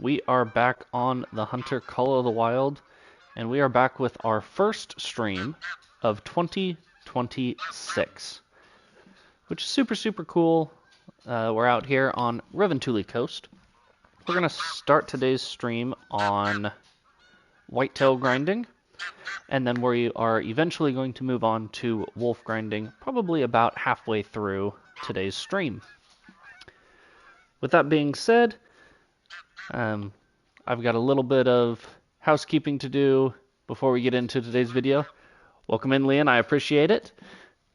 We are back on the Hunter Call of the Wild, and we are back with our first stream of 2026, which is super cool. We're out here on Reventuli Coast. We're going to start today's stream on whitetail grinding, and then we are eventually going to move on to wolf grinding, probably about halfway through today's stream. With that being said, I've got a little bit of housekeeping to do before we get into today's video. Welcome in, Leon. I appreciate it.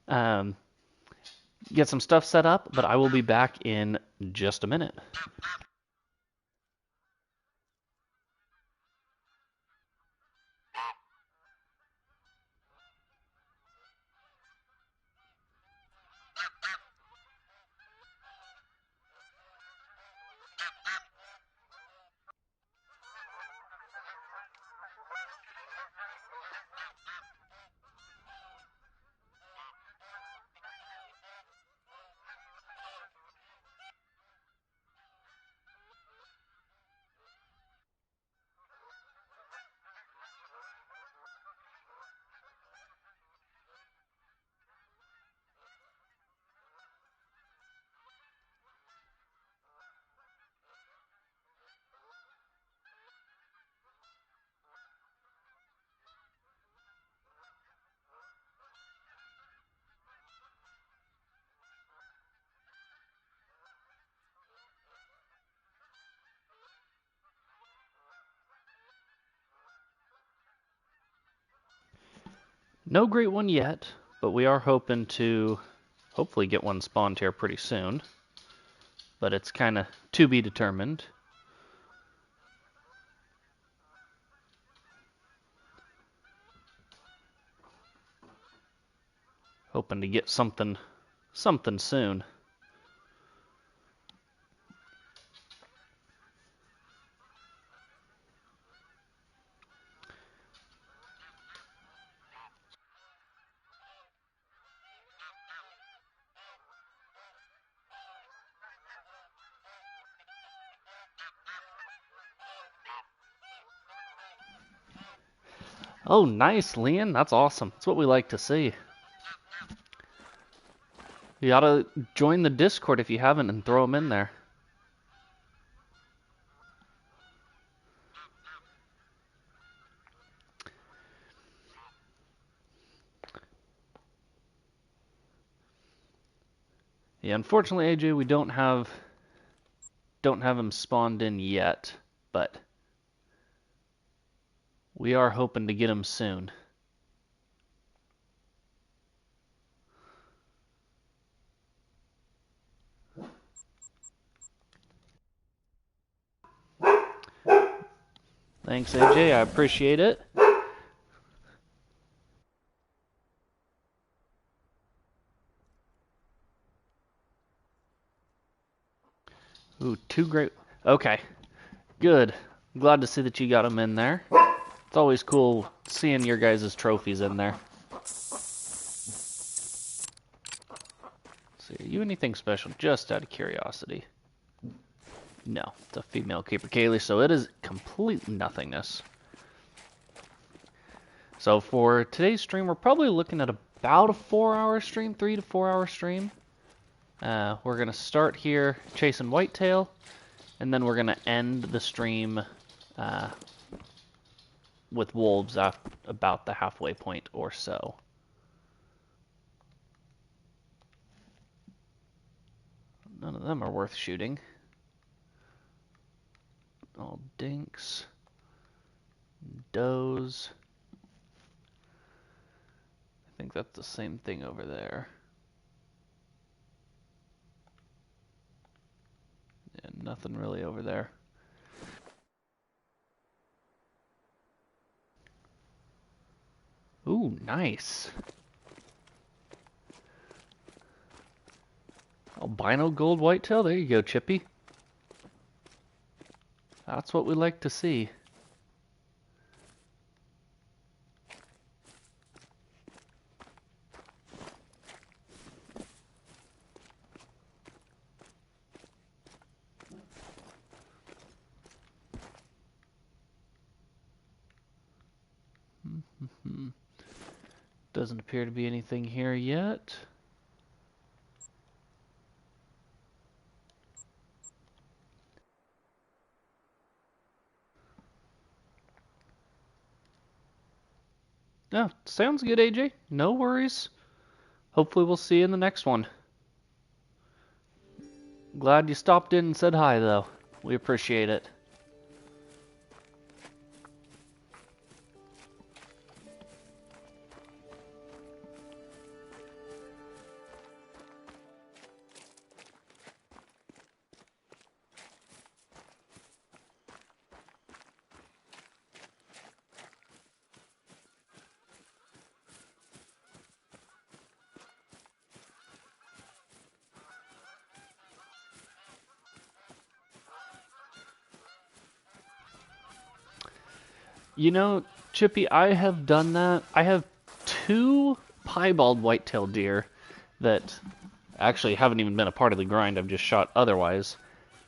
Get some stuff set up, but I will be back in just a minute. No great one yet, but we are hoping to hopefully get one spawned here pretty soon. But it's kind of to be determined. Hoping to get something soon. Oh, nice, Leon. That's awesome. That's what we like to see. You ought to join the Discord if you haven't and throw them in there. Yeah, unfortunately, AJ, we don't have him spawned in yet, but we are hoping to get him soon. Thanks, AJ. I appreciate it. Ooh, two great. Okay, good. I'm glad to see that you got them in there. It's always cool seeing your guys' trophies in there. So, are you anything special? Just out of curiosity. No, it's a female Caper Kaylee, so it is complete nothingness. So for today's stream, we're probably looking at about a 4-hour stream, 3 to 4 hour stream. We're going to start here chasing whitetail, and then we're going to end the stream with wolves at about the halfway point or so. None of them are worth shooting. All dinks, does. I think that's the same thing over there. Yeah, nothing really over there. Ooh, nice. Albino gold whitetail. There you go, Chippy. That's what we like to see. Doesn't appear to be anything here yet. Yeah, sounds good, AJ. No worries. Hopefully we'll see you in the next one. Glad you stopped in and said hi, though. We appreciate it. You know, Chippy, I have done that. I have 2 piebald white-tailed deer that actually haven't even been a part of the grind. I've just shot otherwise.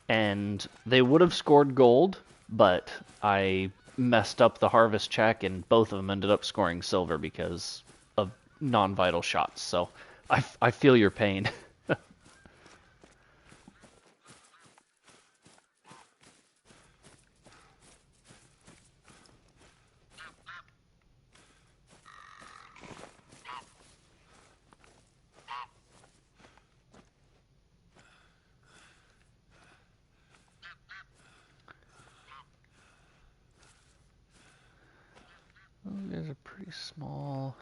And they would have scored gold, but I messed up the harvest check, and both of them ended up scoring silver because of non-vital shots. So I feel your pain. Those guys are pretty small.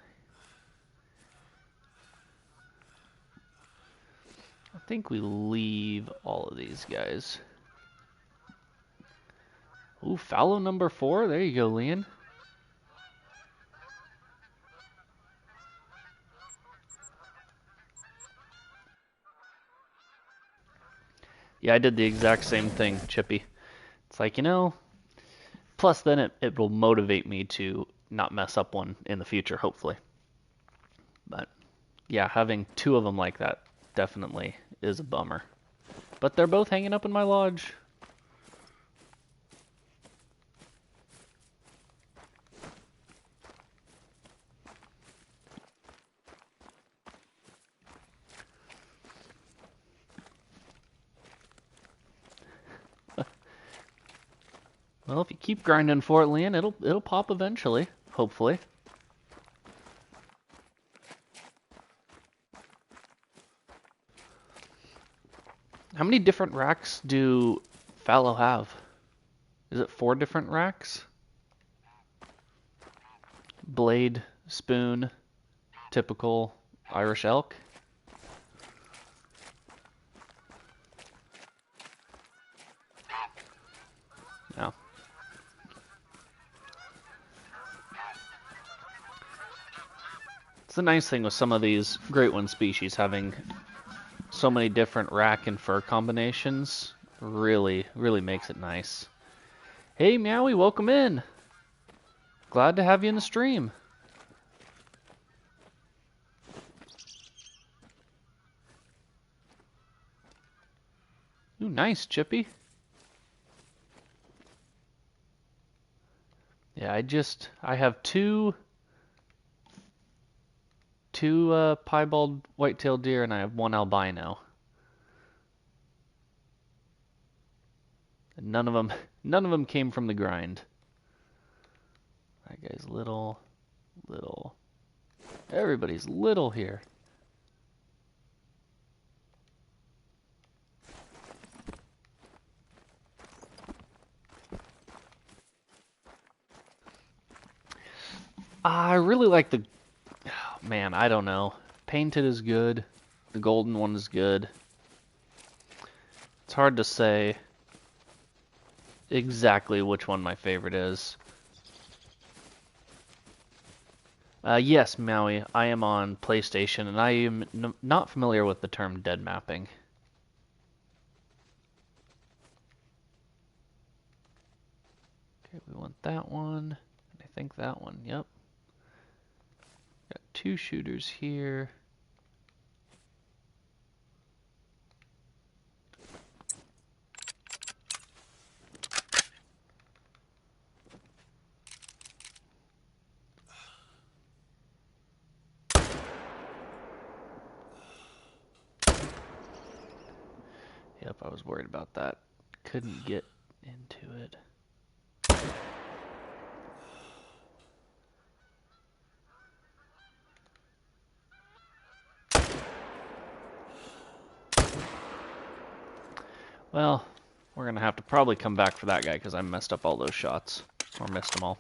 I think we leave all of these guys. Ooh, fallow number 4. There you go, Leon. Yeah, I did the exact same thing, Chippy. It's like, plus then it will motivate me to not mess up one in the future, hopefully. But yeah, having 2 of them like that definitely is a bummer. But they're both hanging up in my lodge. Well, if you keep grinding for it, Leon, it'll pop eventually, hopefully. How many different racks do fallow have? Is it 4 different racks? Blade, spoon, typical Irish elk. Yeah. It's the nice thing with some of these Great One species, having so many different rack and fur combinations really makes it nice. Hey Meowie, welcome in. Glad to have you in the stream. Ooh, nice, Chippy. Yeah, I have two piebald white-tailed deer, and I have 1 albino. And none of them came from the grind. That guy's little. Everybody's little here. I really like the... Oh, man, I don't know. Painted is good. The golden one is good. It's hard to say exactly which one my favorite is. Yes, Maui, I am on PlayStation, and I am not familiar with the term dead mapping. Okay, we want that one. I think that one, yep. Got 2 shooters here. was worried about that. Couldn't get into it. Well, we're going to have to probably come back for that guy because I messed up all those shots. Or missed them all.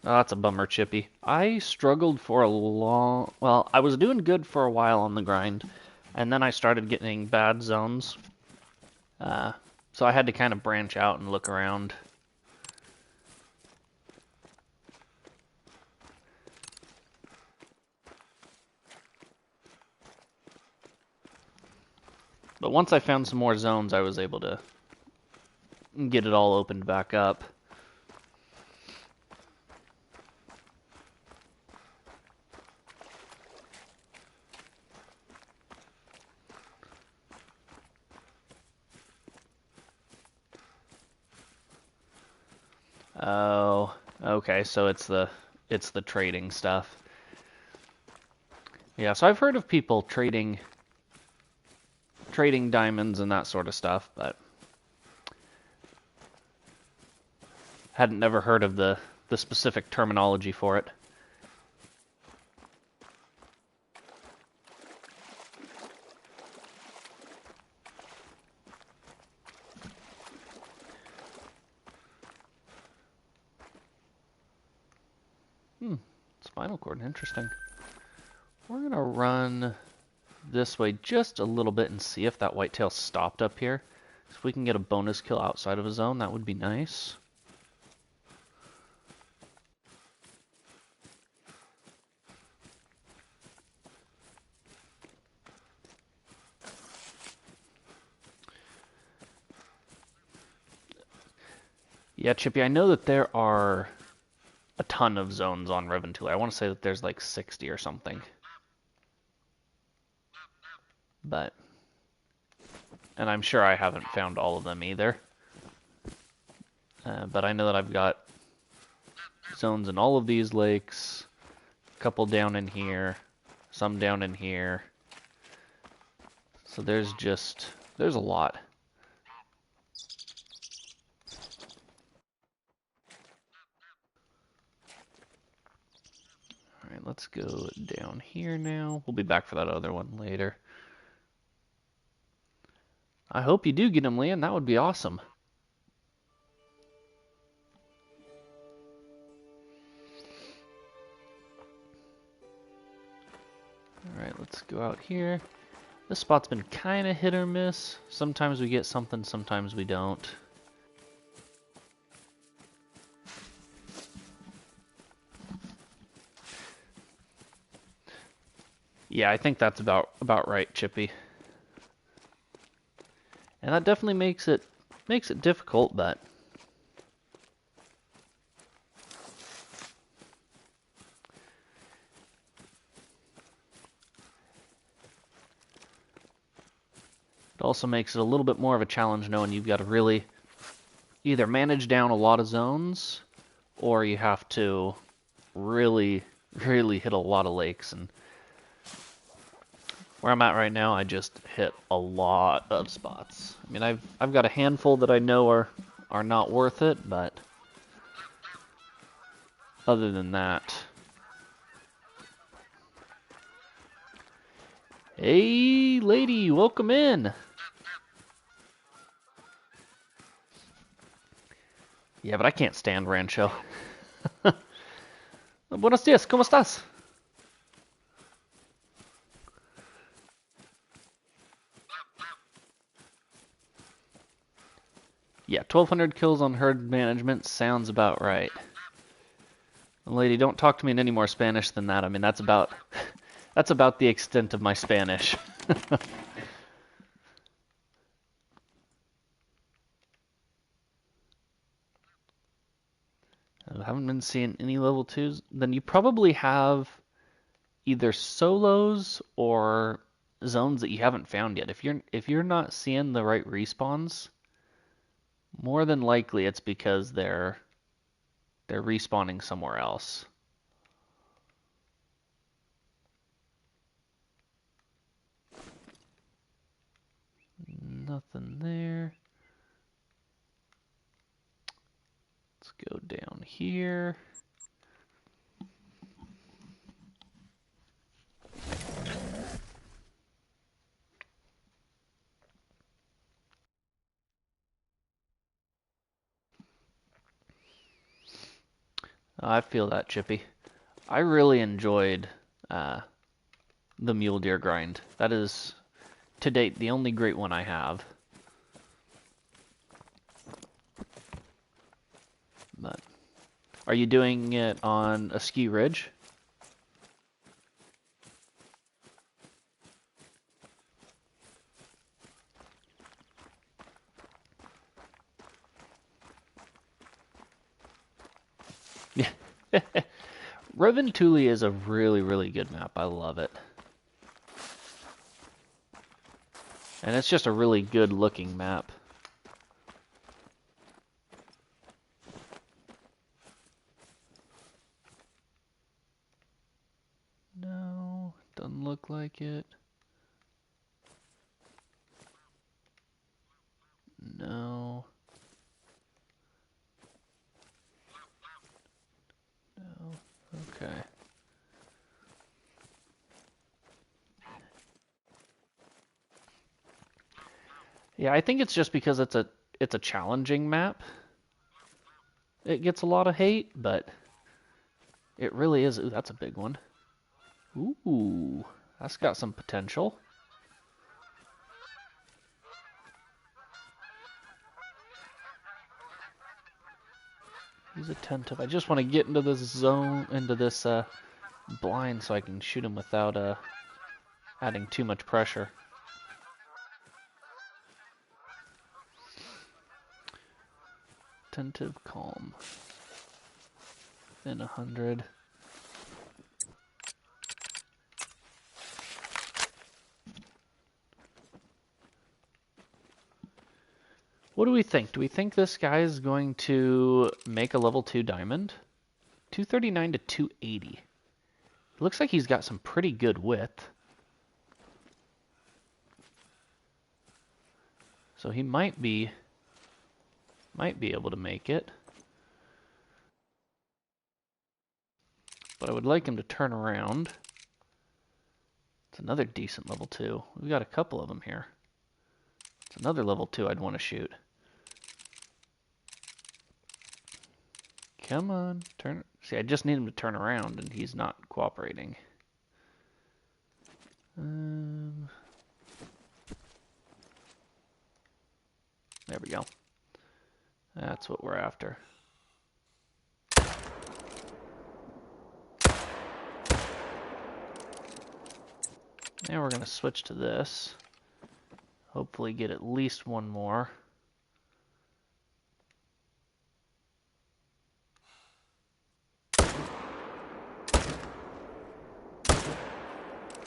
Oh, that's a bummer, Chippy. I struggled for a long... Well, I was doing good for a while on the grind, and then I started getting bad zones. So I had to kind of branch out and look around. But once I found some more zones, I was able to get it all opened back up. Oh, okay, so it's the trading stuff. Yeah, so I've heard of people trading diamonds and that sort of stuff, but hadn't never heard of the specific terminology for it. Spinal cord, interesting. We're going to run this way just a little bit and see if that whitetail stopped up here. If we can get a bonus kill outside of a zone, that would be nice. Yeah, Chippy, I know that there are a ton of zones on Reventula. I want to say that there's like 60 or something. But, and I'm sure I haven't found all of them either. But I know that I've got zones in all of these lakes, a couple down in here, some down in here. So there's a lot. Alright, let's go down here now. We'll be back for that other one later. I hope you do get him, Liam. That would be awesome. Alright, let's go out here. This spot's been kind of hit or miss. Sometimes we get something, sometimes we don't. Yeah, I think that's about right, Chippy. And that definitely makes it difficult, but it also makes it a little bit more of a challenge knowing you've got to really either manage down a lot of zones or you have to really hit a lot of lakes. And where I'm at right now, I just hit a lot of spots. I mean, I've got a handful that I know are not worth it, but other than that. Hey, lady, welcome in. Yeah, but I can't stand Rancho. Buenos días, ¿cómo estás? Yeah, 1,200 kills on herd management sounds about right. Lady, don't talk to me in any more Spanish than that. I mean, that's about the extent of my Spanish. I haven't been seeing any level 2s. Then you probably have either solos or zones that you haven't found yet. If you're not seeing the right respawns, more than likely it's because they're respawning somewhere else. Nothing there. Let's go down here. I feel that, Chippy. I really enjoyed the mule deer grind. That is, to date, the only great one I have. But are you doing it on a ski ridge? Yeah. Reventuli is a really, really good map. I love it. And it's just a really good looking map. No, doesn't look like it. No. No. Okay. Yeah, I think it's just because it's a challenging map. It gets a lot of hate, but it really is. Ooh, that's a big one. Ooh, that's got some potential. He's attentive. I just want to get into this zone, into this blind, so I can shoot him without adding too much pressure. Attentive, calm. In 100. What do we think? Do we think this guy is going to make a level 2 diamond? 239 to 280. Looks like he's got some pretty good width. So he might be able to make it. But I would like him to turn around. It's another decent level 2. We've got a couple of them here. It's another level 2 I'd want to shoot. Come on, turn. See, I just need him to turn around, and he's not cooperating. There we go. That's what we're after. Now we're going to switch to this. Hopefully get at least one more.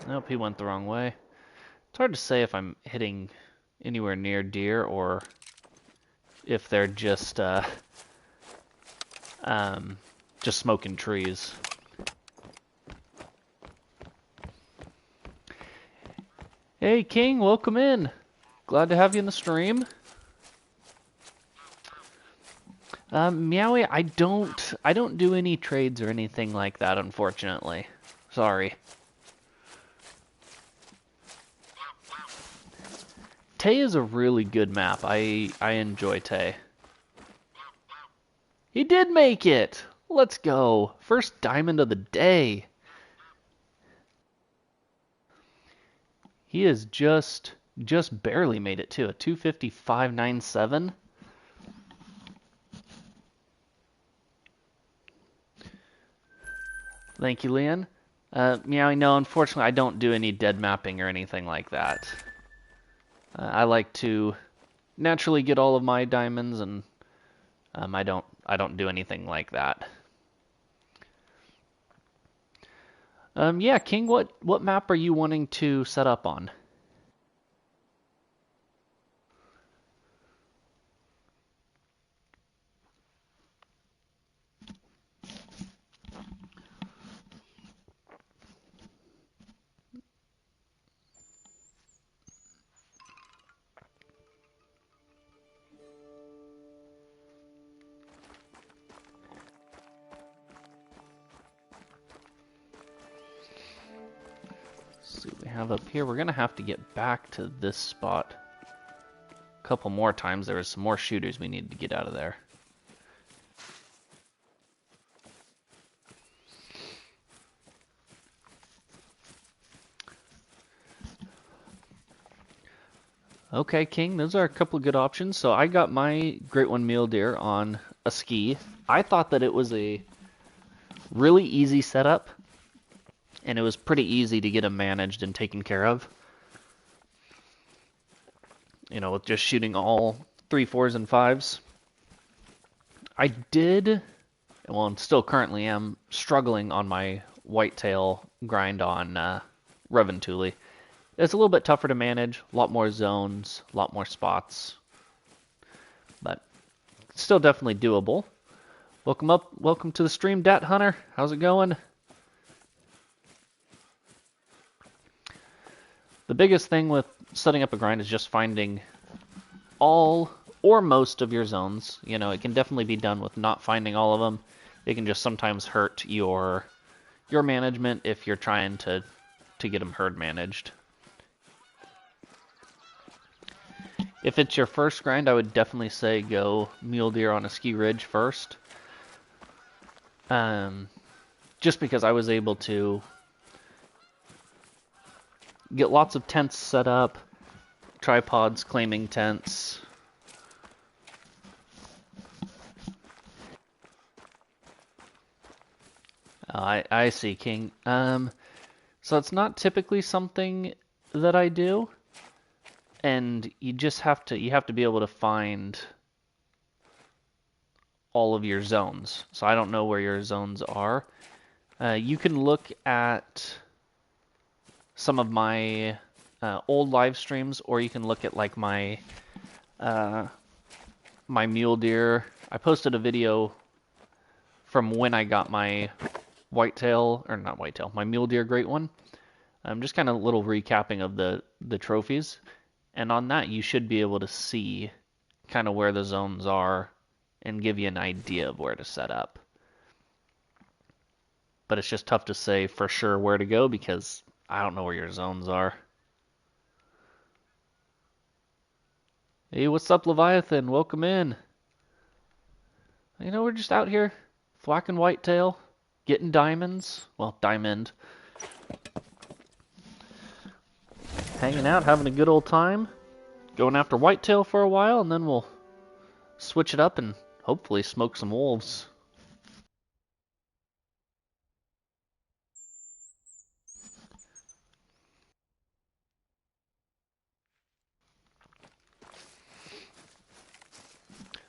Nope, he went the wrong way. It's hard to say if I'm hitting anywhere near deer or if they're just smoking trees. Hey King, welcome in. Glad to have you in the stream. Meowie, I don't do any trades or anything like that, unfortunately. Sorry. Tay is a really good map. I enjoy Tay. He did make it! Let's go. First diamond of the day. He has just barely made it too. A 255.97. Thank you, Leon. Meowie, no, unfortunately I don't do any dead mapping or anything like that. I like to naturally get all of my diamonds, and I don't do anything like that. Yeah, King, what map are you wanting to set up on? have up here? We're going to have to get back to this spot a couple more times. There was some more shooters we needed to get out of there. Okay, King, those are a couple of good options. So I got my Great One Mule Deer on a ski. I thought that it was a really easy setup, and it was pretty easy to get him managed and taken care of. You know, with just shooting all 3, 4s, and 5s. I did, well, and still currently am, struggling on my whitetail grind on Revan Thule. It's a little bit tougher to manage, a lot more zones, a lot more spots, but still definitely doable. Welcome to the stream, theHunter. How's it going? The biggest thing with setting up a grind is just finding all or most of your zones. You know, it can definitely be done with not finding all of them. It can just sometimes hurt your management if you're trying to get them herd managed. If it's your first grind, I would definitely say go mule deer on a ski ridge first. Just because I was able to get lots of tents set up, tripods claiming tents. I see, King. So it's not typically something that I do. And you just have to be able to find all of your zones. So I don't know where your zones are. You can look at some of my old live streams, or you can look at like my my mule deer. I posted a video from when I got my my mule deer great one. Just kind of a little recapping of the trophies. And on that, you should be able to see kind of where the zones are and give you an idea of where to set up. But it's just tough to say for sure where to go because I don't know where your zones are. Hey, what's up, Leviathan? Welcome in. You know, we're just out here thwacking whitetail, getting diamonds. Well, diamond. Hanging out, having a good old time, going after whitetail for a while, and then we'll switch it up and hopefully smoke some wolves.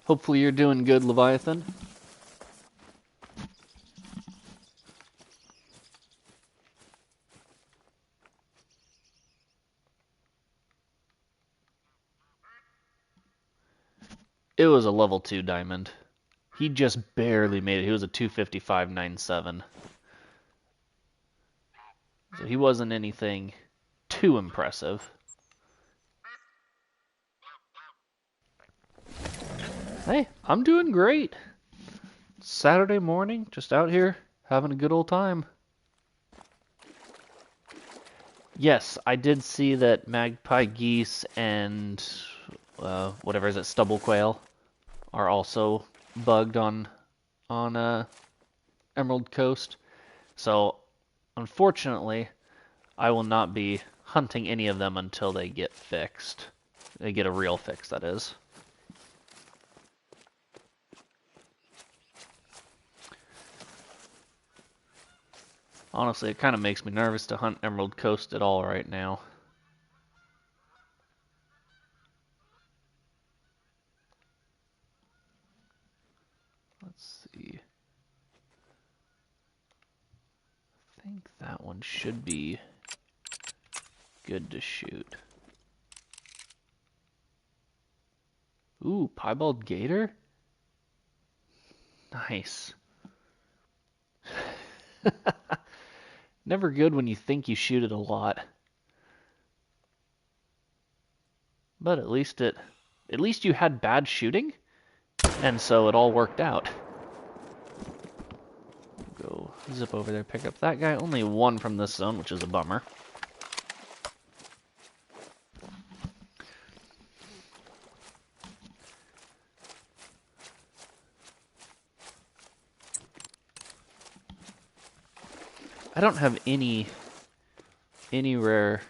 Hopefully you're doing good, Leviathan. It was a level 2 diamond. He just barely made it. He was a 255.97. So he wasn't anything too impressive. Hey, I'm doing great. Saturday morning, just out here having a good old time. Yes, I did see that magpie geese and whatever is it, stubble quail are also bugged on Emerald Coast. So, unfortunately, I will not be hunting any of them until they get fixed. They get a real fix, that is. Honestly, it kind of makes me nervous to hunt Emerald Coast at all right now. Let's see. I think that one should be good to shoot. Ooh, piebald gator? Nice. Never good when you think you shoot it a lot. But at least you had bad shooting, and so it all worked out. Go zip over there, pick up that guy. Only one from this zone, which is a bummer. I don't have any rare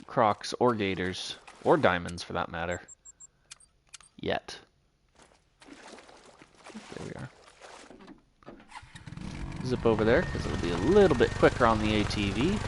crocs or gators, or diamonds for that matter, yet. There we are. Zip over there, because it'll be a little bit quicker on the ATV.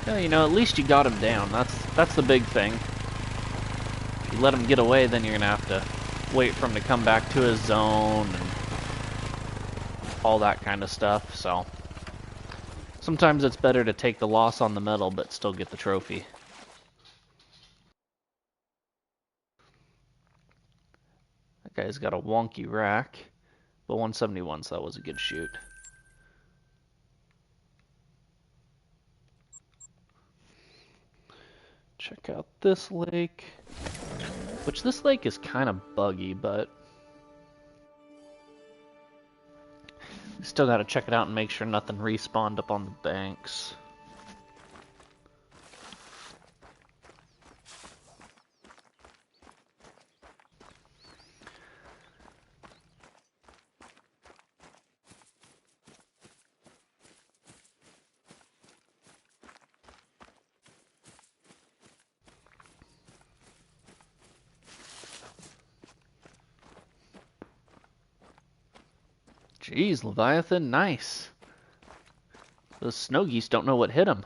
Yeah, you know, at least you got him down. That's the big thing. If you let him get away, then you're gonna have to wait for him to come back to his zone and all that kind of stuff. So sometimes it's better to take the loss on the medal, but still get the trophy. That guy's got a wonky rack, but 171, so that was a good shoot. Check out this lake, which this lake is kind of buggy, but we still got to check it out and make sure nothing respawned up on the banks. Jeez, Leviathan, nice. Those snow geese don't know what hit them.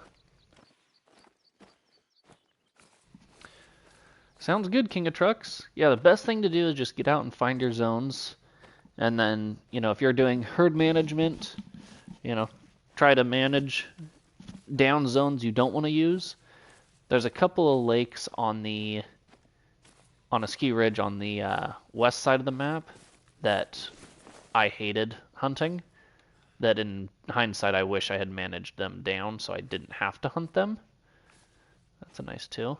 Sounds good, King of Trucks. Yeah, the best thing to do is just get out and find your zones. And then, you know, if you're doing herd management, you know, try to manage down zones you don't want to use. There's a couple of lakes on a ski ridge on the west side of the map that I hated hunting, that in hindsight I wish I had managed them down so I didn't have to hunt them. That's a nice two.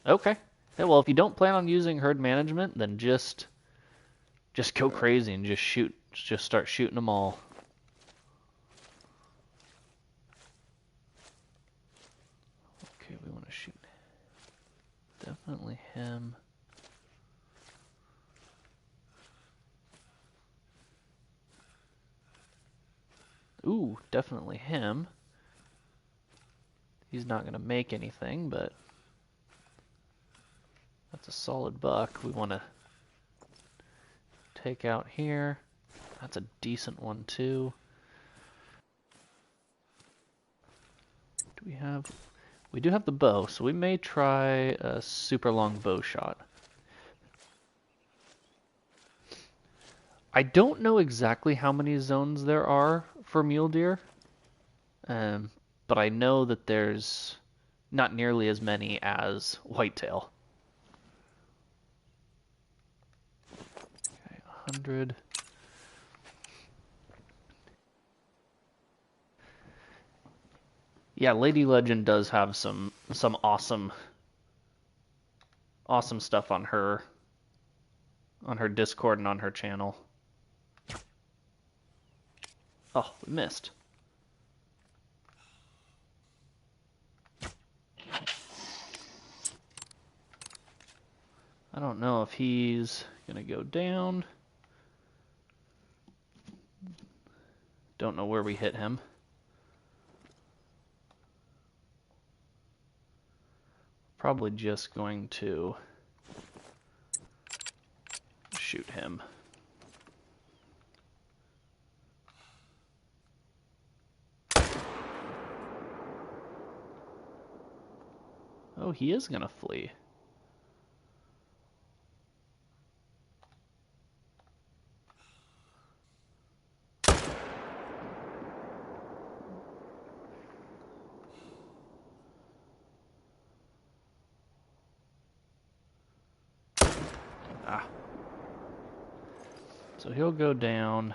Okay. Yeah, well, if you don't plan on using herd management, then just go crazy and just shoot. Just start shooting them all. Okay, we want to shoot definitely him. Ooh, definitely him. He's not going to make anything, but that's a solid buck. We want to take out here. That's a decent one, too. Do we have... We do have the bow, so we may try a super long bow shot. I don't know exactly how many zones there are for mule deer, but I know that there's not nearly as many as whitetail. Okay, 100. Yeah, Lady Legend does have some awesome stuff on her Discord and on her channel. Oh, we missed. I don't know if he's gonna go down. Don't know where we hit him. Probably just going to shoot him. Oh, he is gonna flee. Ah. So he'll go down.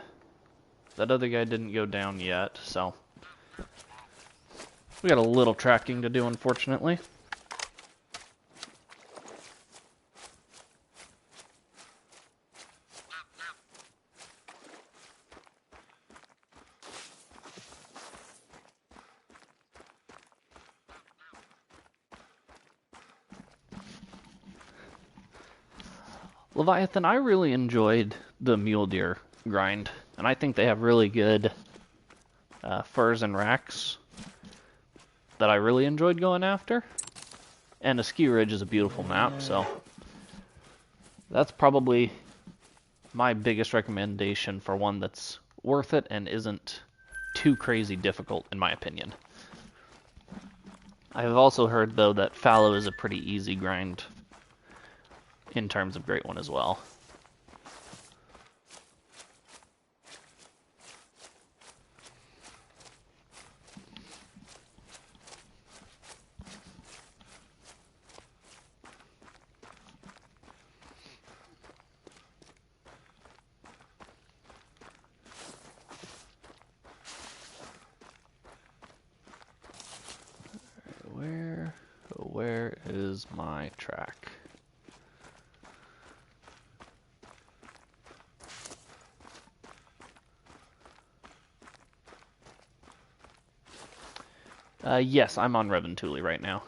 That other guy didn't go down yet, so We got a little tracking to do, unfortunately. Leviathan, I really enjoyed the mule deer grind, and I think they have really good furs and racks that I really enjoyed going after. And Askew Ridge is a beautiful map, so that's probably my biggest recommendation for one that's worth it and isn't too crazy difficult, in my opinion. I've also heard, though, that Fallow is a pretty easy grind in terms of Great One as well. Where is my track? Yes, I'm on Reventuli right now.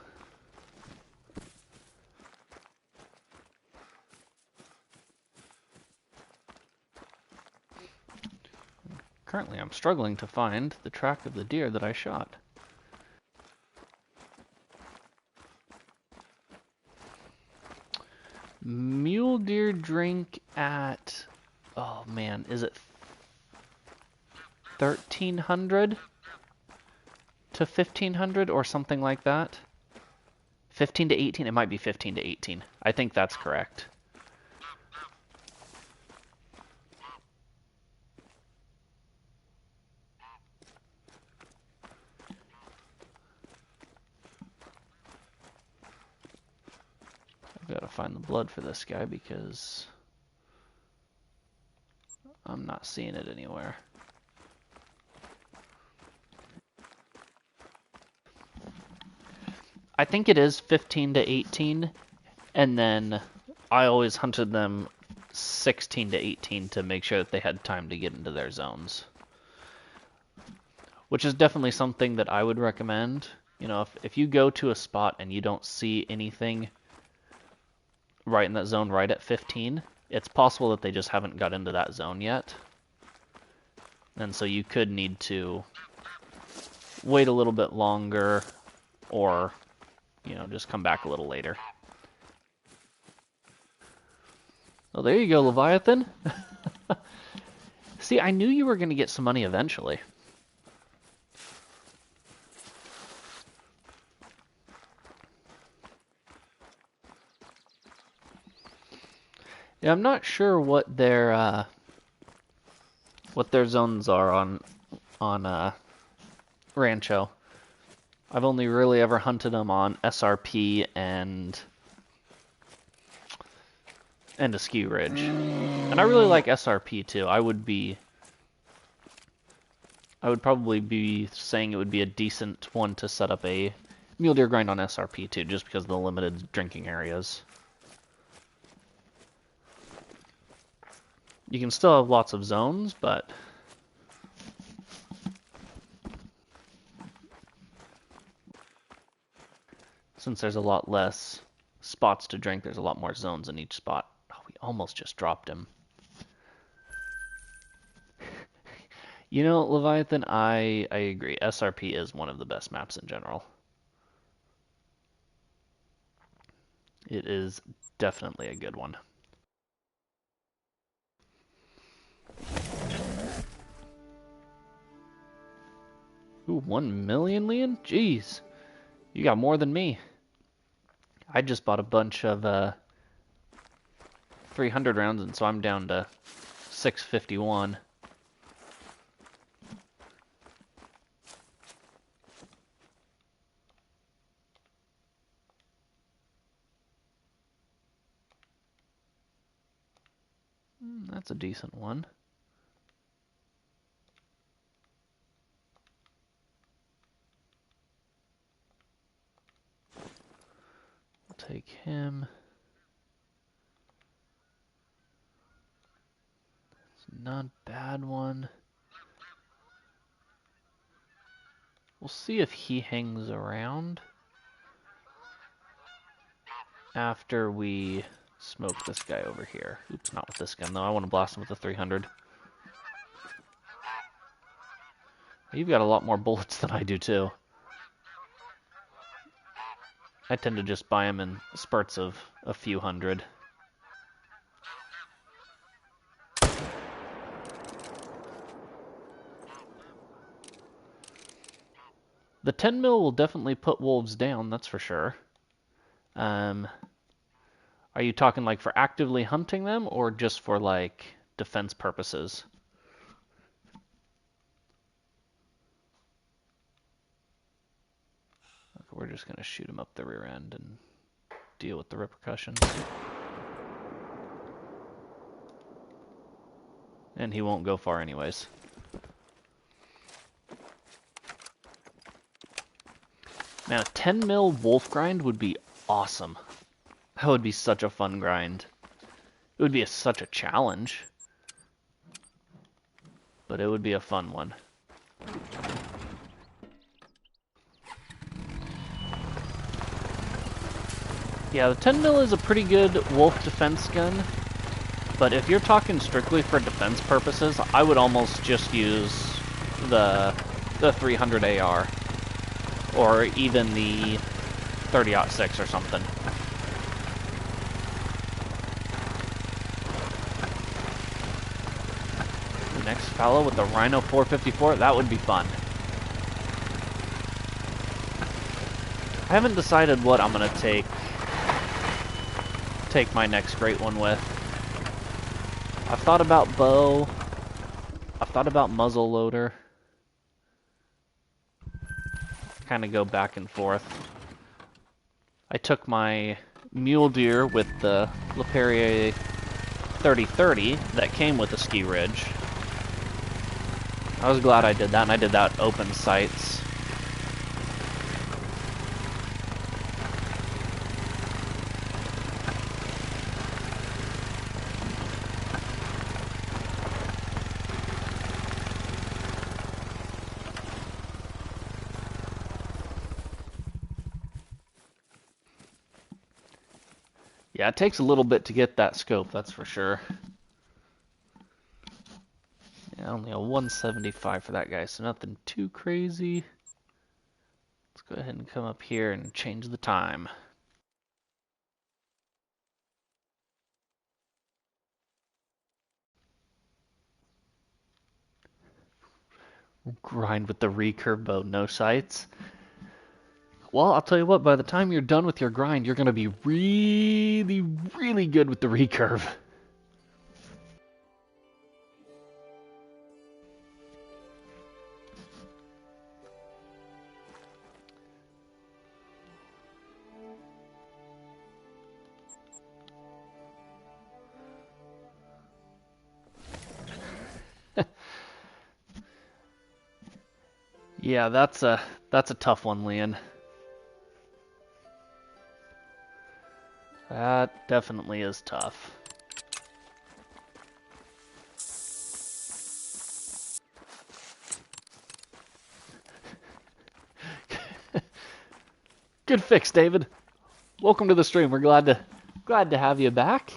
Currently, I'm struggling to find the track of the deer that I shot. Mule deer drink at, oh man, is it 1300 to 1500 or something like that? 15 to 18? It might be 15 to 18. I think that's correct. I've got to find the blood for this guy because I'm not seeing it anywhere. I think it is 15 to 18, and then I always hunted them 16 to 18 to make sure that they had time to get into their zones. Which is definitely something that I would recommend. You know, if you go to a spot and you don't see anything right in that zone right at 15, it's possible that they just haven't got into that zone yet. And so you could need to wait a little bit longer or, you know, just come back a little later. Oh, there you go, Leviathan. See, I knew you were going to get some money eventually. Yeah, I'm not sure what their zones are on Rancho. I've only really ever hunted them on SRP and Askew Ridge, and I really like SRP too. I would probably be saying it would be a decent one to set up a mule deer grind on SRP too, just because of the limited drinking areas. You can still have lots of zones, but since there's a lot less spots to drink, there's a lot more zones in each spot. Oh, we almost just dropped him. You know, Leviathan, I agree. SRP is one of the best maps in general. It is definitely a good one. Ooh, 1 million, Leon? Jeez. You got more than me. I just bought a bunch of 300 rounds, and so I'm down to 651. That's a decent one. not bad one. We'll see if he hangs around after we smoke this guy over here. Oops, not with this gun though. I want to blast him with the 300. You've got a lot more bullets than I do too. I tend to just buy them in spurts of a few hundred. The 10 mil will definitely put wolves down, that's for sure. Are you talking like for actively hunting them or just for like defense purposes? Okay, we're just gonna shoot him up the rear end and deal with the repercussions. And he won't go far anyways. Man, a 10 mil wolf grind would be awesome. That would be such a fun grind. It would be such a challenge. But it would be a fun one. Yeah, the 10 mil is a pretty good wolf defense gun. But if you're talking strictly for defense purposes, I would almost just use the 300 AR. Or even the 30-06 or something. The next fellow with the Rhino 454, that would be fun. I haven't decided what I'm gonna take my next great one with. I've thought about bow. I've thought about muzzle loader. Kind of go back and forth. I took my mule deer with the LePerrier 3030 that came with the ski ridge. I was glad I did that, and I did that open sights. Yeah, it takes a little bit to get that scope, that's for sure. Yeah, only a 175 for that guy, so nothing too crazy. Let's go ahead and come up here and change the time. Grind with the recurve bow, no sights. Well, I'll tell you what, by the time you're done with your grind, you're going to be really, really good with the recurve. Yeah, that's a tough one, Leon. That definitely is tough. Good fix, David. Welcome to the stream. We're glad to have you back.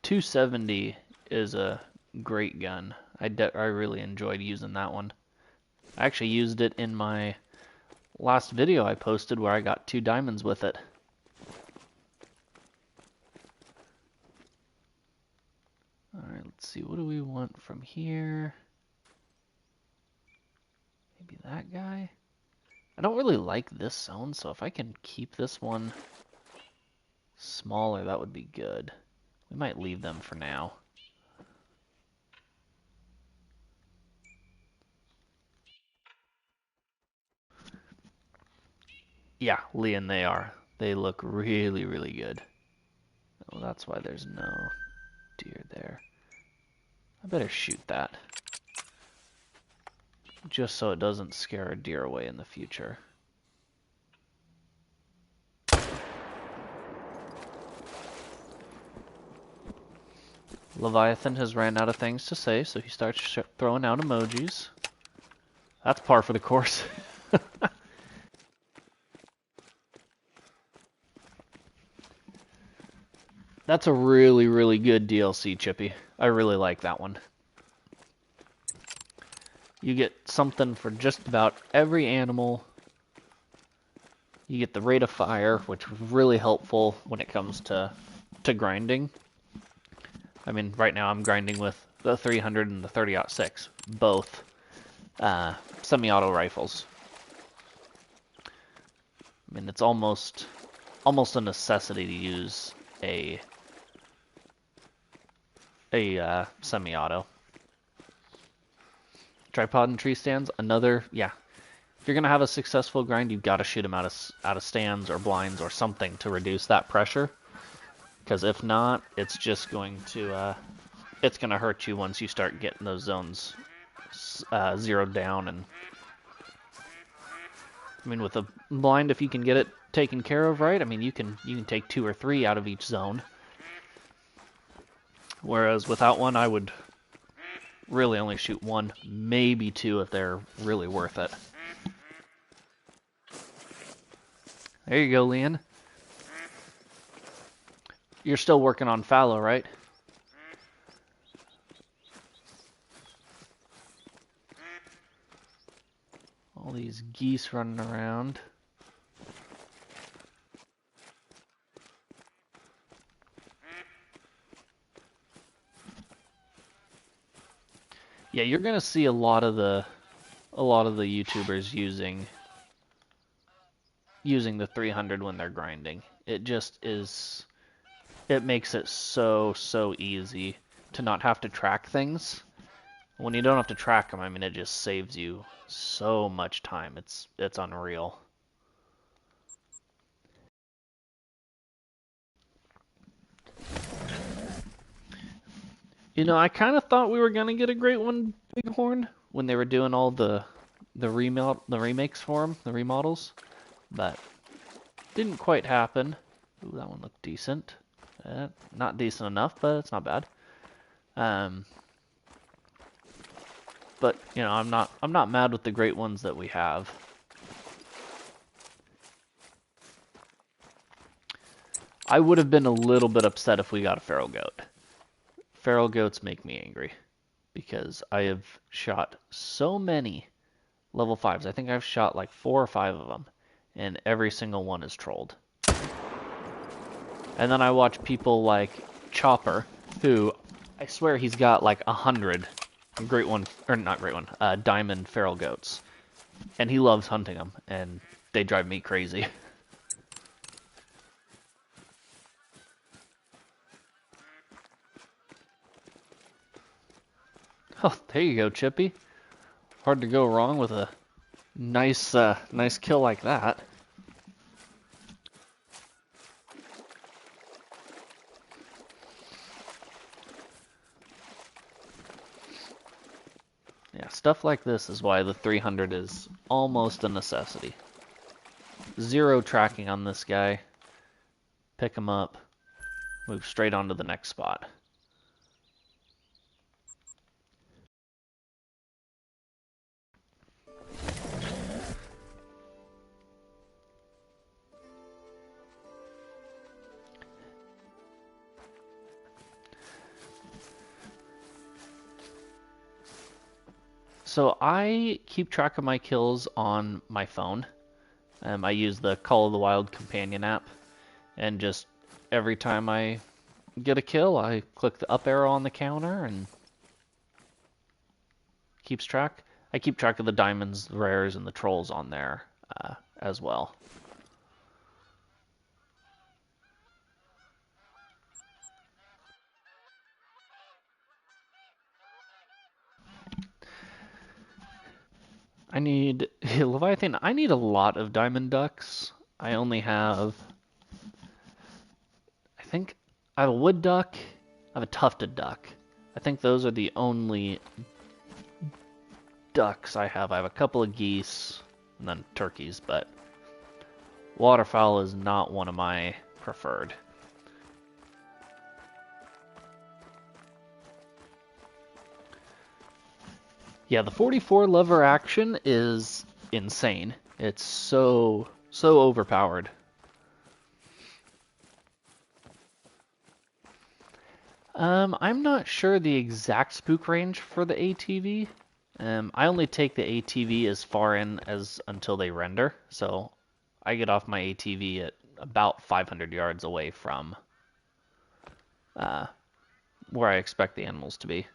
.270 is a great gun. I really enjoyed using that one. I actually used it in my last video I posted where I got 2 diamonds with it. Alright, let's see. What do we want from here? Maybe that guy? I don't really like this zone, so if I can keep this one smaller, that would be good. We might leave them for now. Yeah, Leon, they are. They look really, really good. Oh, that's why there's no deer there. I better shoot that. just so it doesn't scare a deer away in the future. Leviathan has ran out of things to say, so he starts throwing out emojis. That's par for the course. That's a really, really good DLC, Chippy. I really like that one. You get something for just about every animal. You get the rate of fire, which was really helpful when it comes to grinding. I mean, right now I'm grinding with the 300 and the 30-06, both semi-auto rifles. I mean, it's almost a necessity to use a semi-auto. Tripod and tree stands, another, yeah. If you're gonna have a successful grind, you've got to shoot them out of stands or blinds or something to reduce that pressure. Because if not, it's just going to it's gonna hurt you once you start getting those zones zeroed down. And I mean, with a blind, if you can get it taken care of right, I mean, you can take 2 or 3 out of each zone. Whereas without one, I would really only shoot 1, maybe 2 if they're really worth it. There you go, Leon. You're still working on fallow, right? All these geese running around. Yeah, you're gonna see a lot of the YouTubers using the 300 when they're grinding. It just is. It makes it so easy to not have to track things. When you don't have to track them, I mean, it just saves you so much time. It's unreal. You know, I kind of thought we were gonna get a great one, Bighorn, when they were doing all the remakes for them, the remodels, but didn't quite happen. Ooh, that one looked decent. Not decent enough, but it's not bad. But you know, I'm not mad with the great ones that we have. I would have been a little bit upset if we got a feral goat. Feral goats make me angry because I have shot so many level 5s. I think I've shot like 4 or 5 of them, and every single one is trolled. And then I watch people like Chopper, who I swear he's got like 100 great one, or not great one, diamond feral goats, and he loves hunting them, and they drive me crazy. Oh, there you go, Chippy. Hard to go wrong with a nice kill like that. Yeah, stuff like this is why the 300 is almost a necessity. 0 tracking on this guy. Pick him up. Move straight on to the next spot. So I keep track of my kills on my phone. I use the Call of the Wild companion app, and just every time I get a kill, I click the up arrow on the counter and keeps track. I keep track of the diamonds, the rares, and the trolls on there as well. I need Leviathan. I need a lot of diamond ducks. I only have, I think, I have a wood duck. I have a tufted duck. I think those are the only ducks I have a couple of geese and then turkeys, but waterfowl is not one of my preferred. Yeah, the 44 lever action is insane. It's so overpowered. I'm not sure the exact spook range for the ATV. I only take the ATV as far in as until they render, so I get off my ATV at about 500 yards away from where I expect the animals to be.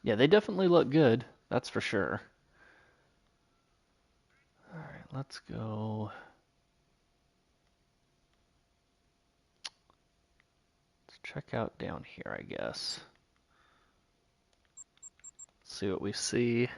Yeah, they definitely look good, that's for sure. Alright, let's go. Let's check out down here, I guess. See what we see.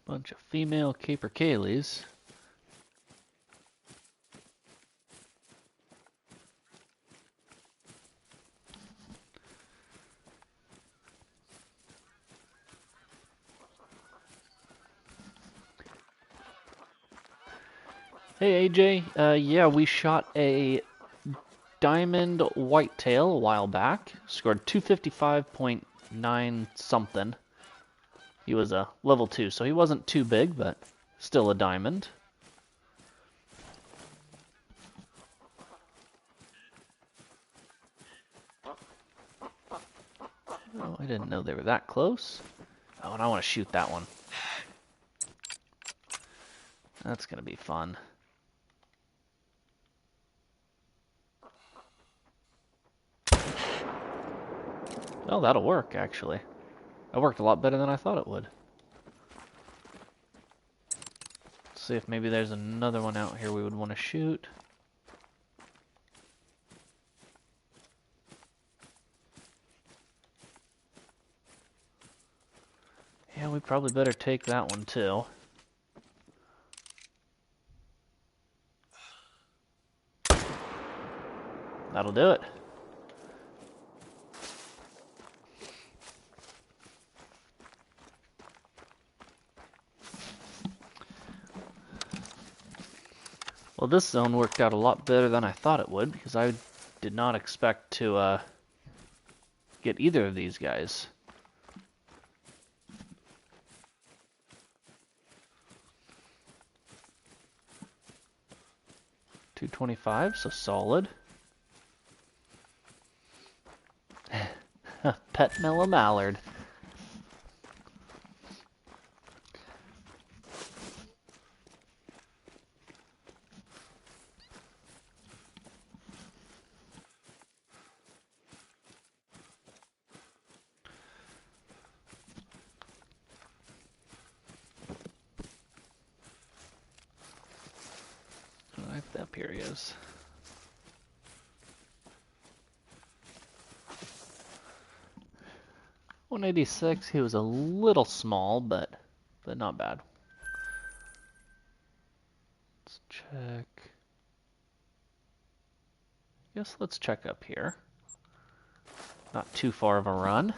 Bunch of female capercaillies. Hey AJ, yeah, we shot a diamond whitetail a while back. Scored 255.9 something. He was a level 2, so he wasn't too big, but still a diamond. Oh, I didn't know they were that close. Oh, and I want to shoot that one. That's going to be fun. Oh, that'll work, actually. It worked a lot better than I thought it would. Let's see if maybe there's another one out here we would want to shoot. Yeah, we probably better take that one too. That'll do it. Well, this zone worked out a lot better than I thought it would, because I did not expect to get either of these guys. $225, so solid. Pet mellow mallard. Right up here he is. $186. He was a little small, but not bad. Let's check. Guess let's check up here. Not too far of a run.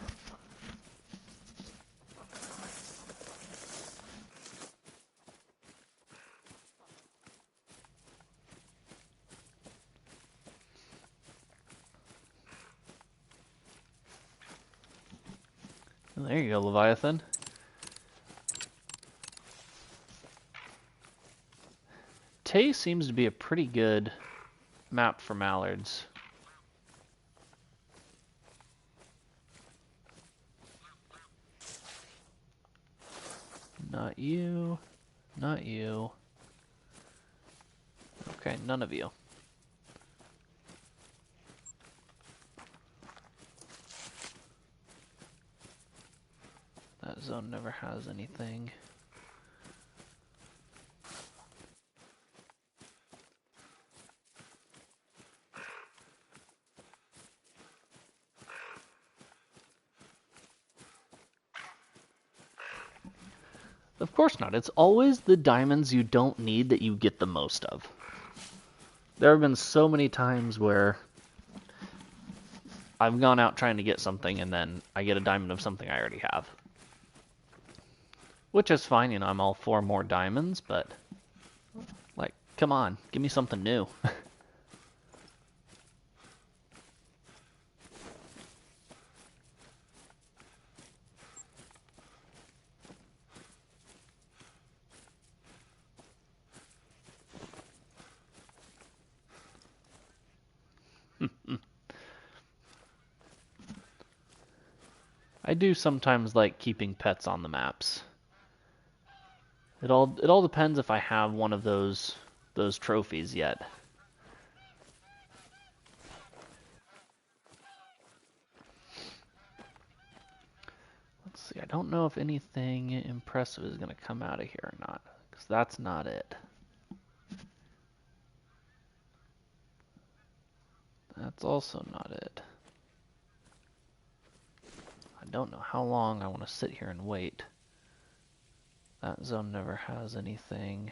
There you go, Leviathan. Tay seems to be a pretty good map for mallards. Not you. Not you. Okay, none of you. That zone never has anything. Of course not. It's always the diamonds you don't need that you get the most of. There have been so many times where I've gone out trying to get something and then I get a diamond of something I already have. Which is fine, you know, I'm all for more diamonds, but like, come on, give me something new. I do sometimes like keeping pets on the maps. It all depends if I have one of those trophies yet. Let's see, I don't know if anything impressive is going to come out of here or not, because that's not it. That's also not it. I don't know how long I want to sit here and wait. That zone never has anything.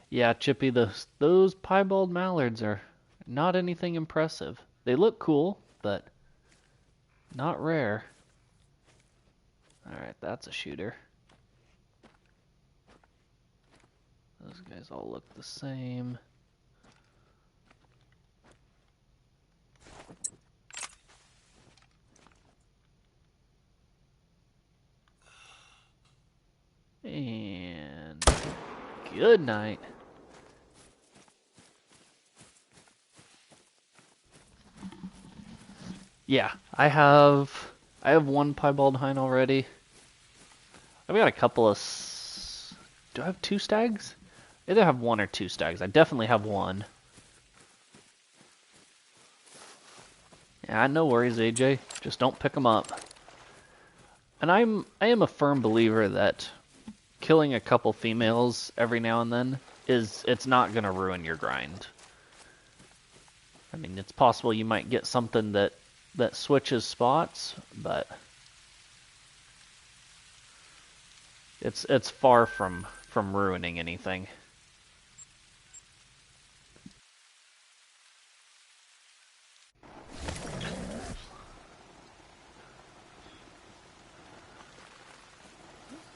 Yeah, Chippy, those piebald mallards are not anything impressive. They look cool, but not rare. Alright, that's a shooter. Those guys all look the same. And good night. Yeah, I have one piebald hind already. I've got a couple of... Do I have 2 stags? I either have 1 or 2 stags. I definitely have 1. Yeah, no worries, AJ. Just don't pick them up. And I am a firm believer that killing a couple females every now and then it's not gonna ruin your grind. I mean, it's possible you might get something that switches spots, but it's far from ruining anything.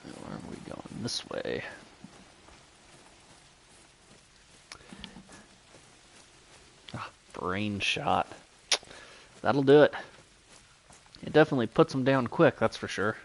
Where are we going? This way. Brain shot. That'll do it. It definitely puts them down quick, that's for sure.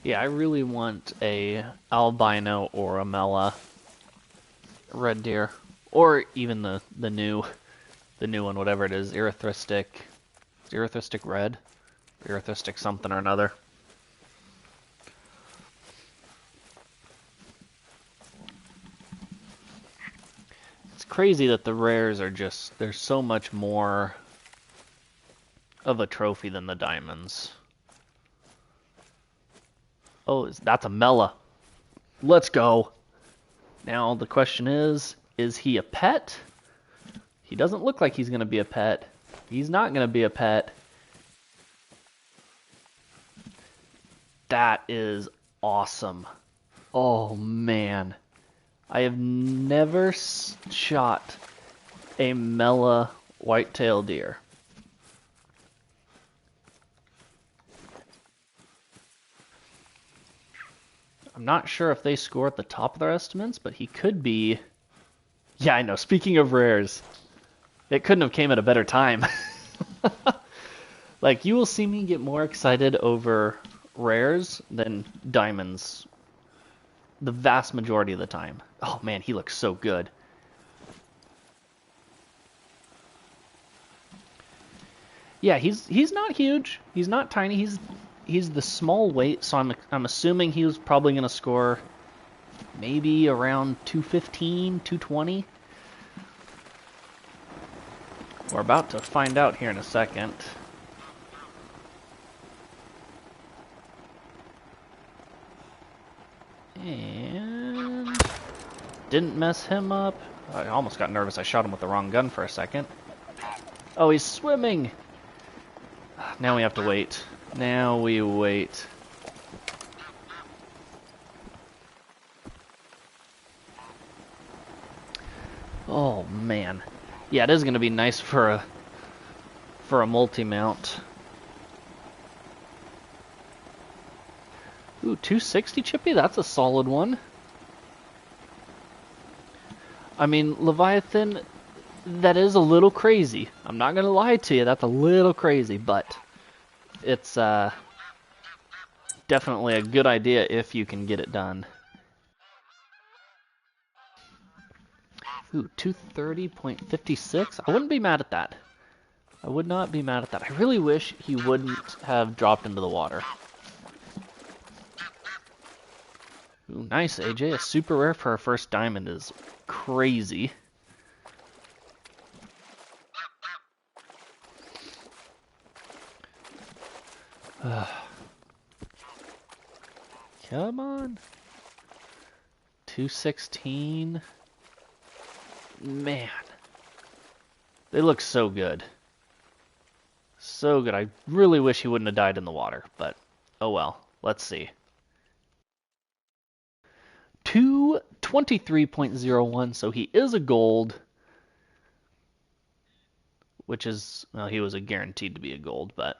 Yeah, I really want a albino or a mela red deer, or even the new one, whatever it is, erythristic red, erythristic something or another. It's crazy that the rares are just, there's so much more of a trophy than the diamonds. Oh, that's a mela. Let's go. Now the question is he a pet? He doesn't look like he's going to be a pet. He's not going to be a pet. That is awesome. Oh, man. I have never shot a Mela white-tailed deer. I'm not sure if they score at the top of their estimates, but he could be... Yeah, I know. Speaking of rares, it couldn't have came at a better time. Like, you will see me get more excited over rares than diamonds the vast majority of the time. Oh man, he looks so good. Yeah, he's not huge. He's not tiny. He's the small weight, so I'm assuming he was probably going to score maybe around 215, 220. We're about to find out here in a second. And didn't mess him up. I almost got nervous. I shot him with the wrong gun for a second. Oh, he's swimming. Now we have to wait. Now we wait. Oh man. Yeah, it is going to be nice for a multi-mount. Ooh, 260 Chippy? That's a solid one. I mean, Leviathan, that is a little crazy. I'm not going to lie to you, that's a little crazy, but it's definitely a good idea if you can get it done. Ooh, 230.56? I wouldn't be mad at that. I would not be mad at that. I really wish he wouldn't have dropped into the water. Ooh, nice, AJ. A super rare for our first diamond is crazy. Come on. 216. Man. They look so good. So good. I really wish he wouldn't have died in the water, but oh well. Let's see. 223.01, so he is a gold, which is, well, he was a guaranteed to be a gold, but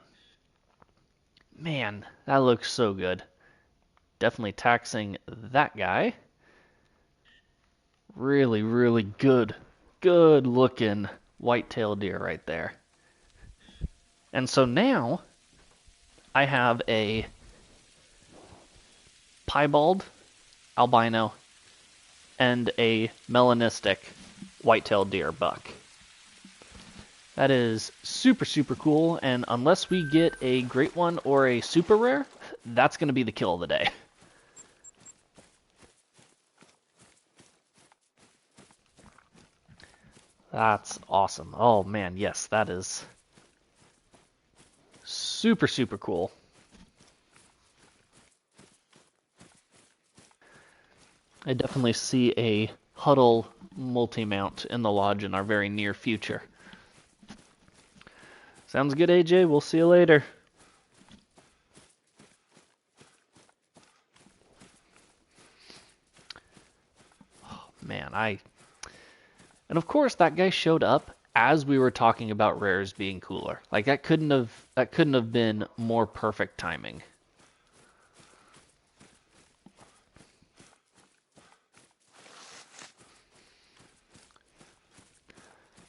man, that looks so good. Definitely taxing that guy. Really, really good looking white-tailed deer right there. And so now I have a piebald albino and a melanistic white-tailed deer buck. That is super, super cool, and unless we get a great one or a super rare, that's going to be the kill of the day. That's awesome. Oh man, yes, that is super, super cool. I definitely see a huddle multi-mount in the lodge in our very near future. Sounds good, AJ. We'll see you later. Oh, man, And of course, that guy showed up as we were talking about rares being cooler. Like that couldn't have been more perfect timing.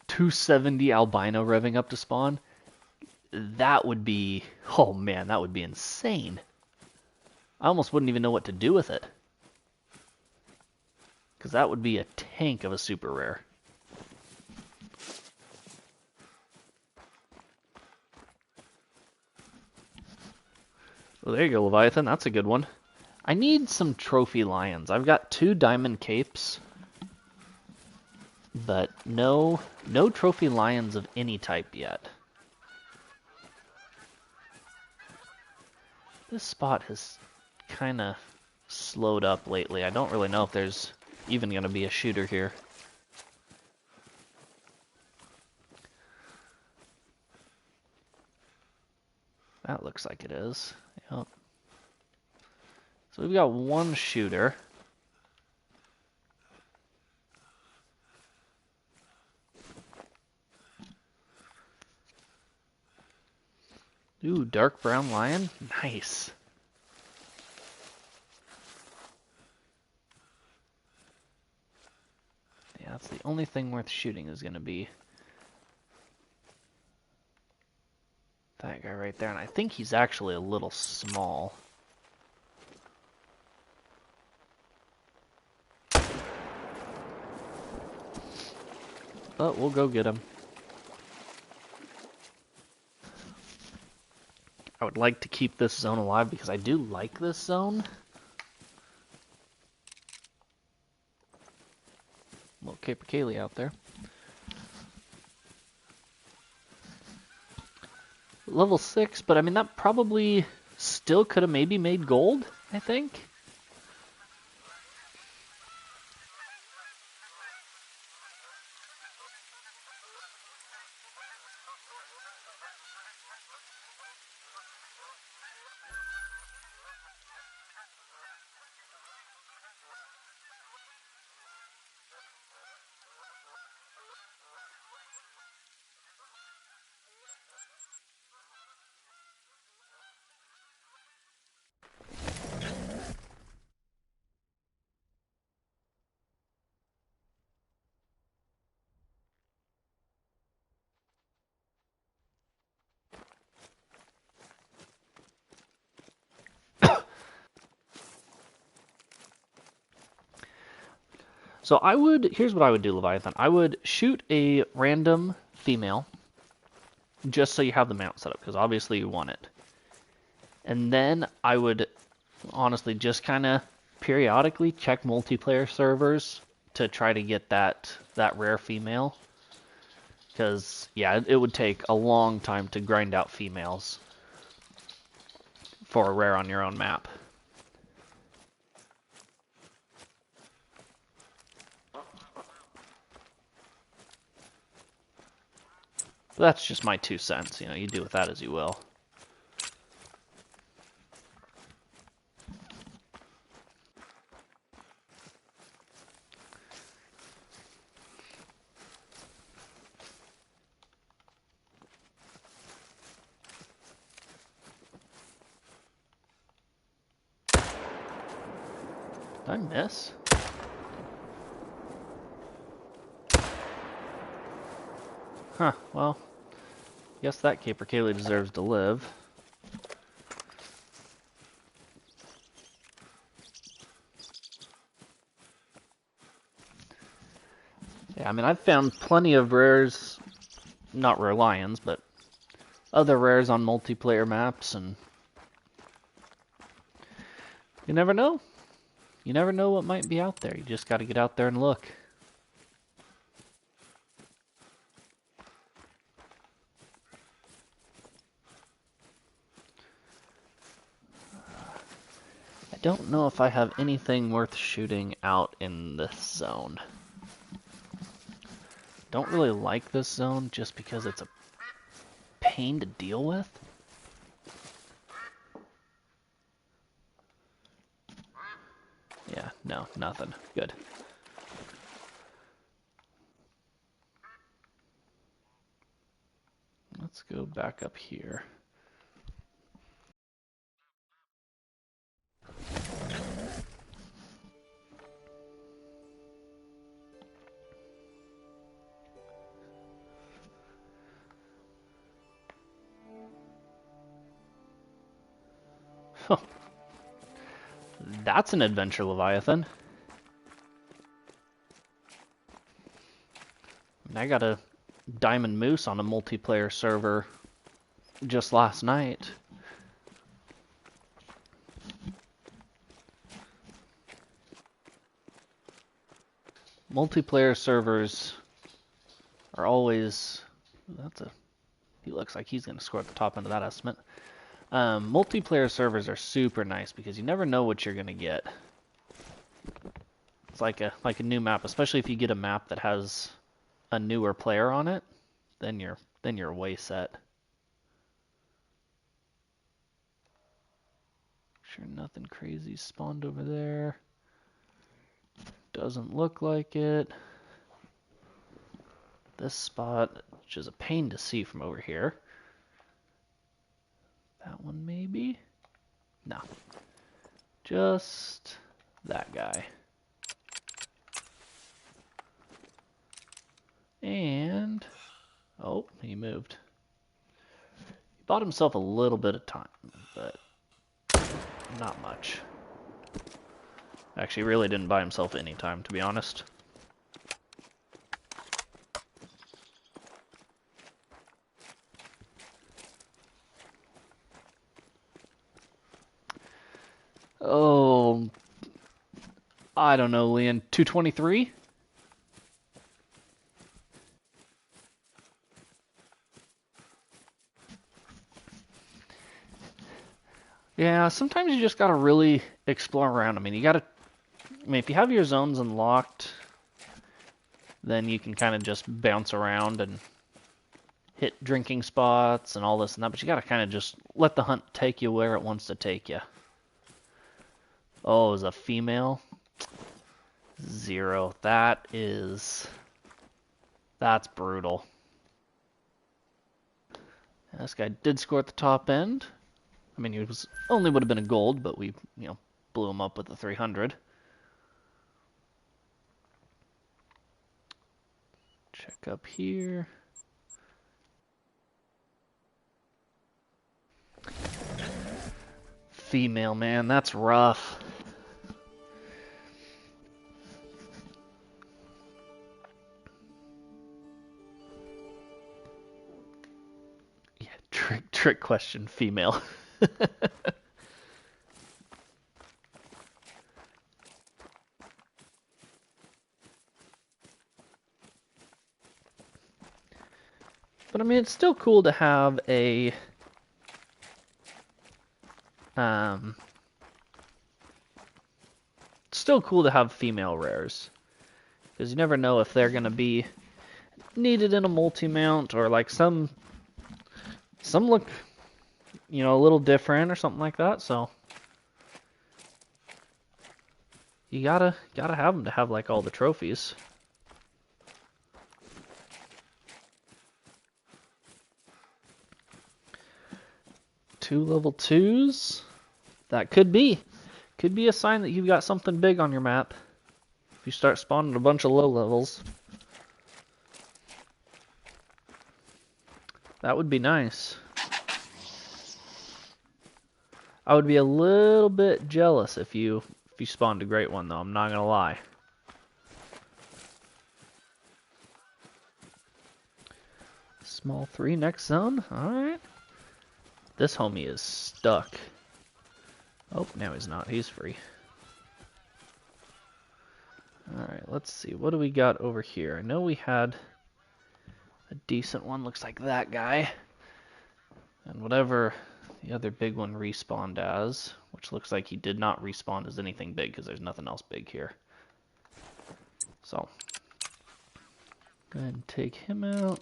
$270 albino revving up to spawn. That would be, oh man, that would be insane. I almost wouldn't even know what to do with it. Because that would be a tank of a super rare. Well, there you go, Leviathan. That's a good one. I need some trophy lions. I've got 2 diamond capes, but no trophy lions of any type yet. This spot has kind of slowed up lately. I don't really know if there's even going to be a shooter here. That looks like it is. Yep. So we've got one shooter. Ooh, dark brown lion. Nice. Yeah, that's the only thing worth shooting is going to be that guy right there. And I think he's actually a little small. But we'll go get him. I would like to keep this zone alive because I do like this zone. Little capercaillie out there. Level 6, but I mean that probably still could have maybe made gold, I think. So here's what I would do, Leviathan. I would shoot a random female, just so you have the mount set up, because obviously you want it. And then I would honestly just kind of periodically check multiplayer servers to try to get that rare female. Because, yeah, it would take a long time to grind out females for a rare on your own map. But that's just my 2 cents. You know, you do with that as you will. Did I miss? Huh, well, guess that capercaillie deserves to live. Yeah, I mean, I've found plenty of rares, not rare lions, but other rares on multiplayer maps, and you never know. You never know what might be out there. You just got to get out there and look. I don't know if I have anything worth shooting out in this zone. Don't really like this zone just because it's a pain to deal with. Yeah, no, nothing. Good. Let's go back up here. That's an adventure, Leviathan. I got a diamond moose on a multiplayer server just last night. Multiplayer servers are always... He looks like he's going to score at the top end of that estimate. Multiplayer servers are super nice because you never know what you're going to get. It's like a new map, especially if you get a map that has a newer player on it, then you're way set. Sure, nothing crazy spawned over there. Doesn't look like it. This spot, which is a pain to see from over here. That one maybe? No. Just that guy. And, oh, he moved. He bought himself a little bit of time, but not much. Actually, really didn't buy himself any time, to be honest. Oh, I don't know, Leon. 223? Yeah, sometimes you just gotta really explore around. I mean, if you have your zones unlocked, then you can kind of just bounce around and hit drinking spots and all this and that, but you gotta kind of just let the hunt take you where it wants to take you. Oh, is a female? 0. That's brutal. This guy did score at the top end. I mean, he only would have been a gold, but we, blew him up with the 300. Check up here. Female, man, that's rough. Yeah, trick question, female. But I mean, it's still cool to have a still cool to have female rares, because you never know if they're gonna be needed in a multi-mount, or like some look, a little different or something like that. So you gotta have them to have like all the trophies. Two level 2s. That could be a sign that you've got something big on your map. If you start spawning a bunch of low levels, that would be nice. I would be a little bit jealous if you spawned a great one, though. I'm not gonna lie. Small 3 next zone. All right. This homie is stuck. Oh, now he's not. He's free. Alright, let's see. What do we got over here? I know we had a decent one. Looks like that guy. And whatever the other big one respawned as, which looks like he did not respawn as anything big because there's nothing else big here. So, go ahead and take him out.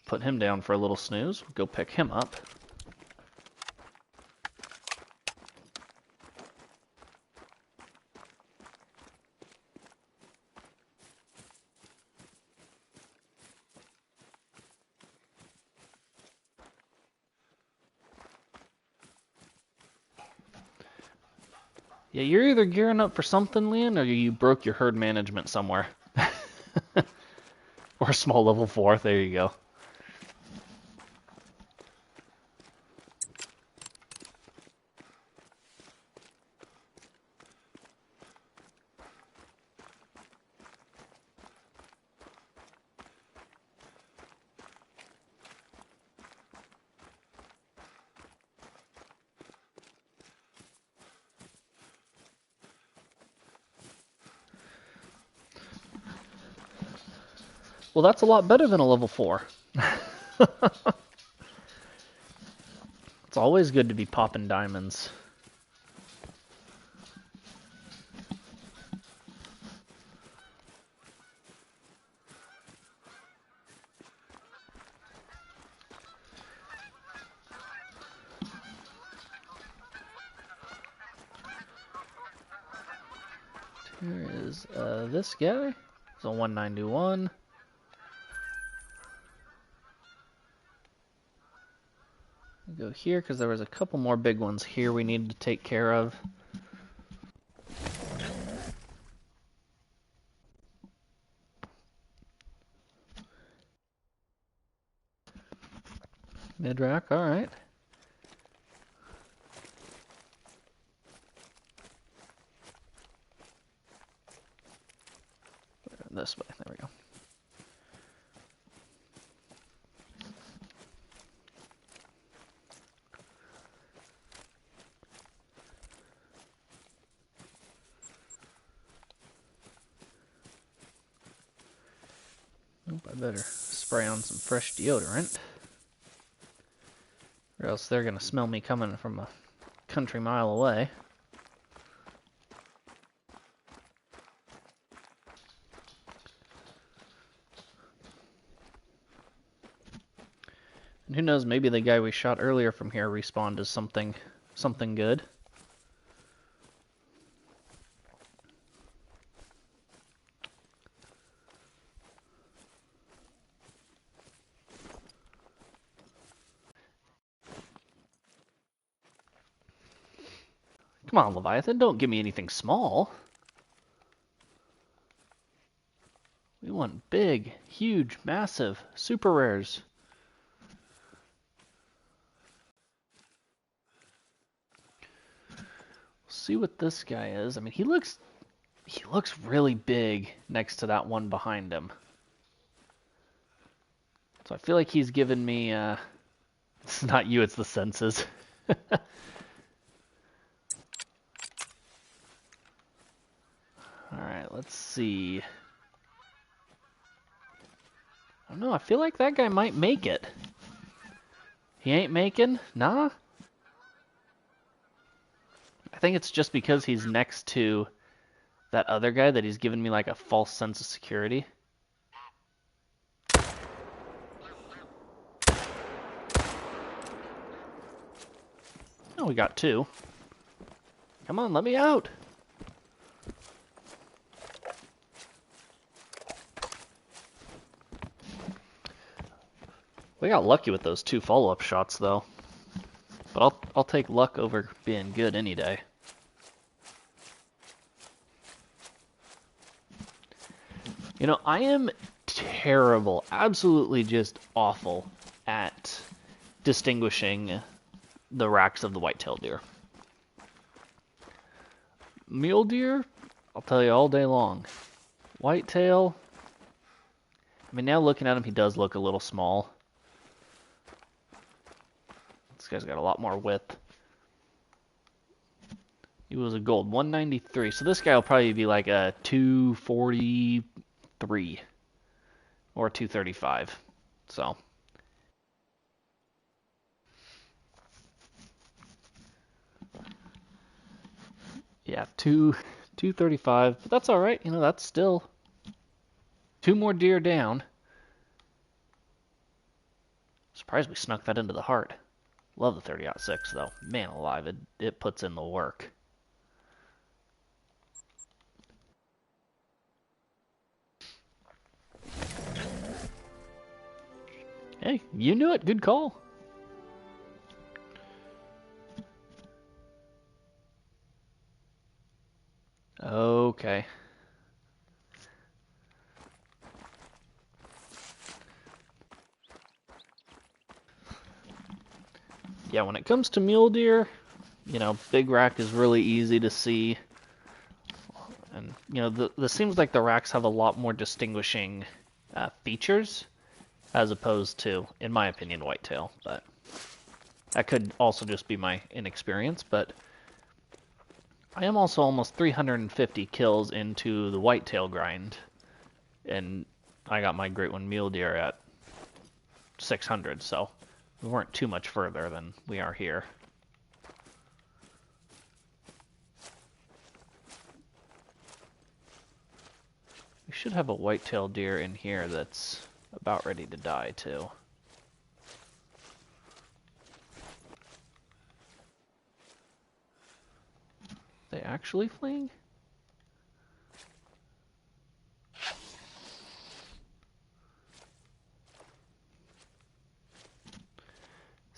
Put him down for a little snooze. We'll go pick him up. Yeah, you're either gearing up for something, Leon, or you broke your herd management somewhere. Or a small level 4. There you go. Well, that's a lot better than a level 4. It's always good to be popping diamonds. Here is this guy. So 191. Go here because there was a couple more big ones here we needed to take care of. Mid-rack, alright. This way, there we go. Oop, I better spray on some fresh deodorant, or else they're gonna smell me coming from a country mile away. And who knows, maybe the guy we shot earlier from here respawned as something good. Come on, Leviathan, don't give me anything small. We want big, huge, massive, super rares. See what this guy is. I mean, he looks really big next to that one behind him. So I feel like he's given me it's not you, it's the senses. Alright, let's see. I don't know, I feel like that guy might make it. He ain't making? Nah? I think it's just because he's next to that other guy that he's given me like a false sense of security. Oh, we got two. Come on, let me out! We got lucky with those two follow-up shots, though. But I'll take luck over being good any day. You know, I am terrible, absolutely just awful at distinguishing the racks of the white-tailed deer. Mule deer, I'll tell you all day long. Whitetail, I mean, now looking at him, he does look a little small. This guy's got a lot more width. He was a gold, 193. So this guy will probably be like a 243 or 235. So yeah, 235. But that's all right. You know, that's still two more deer down. Surprised we snuck that into the heart. Love the 30-06 though. Man alive, it puts in the work. Hey, you knew it. Good call. Okay. Yeah, when it comes to mule deer, you know, big rack is really easy to see. And, you know, the seems like the racks have a lot more distinguishing features as opposed to, in my opinion, whitetail. But that could also just be my inexperience. But I am also almost 350 kills into the whitetail grind. And I got my great one mule deer at 600, so we weren't too much further than we are here. We should have a white-tailed deer in here that's about ready to die too. They actually fleeing?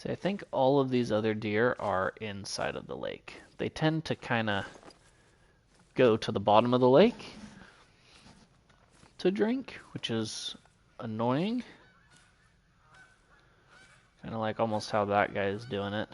See, I think all of these other deer are inside of the lake. They tend to kind of go to the bottom of the lake to drink, which is annoying. Kind of like almost how that guy is doing it.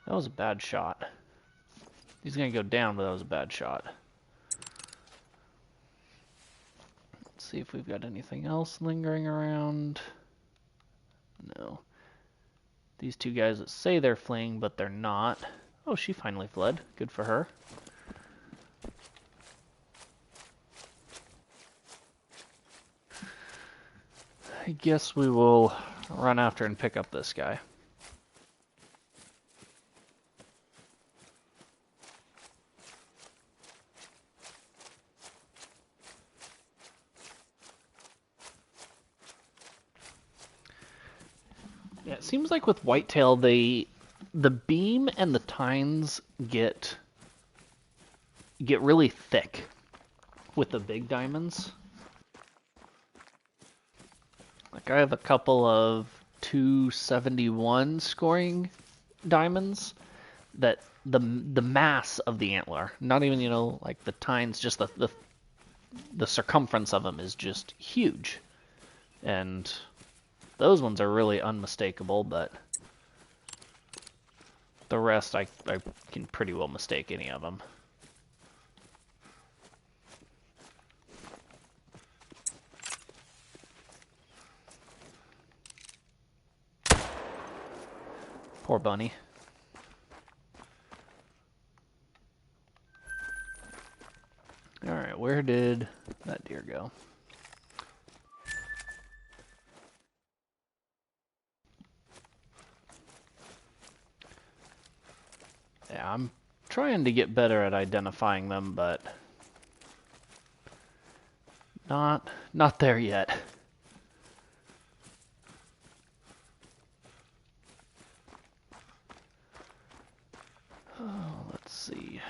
That was a bad shot. He's going to go down, but that was a bad shot. Let's see if we've got anything else lingering around. No. These two guys that say they're fleeing, but they're not. Oh, she finally fled. Good for her. I guess we will run after and pick up this guy. Yeah, it seems like with whitetail, the beam and the tines get really thick with the big diamonds. Like I have a couple of 271 scoring diamonds that the mass of the antler, not even, you know, like the tines, just the circumference of them is just huge. And those ones are really unmistakable, but the rest I can pretty well mistake any of them. Poor bunny. Alright, where did that deer go? Yeah, I'm trying to get better at identifying them, but not there yet. Oh, let's see.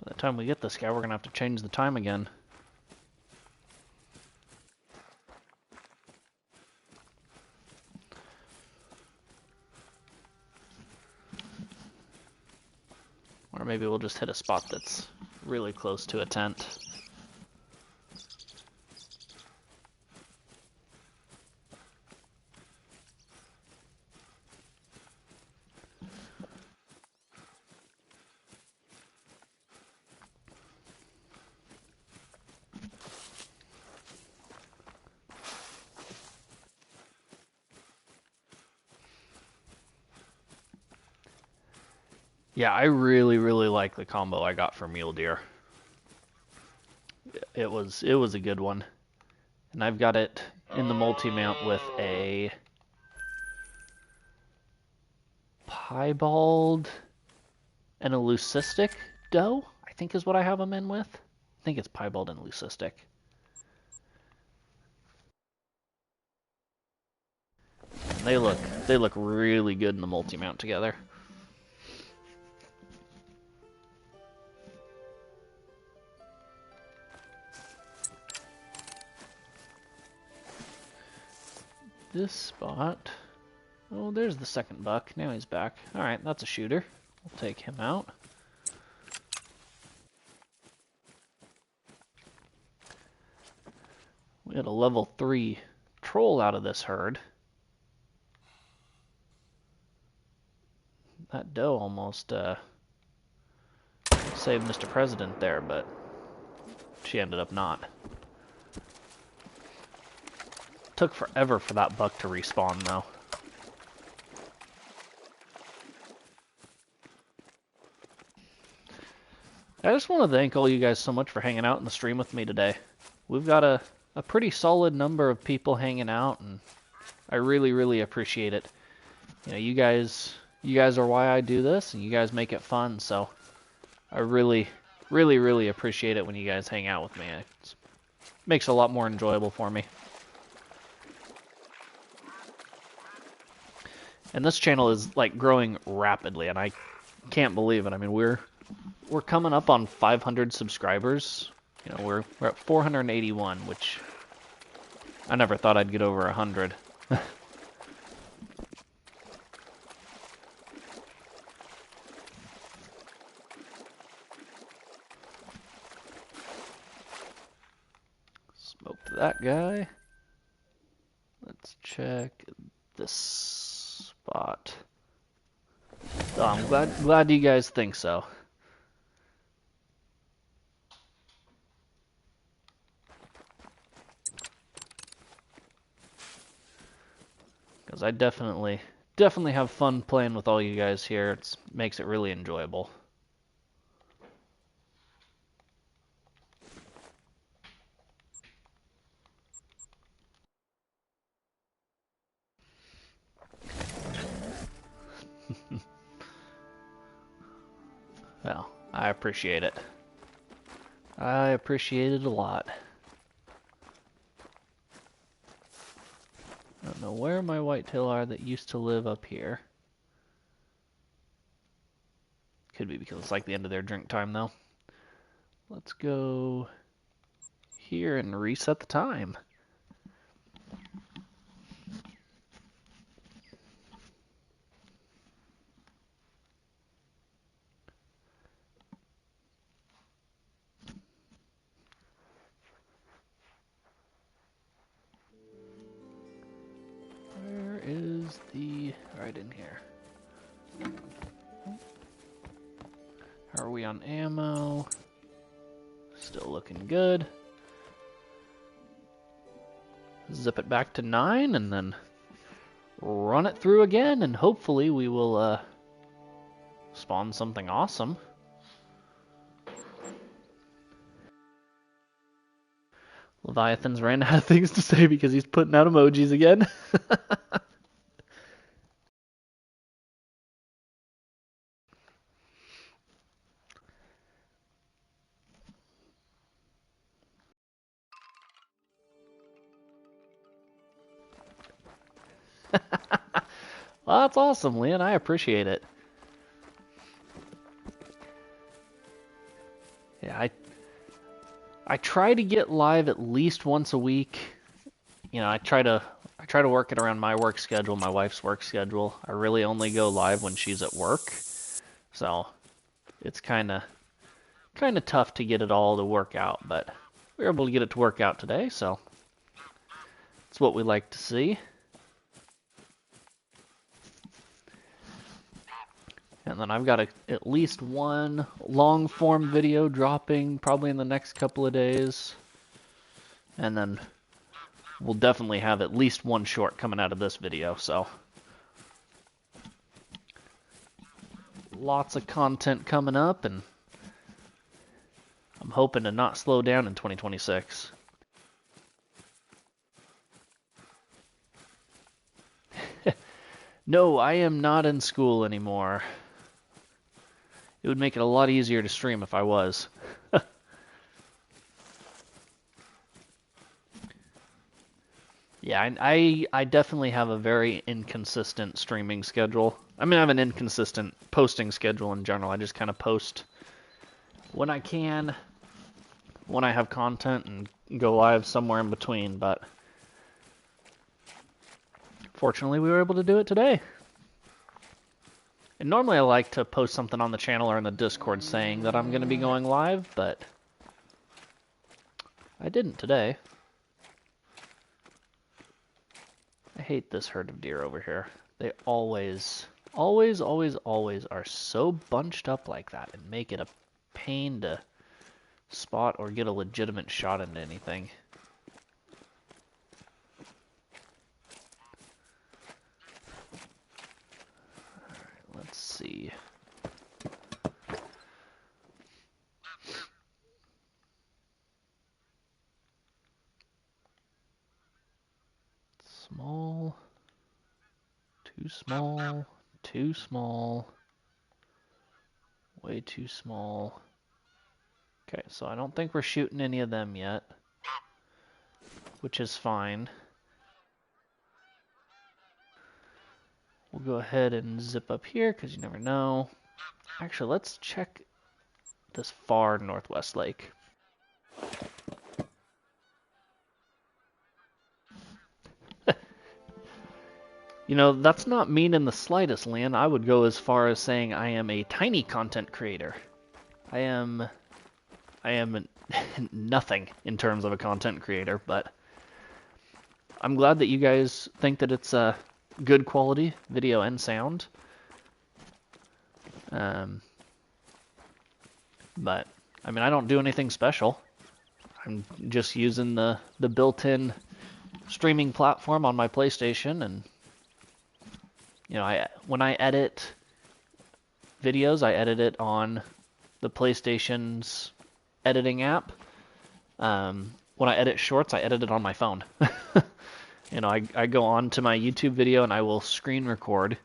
By the time we get this guy, we're gonna have to change the time again. Or maybe we'll just hit a spot that's really close to a tent. Yeah, I really like the combo I got for mule deer. It was a good one. And I've got it in the multi-mount with a piebald and a leucistic doe, I think is what I have them in with. I think it's piebald and leucistic. And they look really good in the multi-mount together. This spot. Oh, there's the second buck. Now he's back. Alright, that's a shooter. We'll take him out. We had a level 3 troll out of this herd. That doe almost saved Mr. President there, but she ended up not. Took forever for that buck to respawn, though. I just want to thank all you guys so much for hanging out in the stream with me today. We've got a pretty solid number of people hanging out, and I really appreciate it. You know, you guys You guys are why I do this, and you guys make it fun, so I really, really, really appreciate it when you guys hang out with me. It makes it a lot more enjoyable for me. And this channel is like growing rapidly, and I can't believe it. I mean, we're coming up on 500 subscribers. You know, we're at 481, which I never thought I'd get over 100. Smoked that guy. Let's check this spot. Oh, I'm glad you guys think so. Because I definitely have fun playing with all you guys here. It makes it really enjoyable. Well, I appreciate it. I appreciate it a lot. I don't know where my whitetail are that used to live up here. Could be because it's like the end of their drink time, though. Let's go here and reset the time. Where is the... right in here. How are we on ammo? Still looking good. Zip it back to 9 and then run it through again, and hopefully we will spawn something awesome. Leviathan's ran out of things to say because he's putting out emojis again. Well, that's awesome, Leon. I appreciate it. Yeah, I try to get live at least once a week. You know, I try to work it around my work schedule, my wife's work schedule. I really only go live when she's at work. So, it's kind of tough to get it all to work out, but we were able to get it to work out today, so it's what we like to see. And then I've got at least one long-form video dropping probably in the next couple of days. And then we'll definitely have at least one short coming out of this video, so lots of content coming up, and I'm hoping to not slow down in 2026. No, I am not in school anymore. It would make it a lot easier to stream if I was. Yeah, I definitely have a very inconsistent streaming schedule. I mean, I have an inconsistent posting schedule in general. I just kind of post when I can, when I have content, and go live somewhere in between, but fortunately we were able to do it today. And normally I like to post something on the channel or in the Discord saying that I'm going to be going live, but I didn't today. I hate this herd of deer over here. They always are so bunched up like that and make it a pain to spot or get a legitimate shot into anything. Alright, let's see. Small, too small, Too small. Way too small. Okay, so I don't think we're shooting any of them yet, which is fine. We'll go ahead and zip up here because you never know. Actually, let's check this far northwest lake. You know, that's not mean in the slightest, Lan. I would go as far as saying I am a tiny content creator. I am nothing in terms of a content creator, but I'm glad that you guys think that it's a good quality video and sound. But I mean, I don't do anything special. I'm just using the built-in streaming platform on my PlayStation, and you know, when I edit videos, I edit it on the PlayStation's editing app. When I edit shorts, I edit it on my phone. You know, I go on to my YouTube video and I will screen record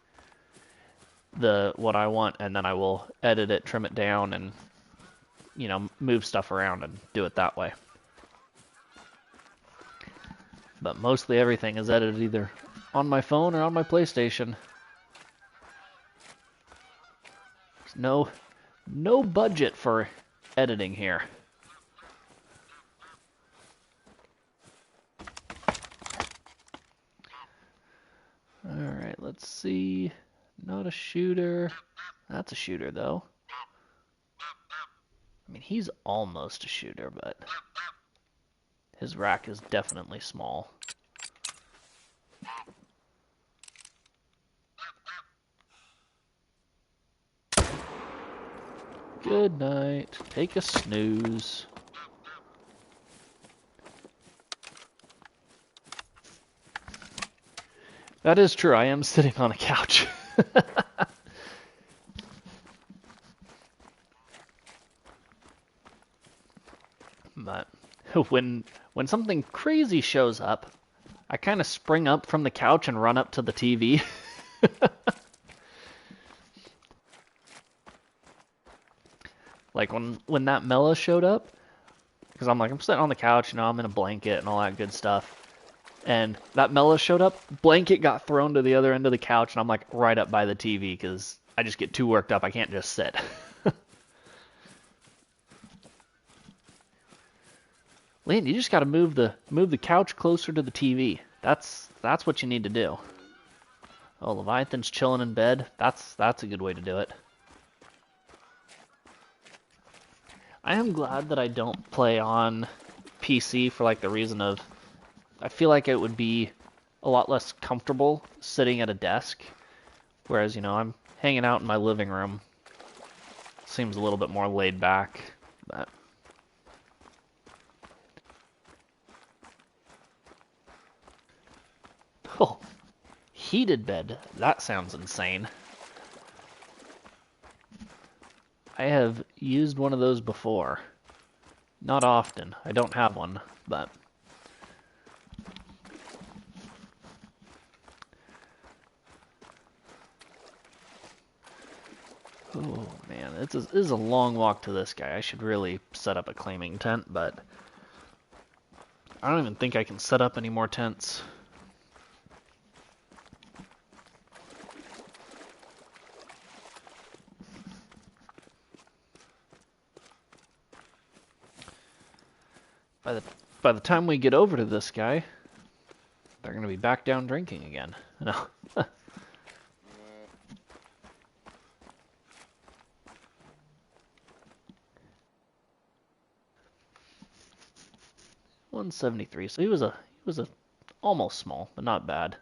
what I want, and then I will edit it, trim it down, and you know, move stuff around and do it that way. But mostly everything is edited either on my phone or on my PlayStation. There's no budget for editing here. Alright, let's see. Not a shooter. That's a shooter, though. I mean, he's almost a shooter, but his rack is definitely small. Good night. Take a snooze. That is true. I am sitting on a couch. But when something crazy shows up, I kind of spring up from the couch and run up to the TV. Like when that Mela showed up, because I'm sitting on the couch, you know, I'm in a blanket and all that good stuff. And that Mela showed up, blanket got thrown to the other end of the couch, and I'm like right up by the TV because I just get too worked up. I can't just sit. Lynn, you just got to move the couch closer to the TV. That's what you need to do. Oh, Leviathan's chilling in bed. That's a good way to do it. I am glad that I don't play on PC for like the reason of I feel like it would be a lot less comfortable sitting at a desk, whereas, you know, I'm hanging out in my living room. Seems a little bit more laid back, but oh, heated bed. That sounds insane. I have used one of those before. Not often. I don't have one, but oh man, this is a long walk to this guy. I should really set up a claiming tent, but I don't even think I can set up any more tents. By the time we get over to this guy, they're going to be back down drinking again. No. 173. So he was a almost small, but not bad.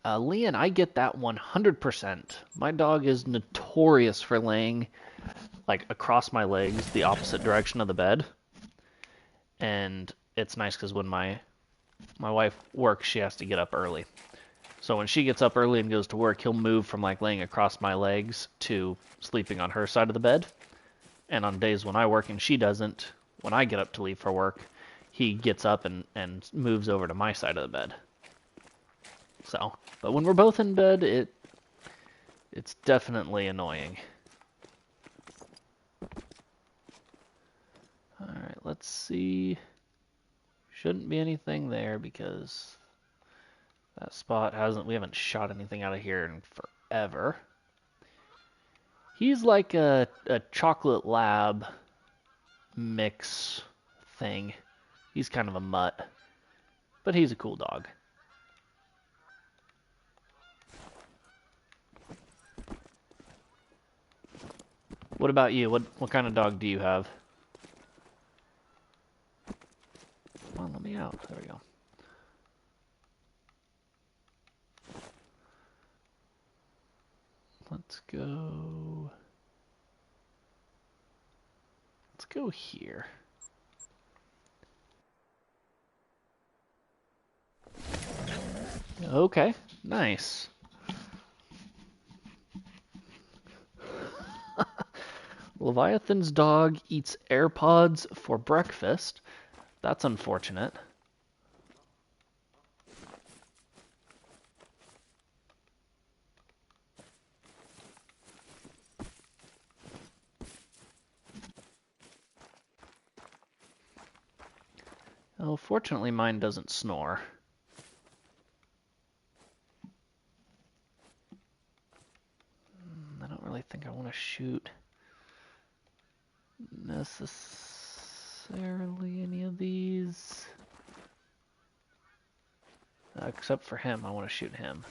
Leon, I get that 100%. My dog is notorious for laying like across my legs, the opposite direction of the bed. And it's nice because when my wife works, she has to get up early. So when she gets up early and goes to work, he'll move from like laying across my legs to sleeping on her side of the bed. And on days when I work and she doesn't, when I get up to leave for work, he gets up and moves over to my side of the bed. So, but when we're both in bed, It's definitely annoying. Alright, let's see. Shouldn't be anything there because that spot we haven't shot anything out of here in forever. He's like a chocolate lab mix thing. He's kind of a mutt, but he's a cool dog. What about you? What kind of dog do you have? Come on, let me out. There we go. Let's go. Let's go here. Okay, nice. Leviathan's dog eats AirPods for breakfast. That's unfortunate. Oh, fortunately mine doesn't snore. I don't really think I want to shoot necessarily any of these. Except for him, I want to shoot him.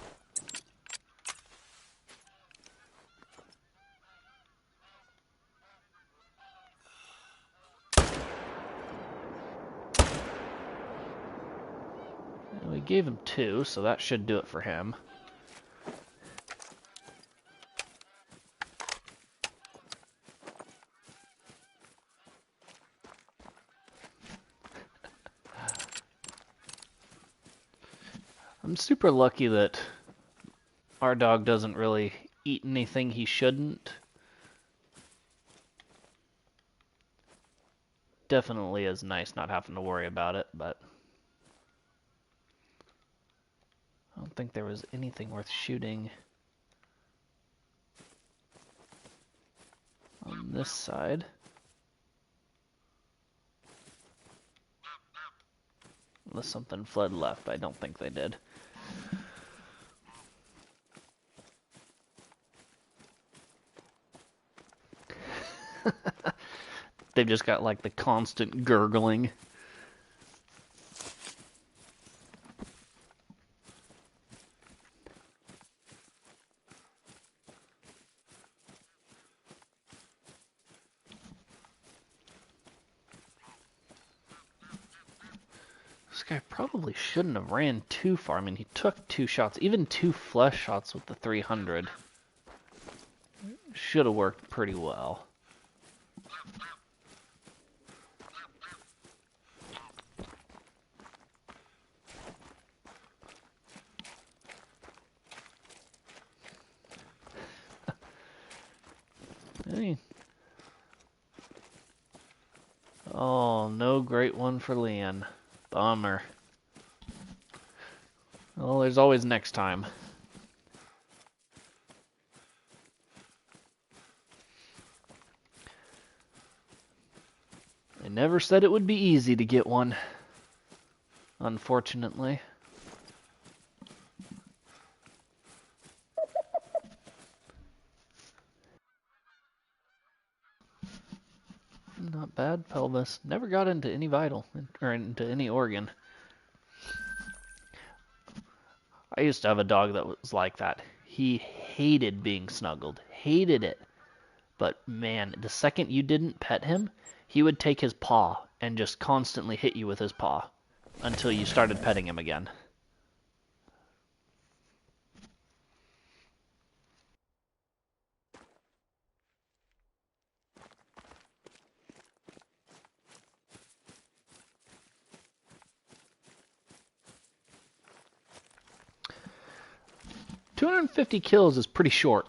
And we gave him 2, so that should do it for him. I'm super lucky that our dog doesn't really eat anything he shouldn't. Definitely is nice not having to worry about it, but I don't think there was anything worth shooting on this side. Unless something fled left, but I don't think they did. They've just got like the constant gurgling. This guy probably shouldn't have ran too far. I mean, he took 2 shots, even 2 flesh shots with the 300. Should have worked pretty well. Hey. Oh, no great one for Leon. Bummer. Well, there's always next time. I never said it would be easy to get one, unfortunately. Not bad, pelvis. Never got into any vital, or into any organ. I used to have a dog that was like that. He hated being snuggled. Hated it. But man, the second you didn't pet him, he would take his paw and just constantly hit you with his paw until you started petting him again. $250 kills is pretty short.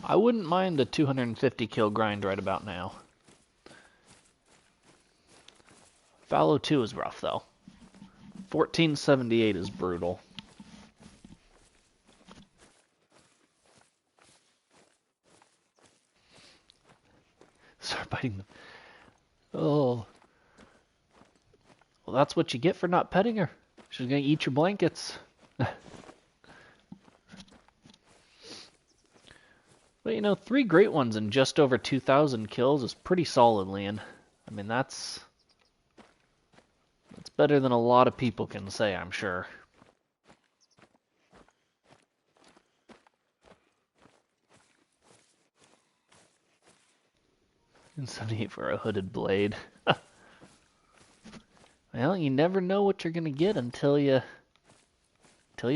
I wouldn't mind a 250 kill grind right about now. Fallow 2 is rough though. 1478 is brutal. biting them. Oh. Well, that's what you get for not petting her. She's gonna eat your blankets. But you know, 3 great ones and just over 2,000 kills is pretty solid, Leon. I mean, that's better than a lot of people can say, I'm sure. And 78 for a hooded blade. Well, you never know what you're gonna get until you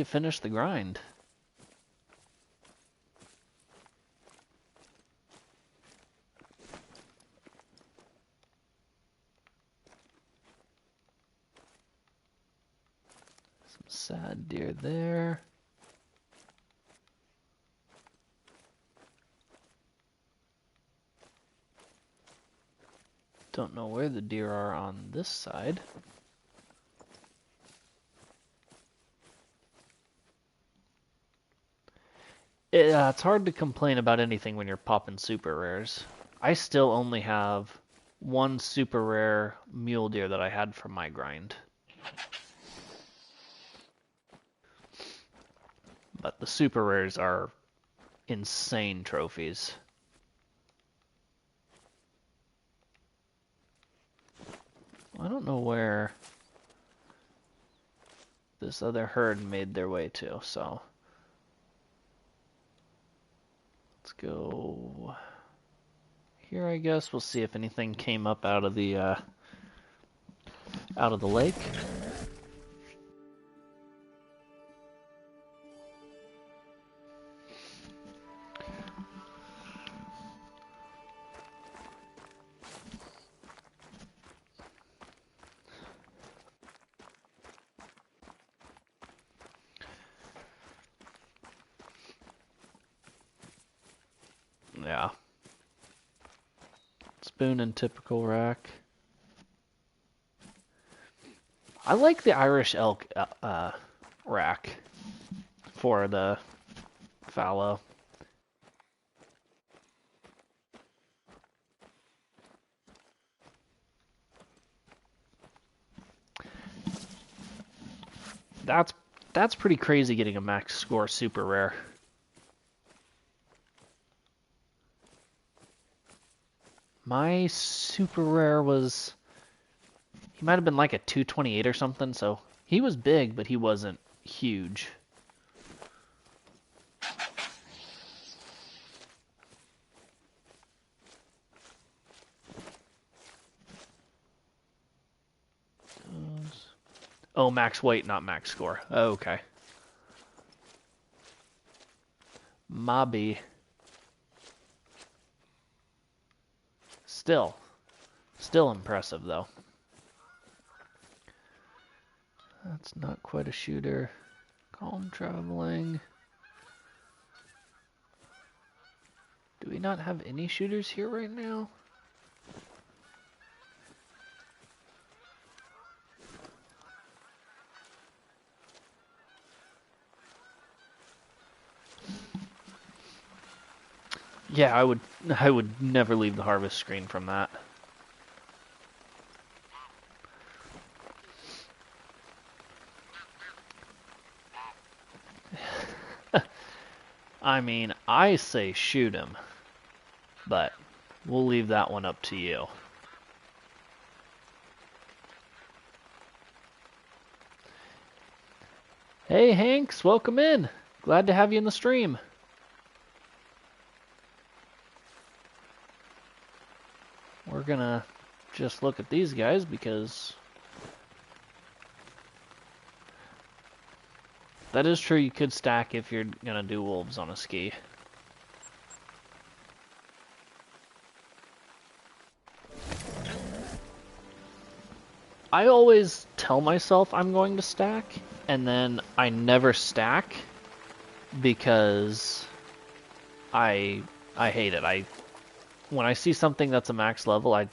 finish the grind. Some sad deer there. Don't know where the deer are on this side. It's hard to complain about anything when you're popping super rares. I still only have 1 super rare mule deer that I had from my grind. But the super rares are insane trophies. I don't know where this other herd made their way to, so let's go here, I guess. We'll see if anything came up out of the lake. Yeah. Spoon and typical rack. I like the Irish elk rack for the fallow. That's pretty crazy getting a max score super rare. My super rare was, he might have been like a 228 or something, so he was big, but he wasn't huge. Oh, max weight, not max score. Oh, okay. Mobby. Still impressive, though. That's not quite a shooter. Calm traveling. Do we not have any shooters here right now? Yeah, I would never leave the harvest screen from that. I mean, I say shoot him, but we'll leave that one up to you. Hey Hanks, welcome in. Glad to have you in the stream. We're gonna just look at these guys because that is true. You could stack if you're gonna do wolves on a ski. I always tell myself I'm going to stack, and then I never stack because I hate it. When I see something that's a max level, I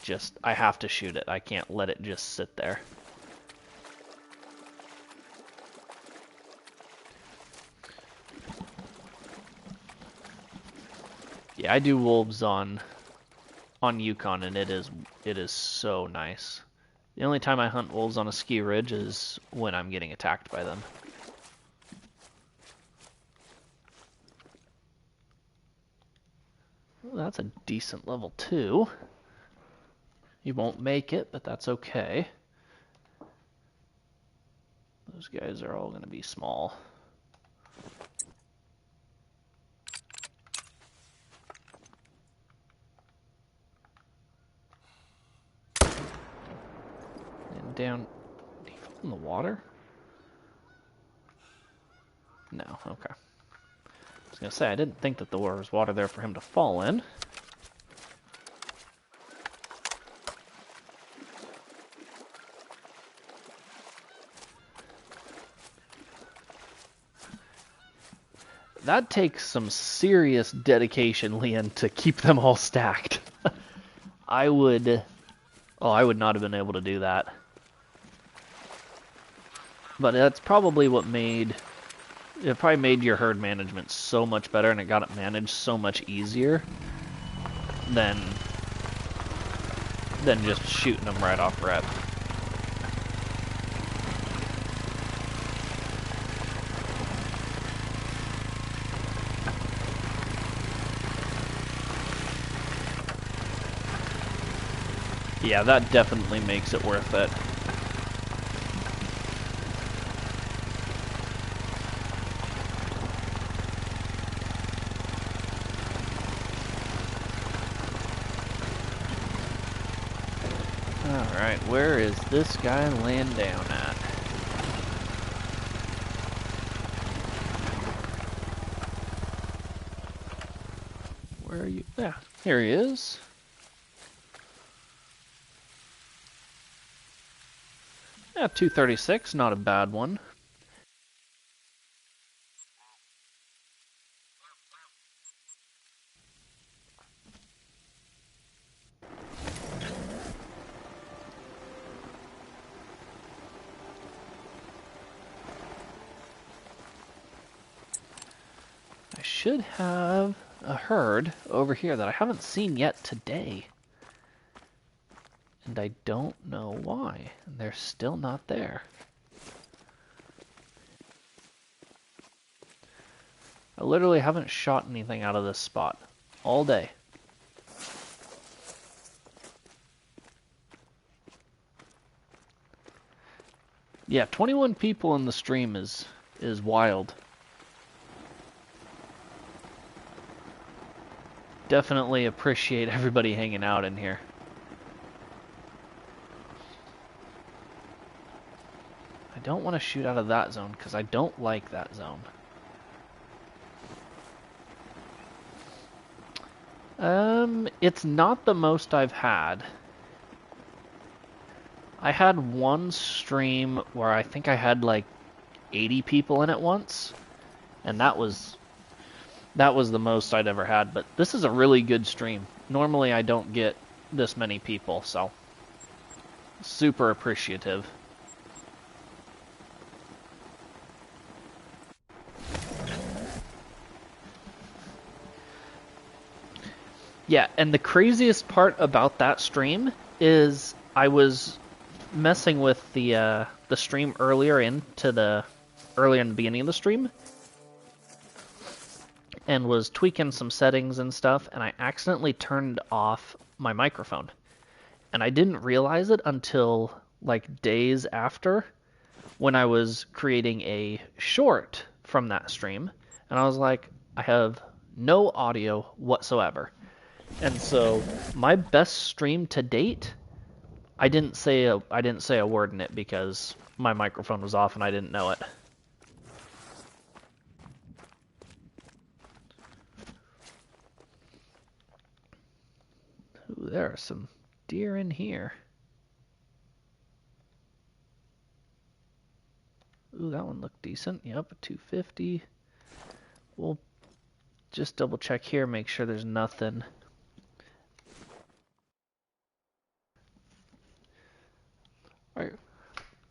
have to shoot it. I can't let it just sit there. Yeah, I do wolves on on Yukon, and it is so nice. The only time I hunt wolves on a ski ridge is when I'm getting attacked by them. Well, that's a decent level 2. You won't make it, but that's okay. Those guys are all going to be small. And down... Did he fall in the water? No, okay. I was going to say, I didn't think that there was water there for him to fall in. That takes some serious dedication, Leon, to keep them all stacked. I would not have been able to do that. But that's probably what it probably made your herd management so much better, and it got it managed so much easier than just shooting them right off rep. Yeah, that definitely makes it worth it. Alright, where is this guy laying down at? Where are you? Yeah, here he is. Yeah, 236, not a bad one. I should have a herd over here that I haven't seen yet today. And I don't know why. They're still not there. I literally haven't shot anything out of this spot all day. Yeah, 21 people in the stream is wild. Definitely appreciate everybody hanging out in here. I don't want to shoot out of that zone because I don't like that zone. It's not the most I've had. I had one stream where I think I had like 80 people in it once, and that was the most I'd ever had, but this is a really good stream. Normally I don't get this many people, so super appreciative. Yeah, and the craziest part about that stream is I was messing with the stream earlier in the beginning of the stream, and was tweaking some settings and stuff, and I accidentally turned off my microphone. And I didn't realize it until like days after, when I was creating a short from that stream, and I was like, I have no audio whatsoever. And so my best stream to date, I didn't say a word in it because my microphone was off and I didn't know it. Ooh, there are some deer in here. Ooh, that one looked decent. Yep, a 250. We'll just double check here, make sure there's nothing.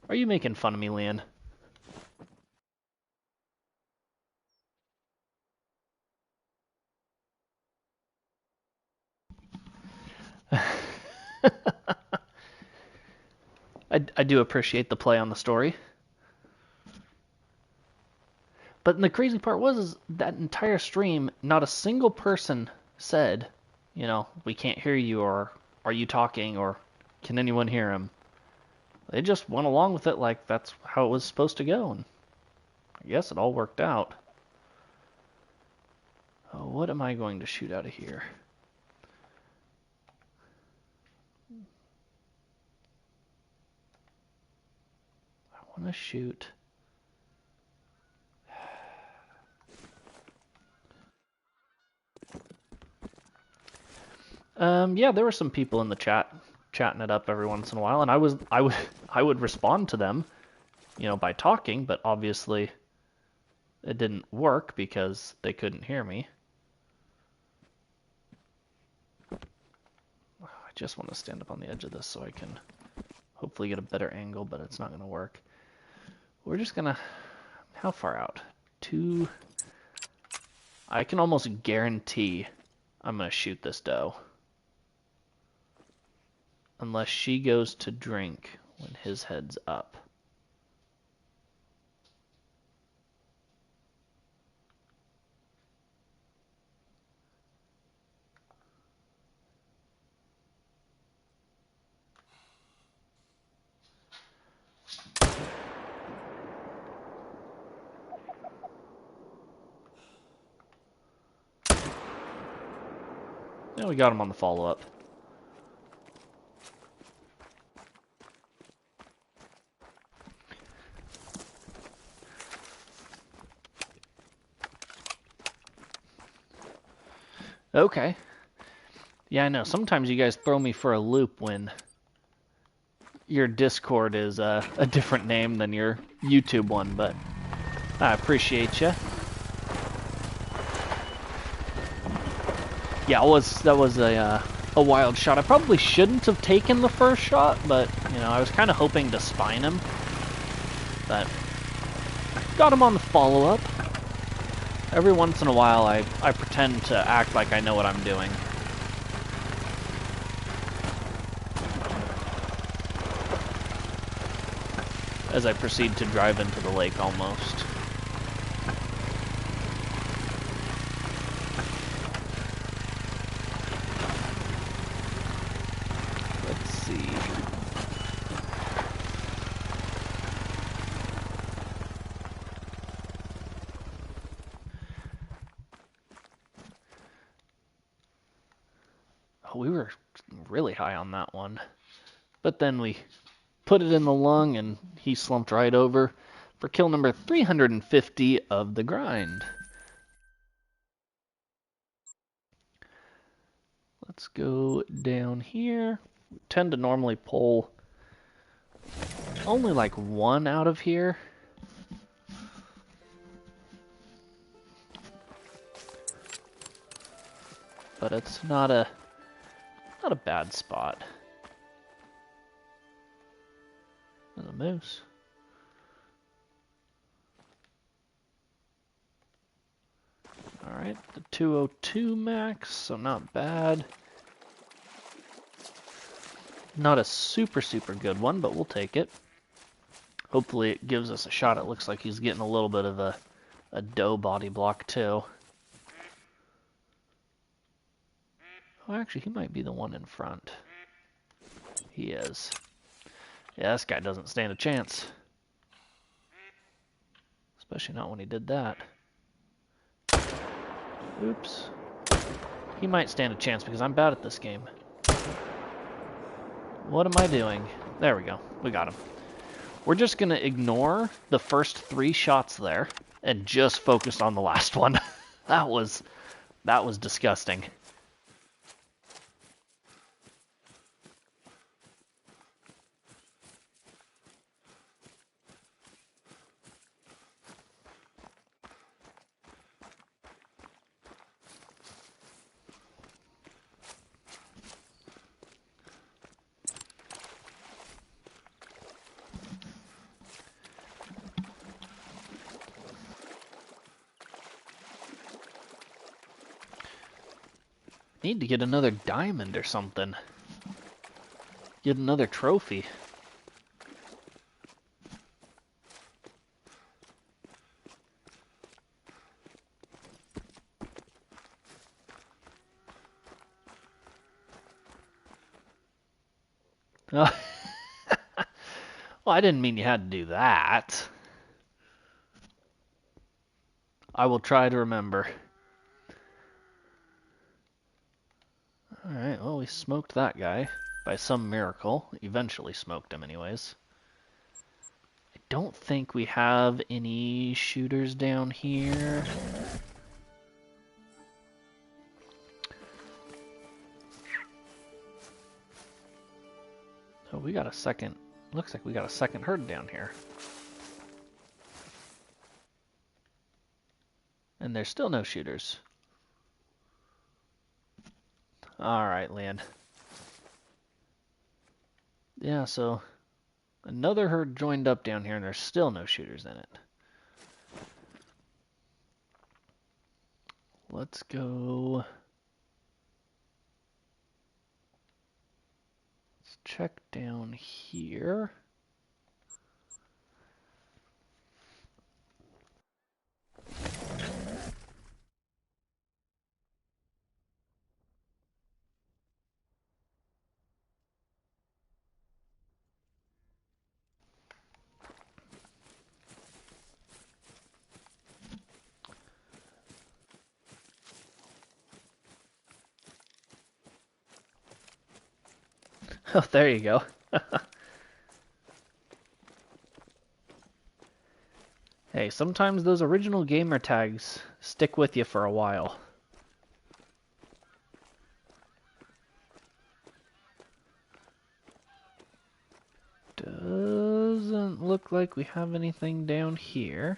Are you making fun of me, Leon? I do appreciate the play on the story. But the crazy part was is that entire stream, not a single person said, you know, we can't hear you, or are you talking, or can anyone hear him? They just went along with it like that's how it was supposed to go, and I guess it all worked out. Oh, what am I going to shoot out of here? I want to shoot. Yeah, there were some people in the chat chatting it up every once in a while, and I would respond to them, you know, by talking, but obviously it didn't work because they couldn't hear me. I just want to stand up on the edge of this so I can hopefully get a better angle, but it's not going to work. We're just going to... How far out? I can almost guarantee I'm going to shoot this doe. Unless she goes to drink when his head's up. Yeah, we got him on the follow-up. Okay. Yeah, I know. Sometimes you guys throw me for a loop when your Discord is a different name than your YouTube one, but I appreciate you. Yeah, that was a wild shot. I probably shouldn't have taken the first shot, but you know, I was kind of hoping to spine him. But got him on the follow-up. Every once in a while, I pretend to act like I know what I'm doing. As I proceed to drive into the lake almost. Let's see. Oh, we were really high on that one. But then we put it in the lung and he slumped right over for kill number 350 of the grind. Let's go down here. We tend to normally pull only like one out of here. But it's not a bad spot. There's a moose. Alright, the 202 max, so not bad. Not a super good one, but we'll take it. Hopefully it gives us a shot. It looks like he's getting a little bit of a doe body block too. Oh, actually, he might be the one in front. He is. Yeah, this guy doesn't stand a chance. Especially not when he did that. Oops. He might stand a chance because I'm bad at this game. What am I doing? There we go. We got him. We're just going to ignore the first 3 shots there and just focus on the last one. That was disgusting. Need to get another diamond or something. Get another trophy. Oh. Well, I didn't mean you had to do that. I will try to remember. Alright, well, we smoked that guy. By some miracle. Eventually smoked him anyways. I don't think we have any shooters down here. Oh, we got a second. Looks like we got a second herd down here. And there's still no shooters. Alright, Land. Yeah, so another herd joined up down here and there's still no shooters in it. Let's go. Let's check down here. Oh, there you go. Hey, sometimes those original gamer tags stick with you for a while. Doesn't look like we have anything down here.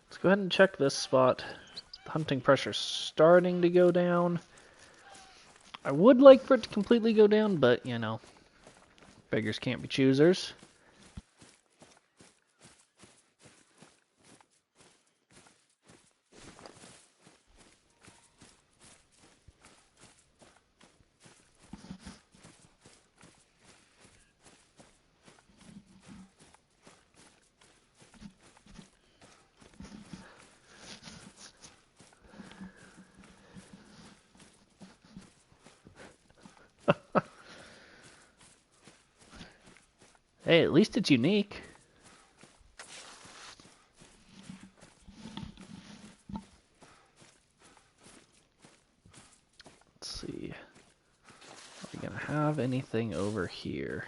Let's go ahead and check this spot. The hunting pressure's starting to go down. I would like for it to completely go down, but, you know, beggars can't be choosers. Hey, at least it's unique. Let's see. Are we gonna have anything over here?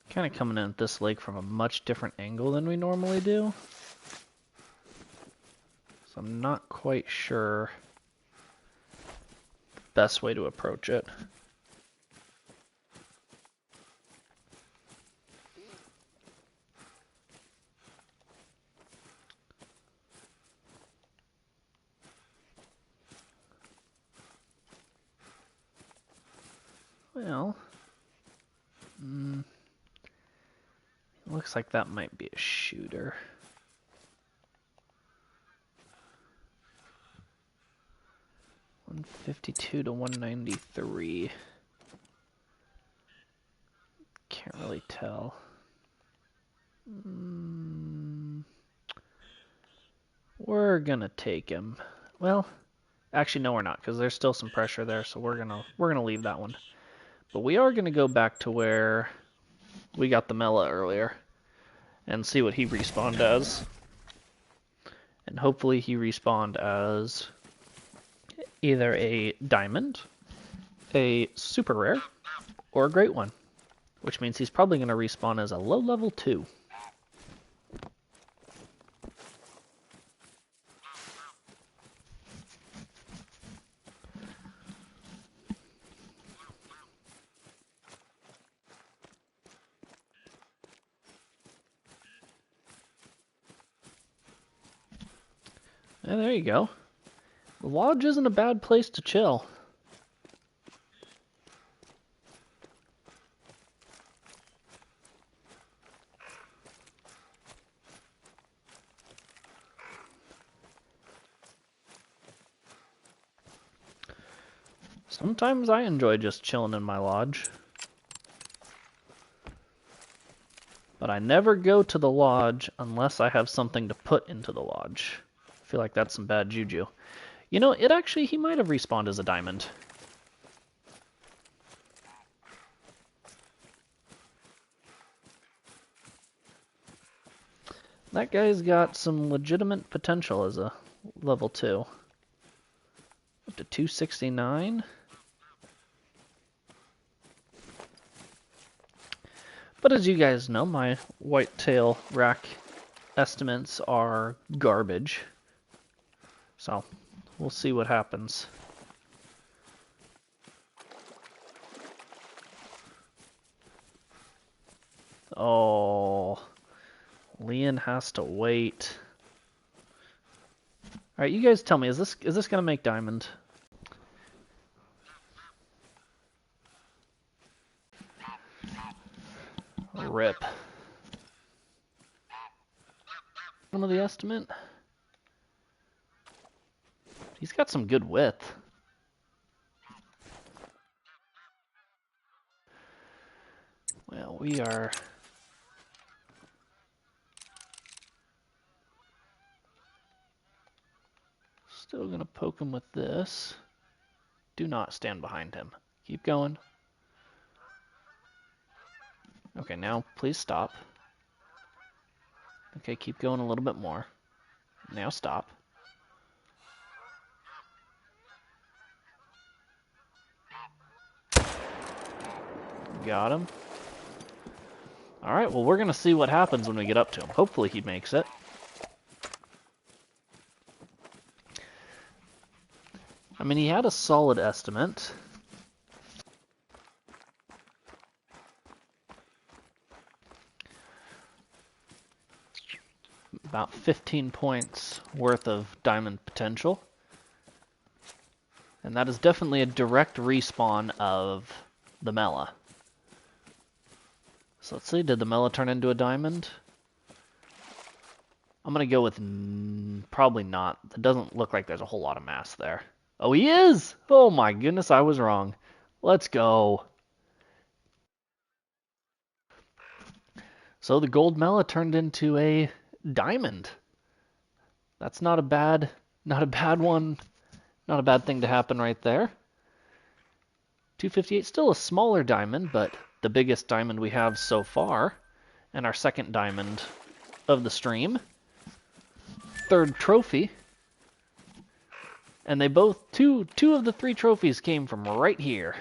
Kind of coming in at this lake from a much different angle than we normally do. So I'm not quite sure the best way to approach it. Well, looks like that might be a shooter. $152 to $193. Can't really tell. We're gonna take him. Well, actually no, we're not, because there's still some pressure there, so we're gonna leave that one. But we are gonna go back to where we got the Mela earlier and see what he respawned as. And hopefully he respawned as either a diamond, a super rare, or a great one. Which means he's probably going to respawn as a low level 2. And there you go. The lodge isn't a bad place to chill. Sometimes I enjoy just chilling in my lodge. But I never go to the lodge unless I have something to put into the lodge. I feel like that's some bad juju. You know, he might have respawned as a diamond. That guy's got some legitimate potential as a level 2. Up to 269. But as you guys know, my whitetail rack estimates are garbage. So, we'll see what happens. Oh, Leon has to wait. All right, you guys tell me, is this gonna make diamond? Rip. Some of the estimate. He's got some good width. Well, we are still gonna poke him with this. Do not stand behind him. Keep going. Okay, now please stop. Okay, keep going a little bit more. Now stop. Got him. Alright, well we're gonna see what happens when we get up to him. Hopefully he makes it. I mean, he had a solid estimate. About 15 points worth of diamond potential. And that is definitely a direct respawn of the Mela. So let's see, did the Mela turn into a diamond? I'm going to go with probably not. It doesn't look like there's a whole lot of mass there. Oh, he is! Oh my goodness, I was wrong. Let's go. So the gold Mela turned into a diamond. That's not a bad one. Not a bad thing to happen right there. 258, still a smaller diamond, but the biggest diamond we have so far. And our second diamond of the stream. Third trophy. And they both, two of the 3 trophies came from right here.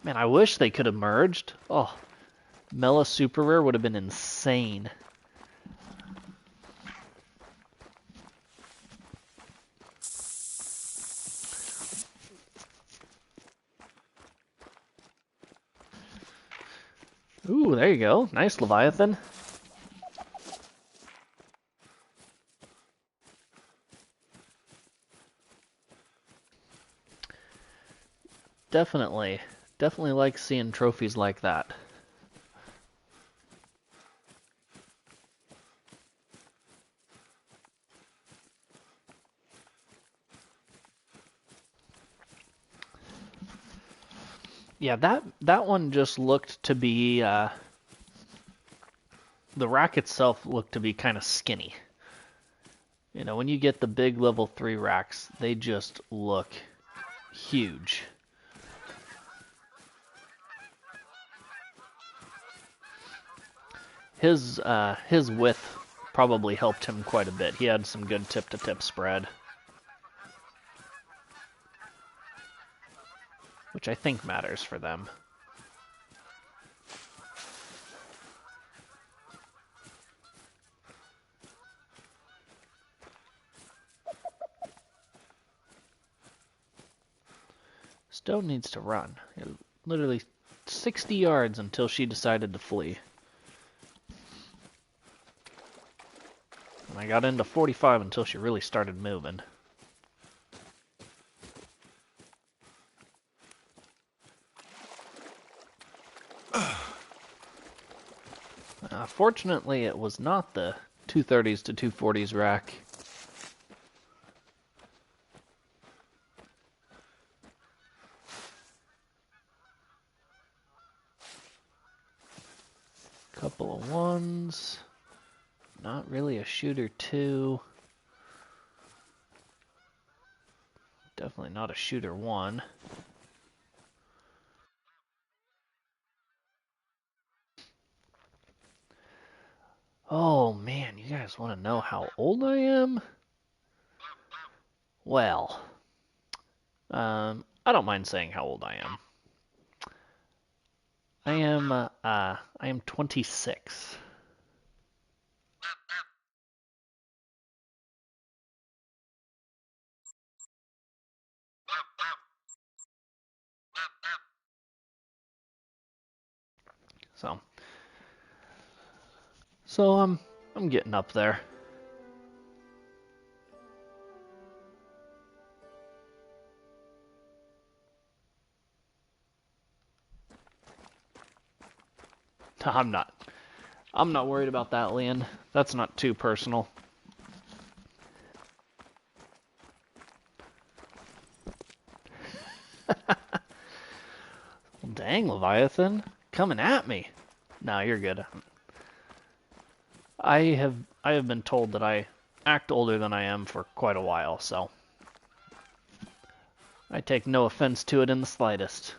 Man, I wish they could have merged. Oh, Mela Super Rare would have been insane. Ooh, there you go. Nice Leviathan. Definitely like seeing trophies like that. Yeah, that one just looked to be, the rack itself looked to be kind of skinny. You know, when you get the big level 3 racks, they just look huge. His width probably helped him quite a bit. He had some good tip-to-tip spread. Which I think matters for them. Stone needs to run. Literally 60 yards until she decided to flee. And I got into 45 until she really started moving. Fortunately, it was not the 230s to 240s rack. Couple of ones. Not really a shooter 2. Definitely not a shooter 1. Oh man, you guys want to know how old I am? Well, I don't mind saying how old I am. I am 26. So I'm getting up there. I'm not worried about that, Leon. That's not too personal. Dang, Leviathan, coming at me. No, you're good. I have been told that I act older than I am for quite a while, so I take no offense to it in the slightest.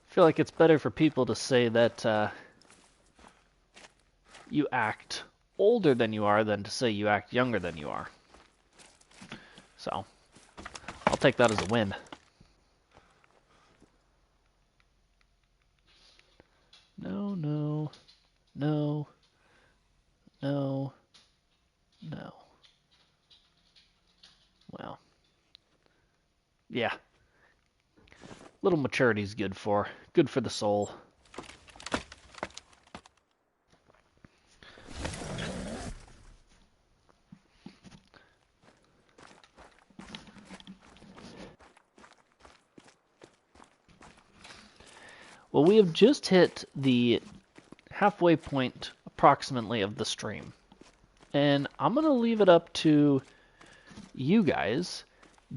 I feel like it's better for people to say that you act older than you are than to say you act younger than you are. So, I'll take that as a win. No, no, no, no, no. Well, yeah. Little maturity's good for the soul. Well, we have just hit the halfway point approximately of the stream. And I'm going to leave it up to you guys.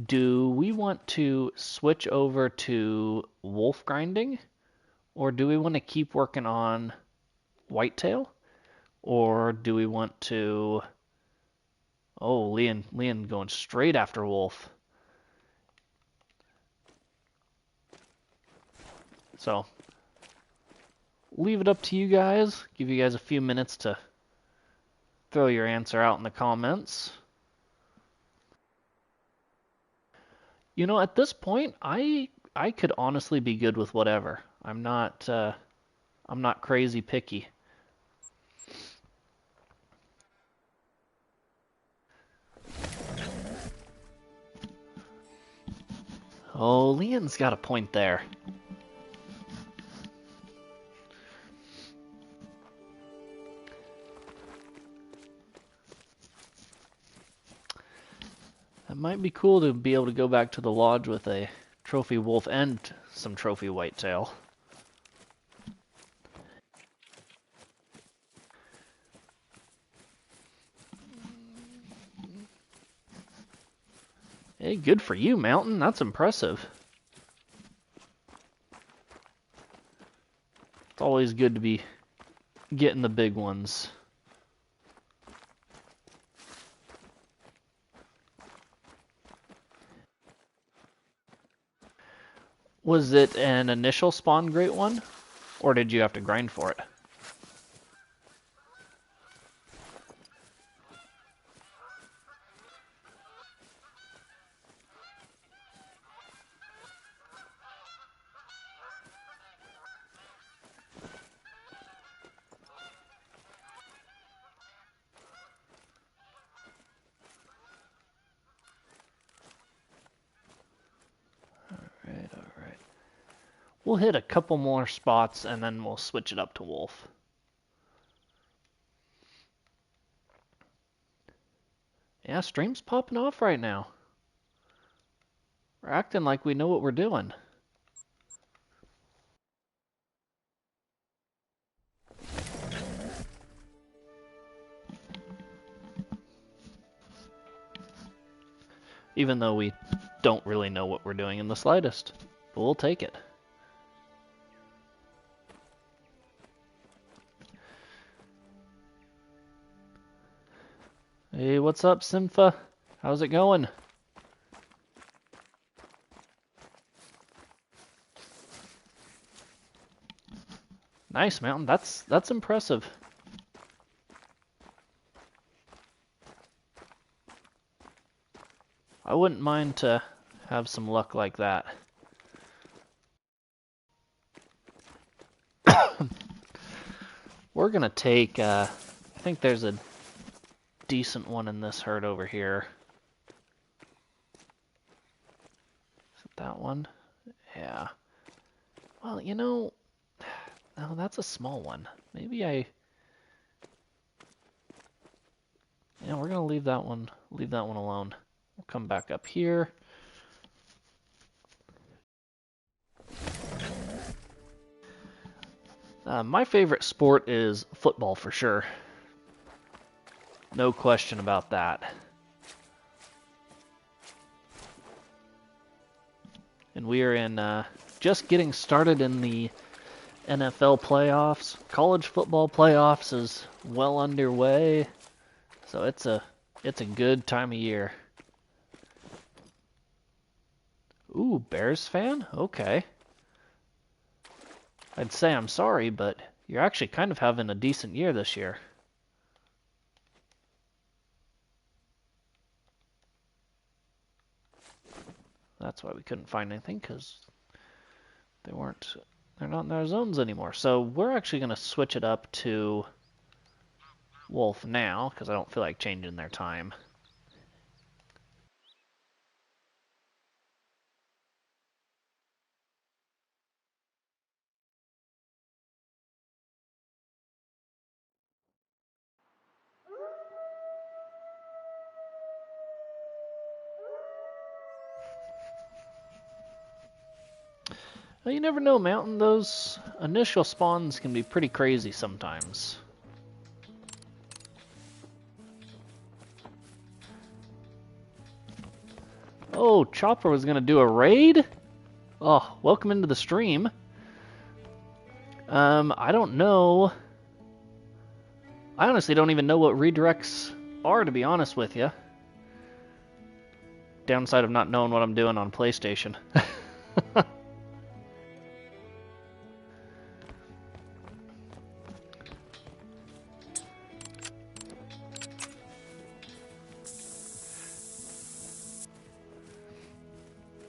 Do we want to switch over to wolf grinding? Or do we want to keep working on whitetail? Or do we want to... Oh, Leon going straight after wolf. So, leave it up to you guys. Give you guys a few minutes to throw your answer out in the comments. You know, at this point, I could honestly be good with whatever. I'm not crazy picky. Oh, Leon's got a point there. It might be cool to be able to go back to the lodge with a trophy wolf and some trophy whitetail. Hey, good for you, Mountain. That's impressive. It's always good to be getting the big ones. Was it an initial spawn great one? Or did you have to grind for it? Alright. We'll hit a couple more spots and then we'll switch it up to wolf. Yeah, stream's popping off right now. We're acting like we know what we're doing. Even though we don't really know what we're doing in the slightest. But we'll take it. Hey, what's up, Sympha? How's it going? Nice, Mountain. That's impressive. I wouldn't mind to have some luck like that. We're gonna take, I think there's a decent one in this herd over here. Is it that one? Yeah. Well, you know, no, that's a small one. Maybe we're gonna leave that one alone. We'll come back up here. My favorite sport is football for sure. No question about that. And we are in just getting started in the NFL playoffs. College football playoffs is well underway. So it's a good time of year. Ooh, Bears fan? Okay. I'd say I'm sorry, but you're actually kind of having a decent year this year. That's why we couldn't find anything, because they're not in their zones anymore. So we're actually going to switch it up to Wolf now, because I don't feel like changing their time. Well, you never know, Mountain. Those initial spawns can be pretty crazy sometimes. Oh, Chopper was going to do a raid? Oh, welcome into the stream. I don't know. I honestly don't even know what redirects are, to be honest with you. Downside of not knowing what I'm doing on PlayStation.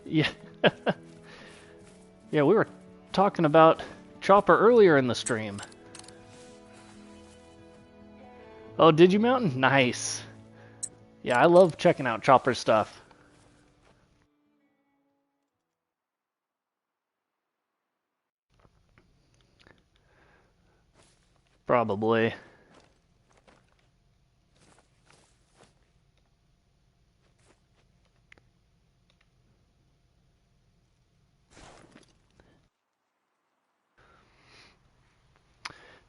Yeah. Yeah, we were talking about Chopper earlier in the stream. Oh, did you, Mountain? Nice. Yeah, I love checking out Chopper's stuff. Probably.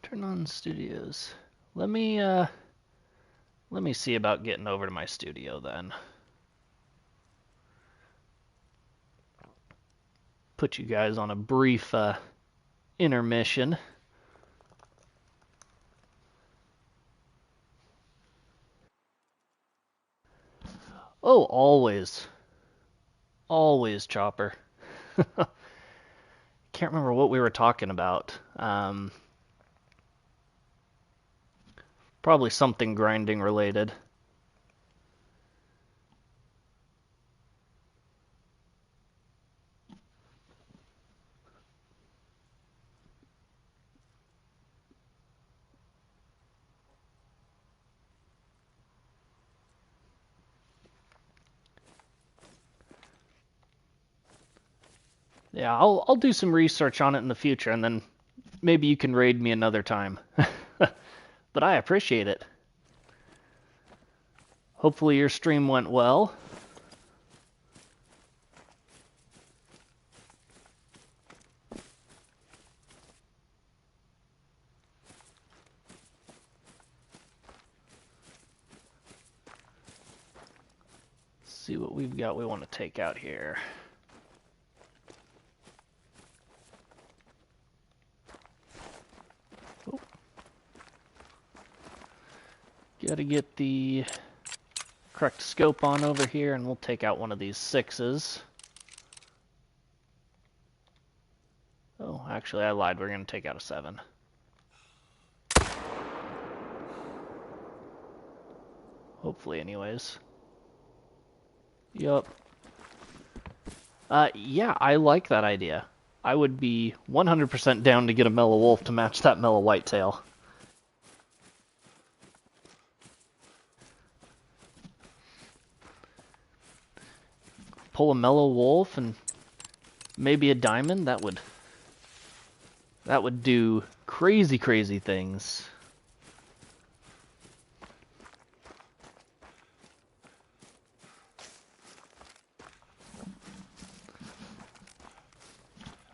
Turn on studios. Let me see about getting over to my studio then. Put you guys on a brief intermission. Oh, always. Always, Chopper. Can't remember what we were talking about. Probably something grinding related. Yeah, I'll do some research on it in the future, and then maybe you can raid me another time. But I appreciate it. Hopefully your stream went well. see what we've got we want to take out here. Oh. Gotta get the correct scope on over here, and we'll take out one of these 6s. Oh, actually, I lied. We're going to take out a 7. Hopefully, anyways. Yup. Yeah, I like that idea. I would be 100% down to get a mellow wolf to match that mellow whitetail. Pull a mellow wolf and maybe a diamond, that would do crazy, crazy things.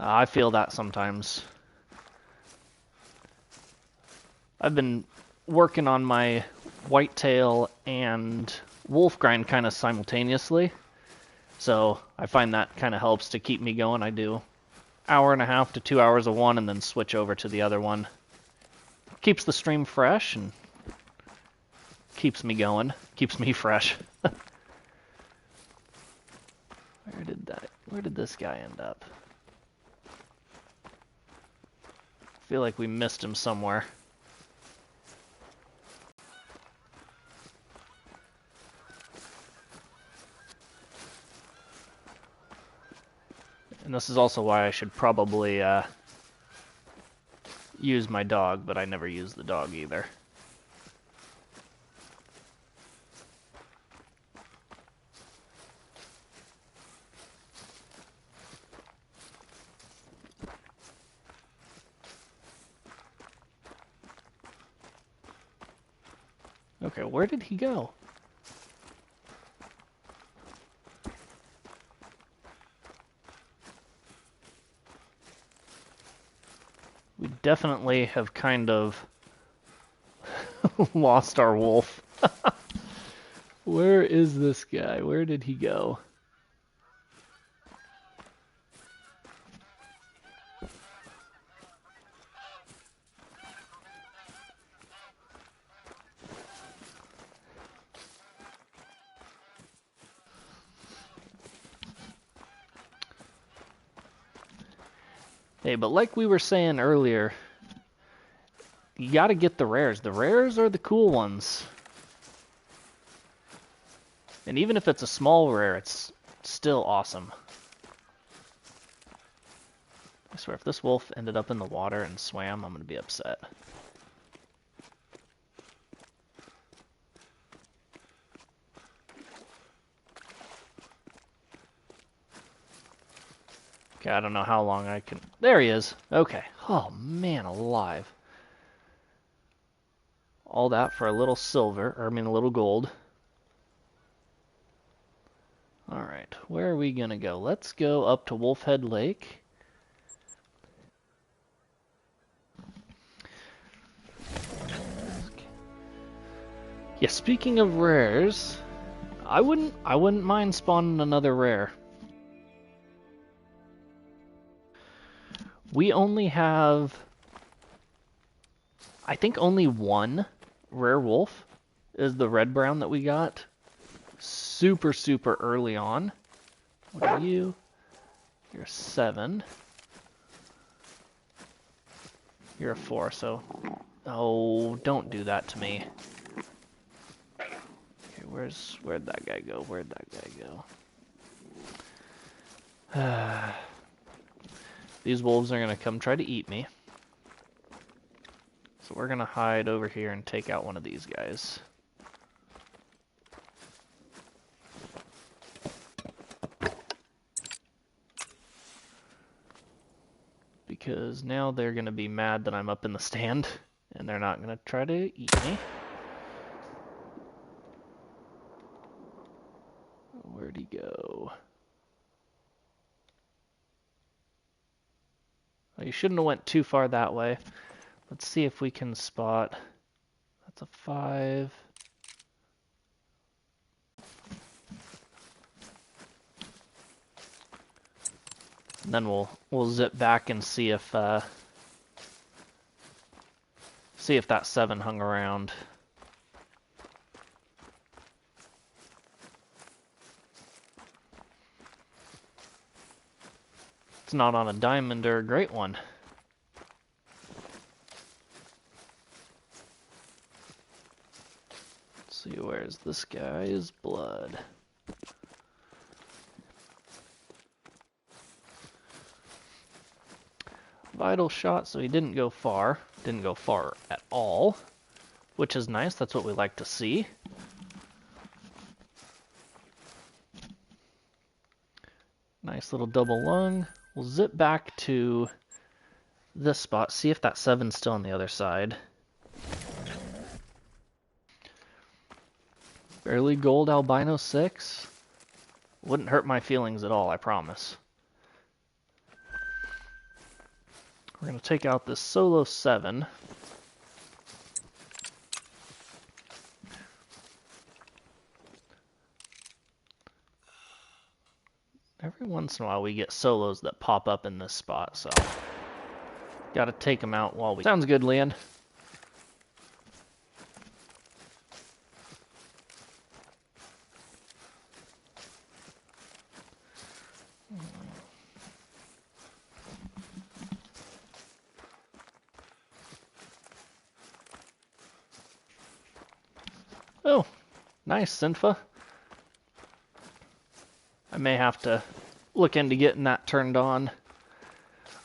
I feel that sometimes. I've been working on my whitetail and wolf grind kind of simultaneously, so I find that kind of helps to keep me going. I do 1.5 to 2 hours of one and then switch over to the other one. Keeps the stream fresh and keeps me going, keeps me fresh. Where did this guy end up? I feel like we missed him somewhere. And this is also why I should probably use my dog, but I never use the dog either. Okay, where did he go? We definitely have kind of lost our wolf. Where is this guy? Where did he go? Hey, but like we were saying earlier, you gotta get the rares. The rares are the cool ones. And even if it's a small rare, it's still awesome. I swear, if this wolf ended up in the water and swam, I'm gonna be upset. Okay, I don't know how long I can... There he is. Okay. Oh, man alive. All that for a little silver, or I mean a little gold. Alright, where are we gonna go? Let's go up to Wolfhead Lake. Yeah, speaking of rares, I wouldn't mind spawning another rare. We only have, I think, only one rare wolf is the red brown that we got super, super early on. What are you? You're a 7. You're a 4, so... Oh, don't do that to me. Okay, where'd that guy go? Where'd that guy go? These wolves are gonna come try to eat me. So we're gonna hide over here and take out one of these guys. Because now they're gonna be mad that I'm up in the stand, and they're not gonna try to eat me. Where'd he go? Well, you shouldn't have went too far that way. Let's see if we can spot. That's a 5. And then we'll zip back and see if that 7 hung around. It's not on a diamond or a great one. Let's see, where's this guy's blood? Vital shot, so he didn't go far. Didn't go far at all, which is nice. That's what we like to see. Nice little double lung. We'll zip back to this spot, see if that 7's still on the other side. Barely gold albino 6. Wouldn't hurt my feelings at all, I promise. We're going to take out this solo 7. Every once in a while we get solos that pop up in this spot, so gotta take them out while we... Sounds good, Leon. Oh, nice, Sinfa. I may have to look into getting that turned on.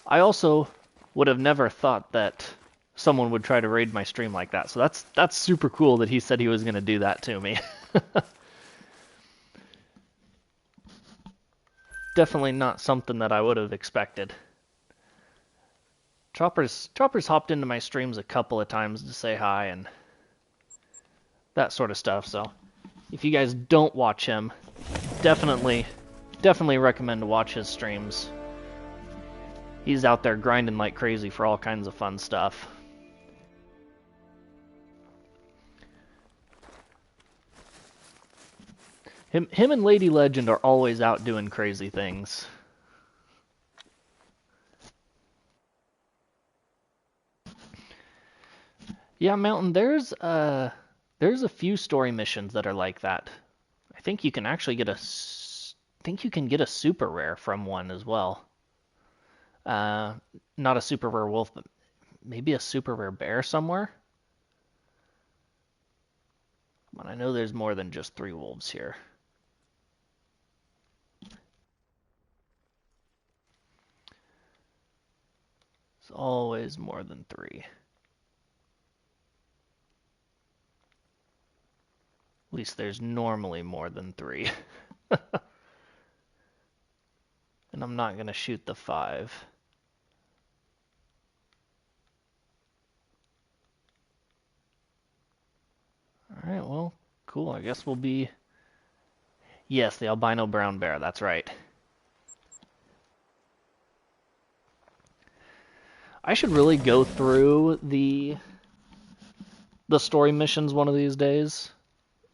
I also would have never thought that someone would try to raid my stream like that, so that's super cool that he said he was going to do that to me. Definitely not something that I would have expected. Chopper's hopped into my streams a couple of times to say hi and that sort of stuff, so if you guys don't watch him, definitely recommend to watch his streams. He's out there grinding like crazy for all kinds of fun stuff. Him and Lady Legend are always out doing crazy things. Yeah, Mountain, there's a few story missions that are like that. I think you can actually get a super rare from one as well. Not a super rare wolf, but maybe a super rare bear somewhere. But I know there's more than just 3 wolves here. It's always more than 3. At least there's normally more than 3. And I'm not going to shoot the 5. Alright, well, cool. I guess we'll be... Yes, the albino brown bear, that's right. I should really go through the story missions one of these days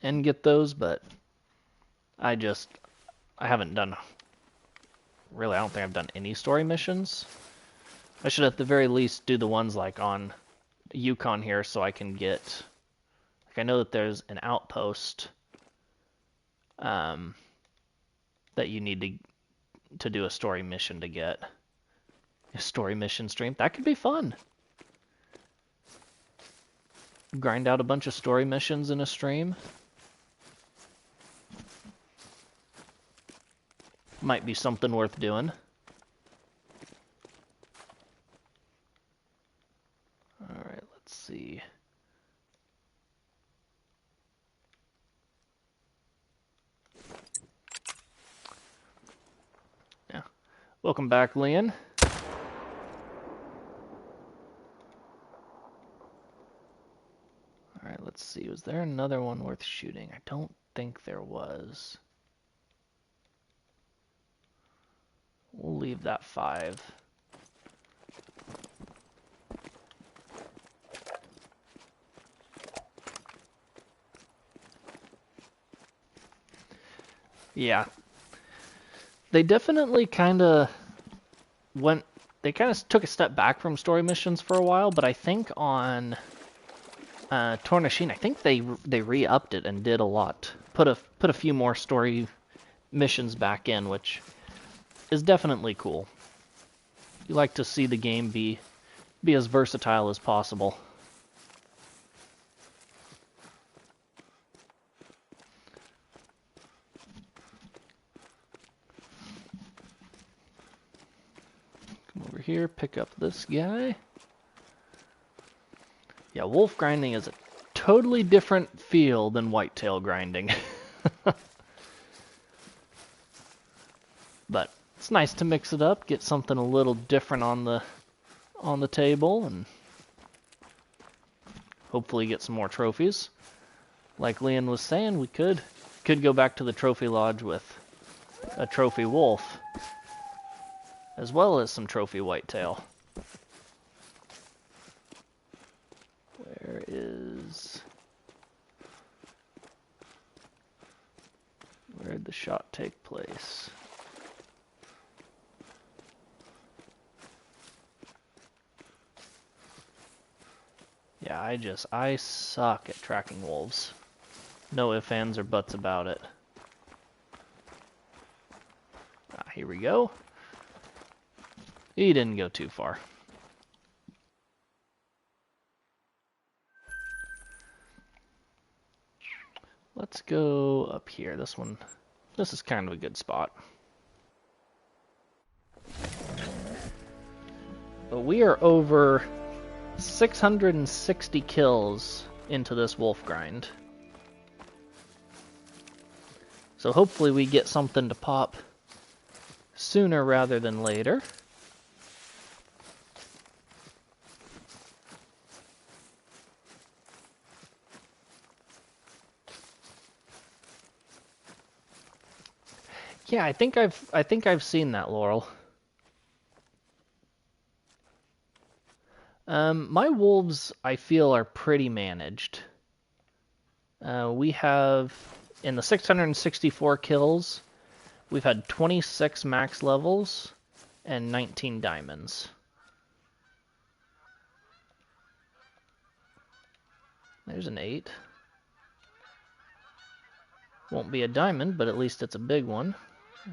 and get those, but I haven't done... Really, I don't think I've done any story missions. I should at the very least do the ones like on Yukon here so I can get... Like I know that there's an outpost that you need to do a story mission to get. A story mission stream. That could be fun. Grind out a bunch of story missions in a stream. Might be something worth doing. Alright, let's see. Yeah. Welcome back, Leon. Alright, let's see. Was there another one worth shooting? I don't think there was. We'll leave that 5. Yeah. They definitely kind of they kind of took a step back from story missions for a while, but I think on Tornashine, I think they re-upped it and did a lot. Put a few more story missions back in, which is definitely cool. You like to see the game be as versatile as possible. Come over here, pick up this guy. Yeah, wolf grinding is a totally different feel than whitetail grinding. But it's nice to mix it up, get something a little different on the table, and hopefully get some more trophies. Like Leon was saying, we could go back to the trophy lodge with a trophy wolf, as well as some trophy whitetail. Where'd the shot take place? Yeah, I suck at tracking wolves. No ifs, ands, or buts about it. Here we go. He didn't go too far. Let's go up here. This is kind of a good spot. But we are over 660 kills into this wolf grind. So hopefully we get something to pop sooner rather than later. Yeah, I think I've seen that, Laurel. My wolves, I feel, are pretty managed. We have, in the 664 kills, we've had 26 max levels and 19 diamonds. There's an 8. Won't be a diamond, but at least it's a big one.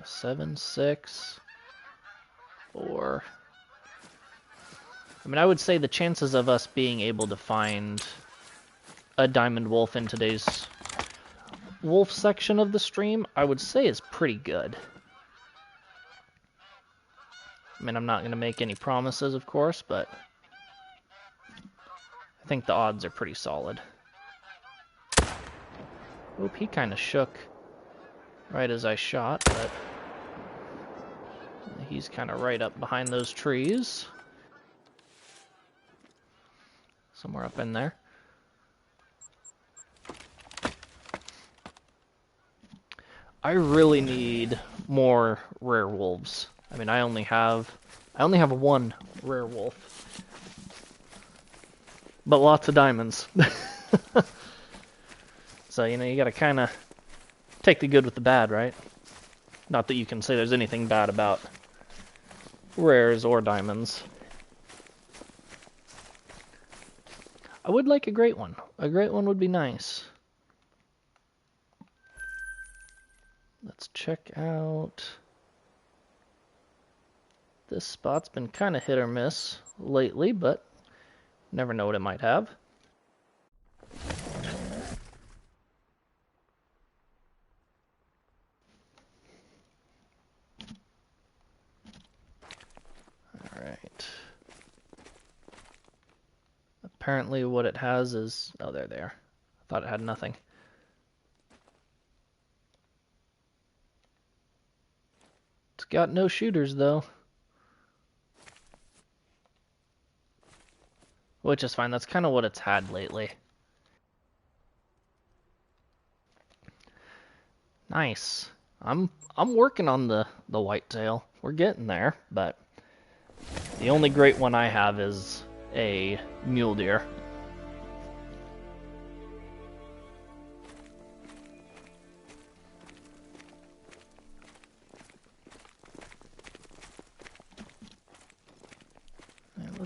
7, 6, 4. I mean, I would say the chances of us being able to find a diamond wolf in today's wolf section of the stream, I would say is pretty good. I mean, I'm not going to make any promises, of course, but I think the odds are pretty solid. Oop, he kind of shook right as I shot, but he's kind of right up behind those trees. Somewhere up in there. I really need more rare wolves. I mean, I only have one rare wolf, but lots of diamonds. So, you know, you gotta kind of take the good with the bad, right? Not that you can say there's anything bad about rares or diamonds. I would like a great one. A great one would be nice. Let's check out... This spot's been kind of hit or miss lately, but never know what it might have. Alright. Apparently what it has is... Oh, there they are. I thought it had nothing. It's got no shooters, though. Which is fine. That's kind of what it's had lately. Nice. I'm working on the whitetail. We're getting there, but the only great one I have is a mule deer.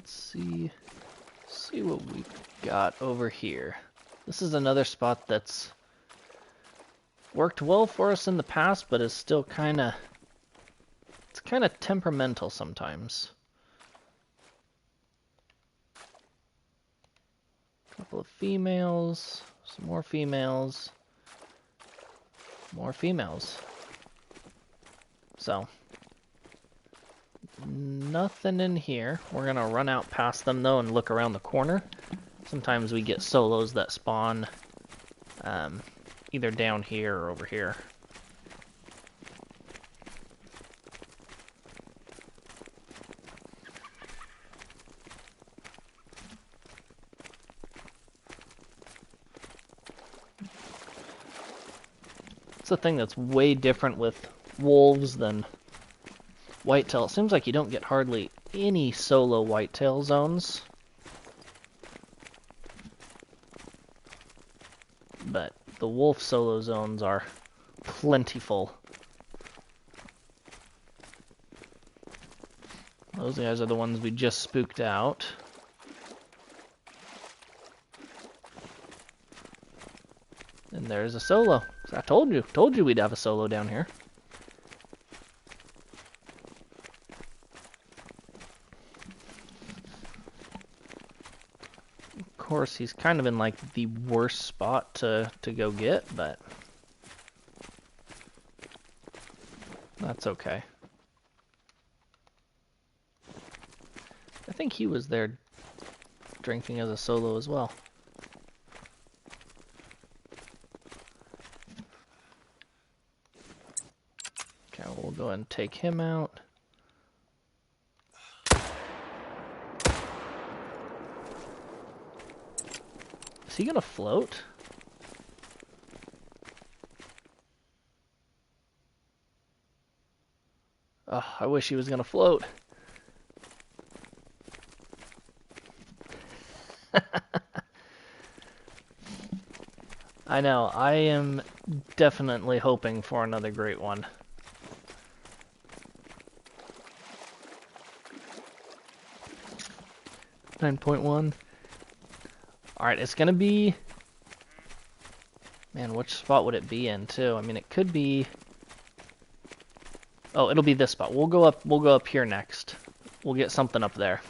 let's see what we got over here. This is another spot that's worked well for us in the past, but is still kind of temperamental sometimes. A couple of females, some more females, more females. So, nothing in here. We're going to run out past them, though, and look around the corner. Sometimes we get solos that spawn either down here or over here. It's a thing that's way different with wolves than whitetail. It seems like you don't get hardly any solo whitetail zones. But the wolf solo zones are plentiful. Those guys are the ones we just spooked out. And there's a solo. I told you we'd have a solo down here. Of course, he's kind of in like the worst spot to go get, but that's okay. I think he was there drinking as a solo as well. Okay, we'll go ahead and take him out. Is he gonna float? Oh, I wish he was gonna float. I know, I am definitely hoping for another great one. .9.1. Alright, it's gonna be... Man, which spot would it be in, too? I mean, it could be... Oh, it'll be this spot. We'll go up here next. We'll get something up there.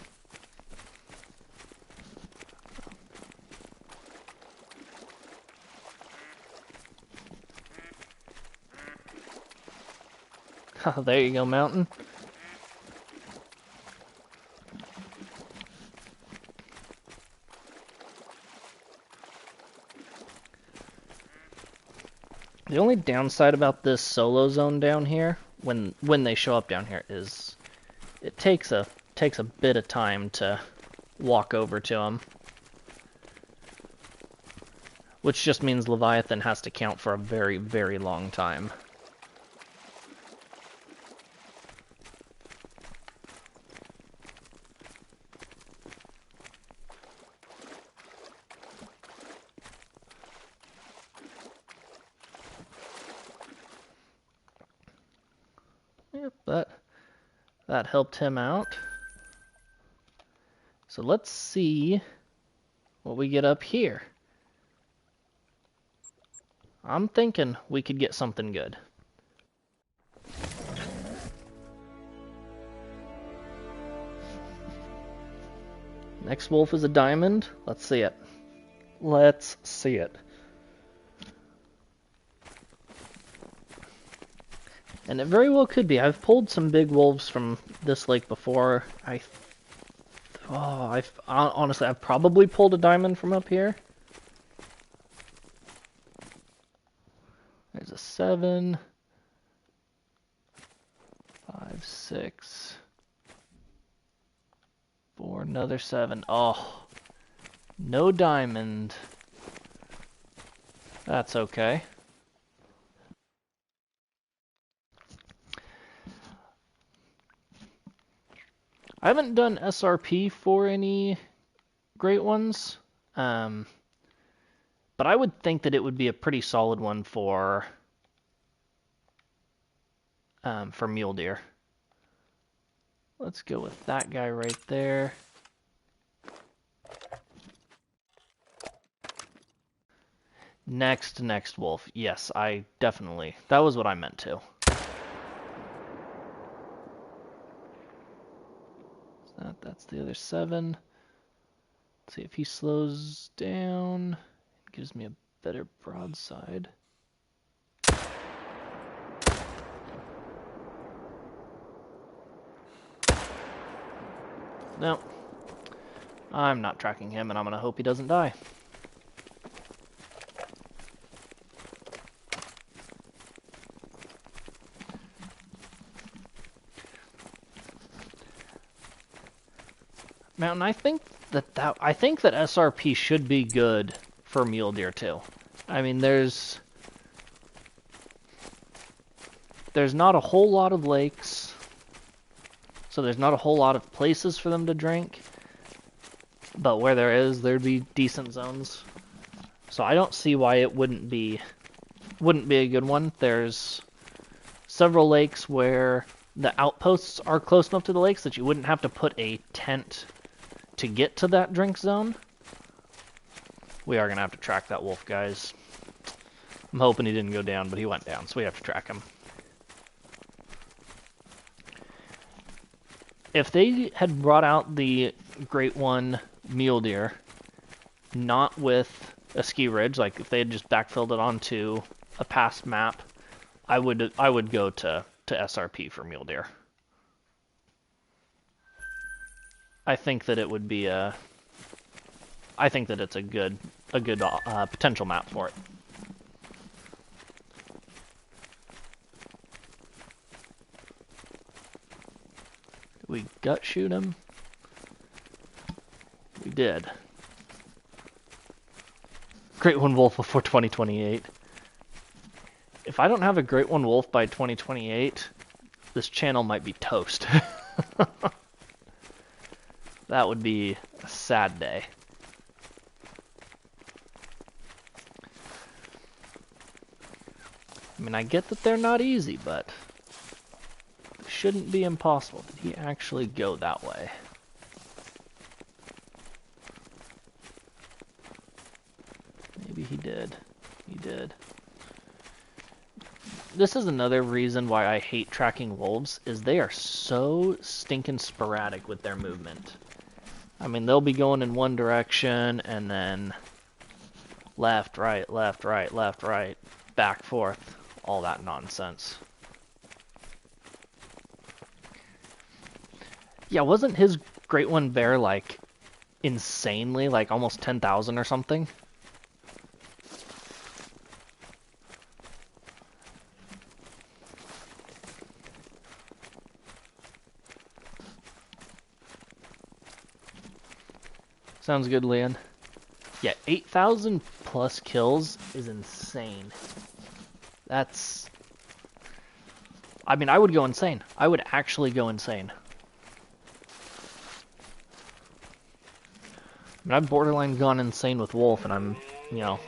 Oh, there you go, mountain. The only downside about this solo zone down here, when they show up down here, is it takes a bit of time to walk over to them. Which just means Leviathan has to count for a very, very long time. Yep, that helped him out. So let's see what we get up here. I'm thinking we could get something good. Next wolf is a diamond. Let's see it. Let's see it. And it very well could be. I've pulled some big wolves from this lake before. Honestly, I've probably pulled a diamond from up here. There's a 7, 5, 6, 4, another 7. Oh, no diamond. That's okay. I haven't done SRP for any great ones, but I would think that it would be a pretty solid one for mule deer. Let's go with that guy right there. Next wolf. Yes, I definitely. That was what I meant to. That's the other 7. Let's see if he slows down. Gives me a better broadside. No. I'm not tracking him, and I'm going to hope he doesn't die. Mountain, I think that SRP should be good for mule deer too. I mean, there's not a whole lot of lakes, so there's not a whole lot of places for them to drink. But where there is, there'd be decent zones. So I don't see why it wouldn't be a good one. There's several lakes where the outposts are close enough to the lakes that you wouldn't have to put a tent to get to that drink zone. We are going to have to track that wolf, guys. I'm hoping he didn't go down, but he went down, so we have to track him. If they had brought out the Great One mule deer, not with a ski ridge, like if they had just backfilled it onto a past map, I would go to SRP for mule deer. I think that it would be I think that it's a good potential map for it. Did we gut shoot him? We did. Great One Wolf before 2028. If I don't have a Great One Wolf by 2028, this channel might be toast. That would be a sad day. I mean, I get that they're not easy, but it shouldn't be impossible. Did he actually go that way? Maybe he did. He did. This is another reason why I hate tracking wolves, is they are so stinking sporadic with their movement. I mean, they'll be going in one direction, and then left, right, left, right, left, right, back, forth, all that nonsense. Yeah, wasn't his Great One bear, like, insanely, like, almost 10,000 or something? Sounds good, Leon. Yeah, 8,000 plus kills is insane. That's... I mean, I would go insane. I would actually go insane. I mean, I've borderline gone insane with Wolf, and I'm, you know,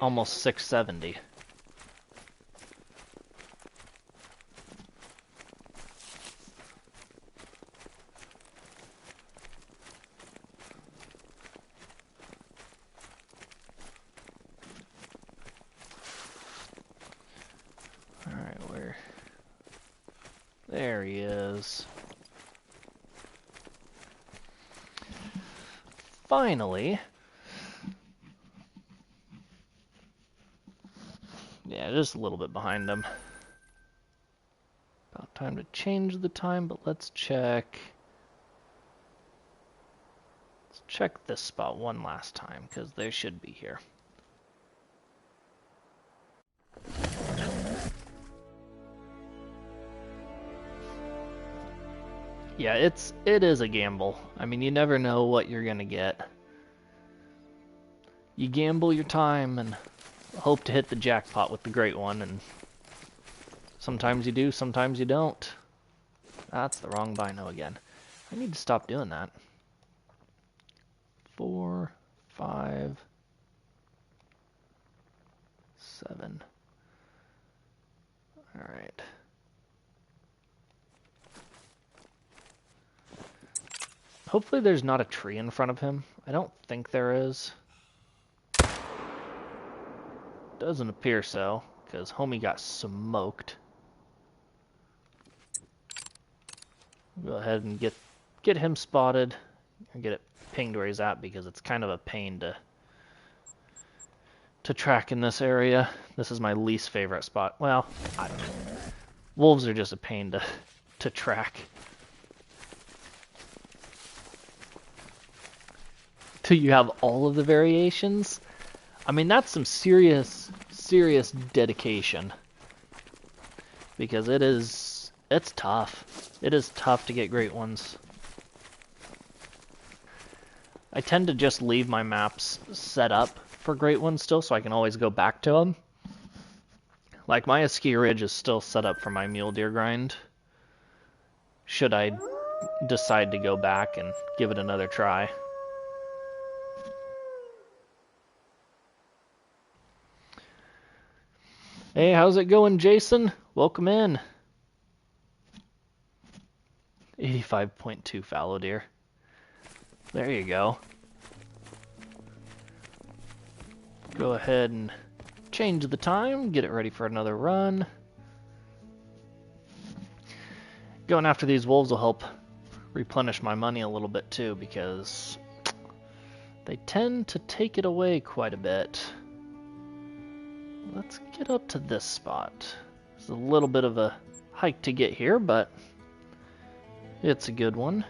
almost 670. Alright, where... There he is. Finally. Yeah, just a little bit behind him. About time to change the time, but let's check. Let's check this spot one last time, because they should be here. Yeah, it is a gamble. I mean, you never know what you're gonna get. You gamble your time and hope to hit the jackpot with the Great One, and sometimes you do, sometimes you don't. That's the wrong bino again. I need to stop doing that. 4, 5, 7. Alright. Hopefully there's not a tree in front of him. I don't think there is. Doesn't appear so, because homie got smoked. Go ahead and get him spotted and get it pinged where he's at, because it's kind of a pain to track in this area. This is my least favorite spot. Well, I don't know. Wolves are just a pain to track. Till you have all of the variations. I mean, that's some serious dedication. Because it's tough. It is tough to get great ones. I tend to just leave my maps set up for great ones still, so I can always go back to them. Like, my Ski Ridge is still set up for my mule deer grind. Should I decide to go back and give it another try. Hey, how's it going, Jason? Welcome in. 85.2 fallow deer. There you go. Go ahead and change the time, get it ready for another run. Going after these wolves will help replenish my money a little bit too, because they tend to take it away quite a bit. Let's get up to this spot. It's a little bit of a hike to get here, but it's a good one.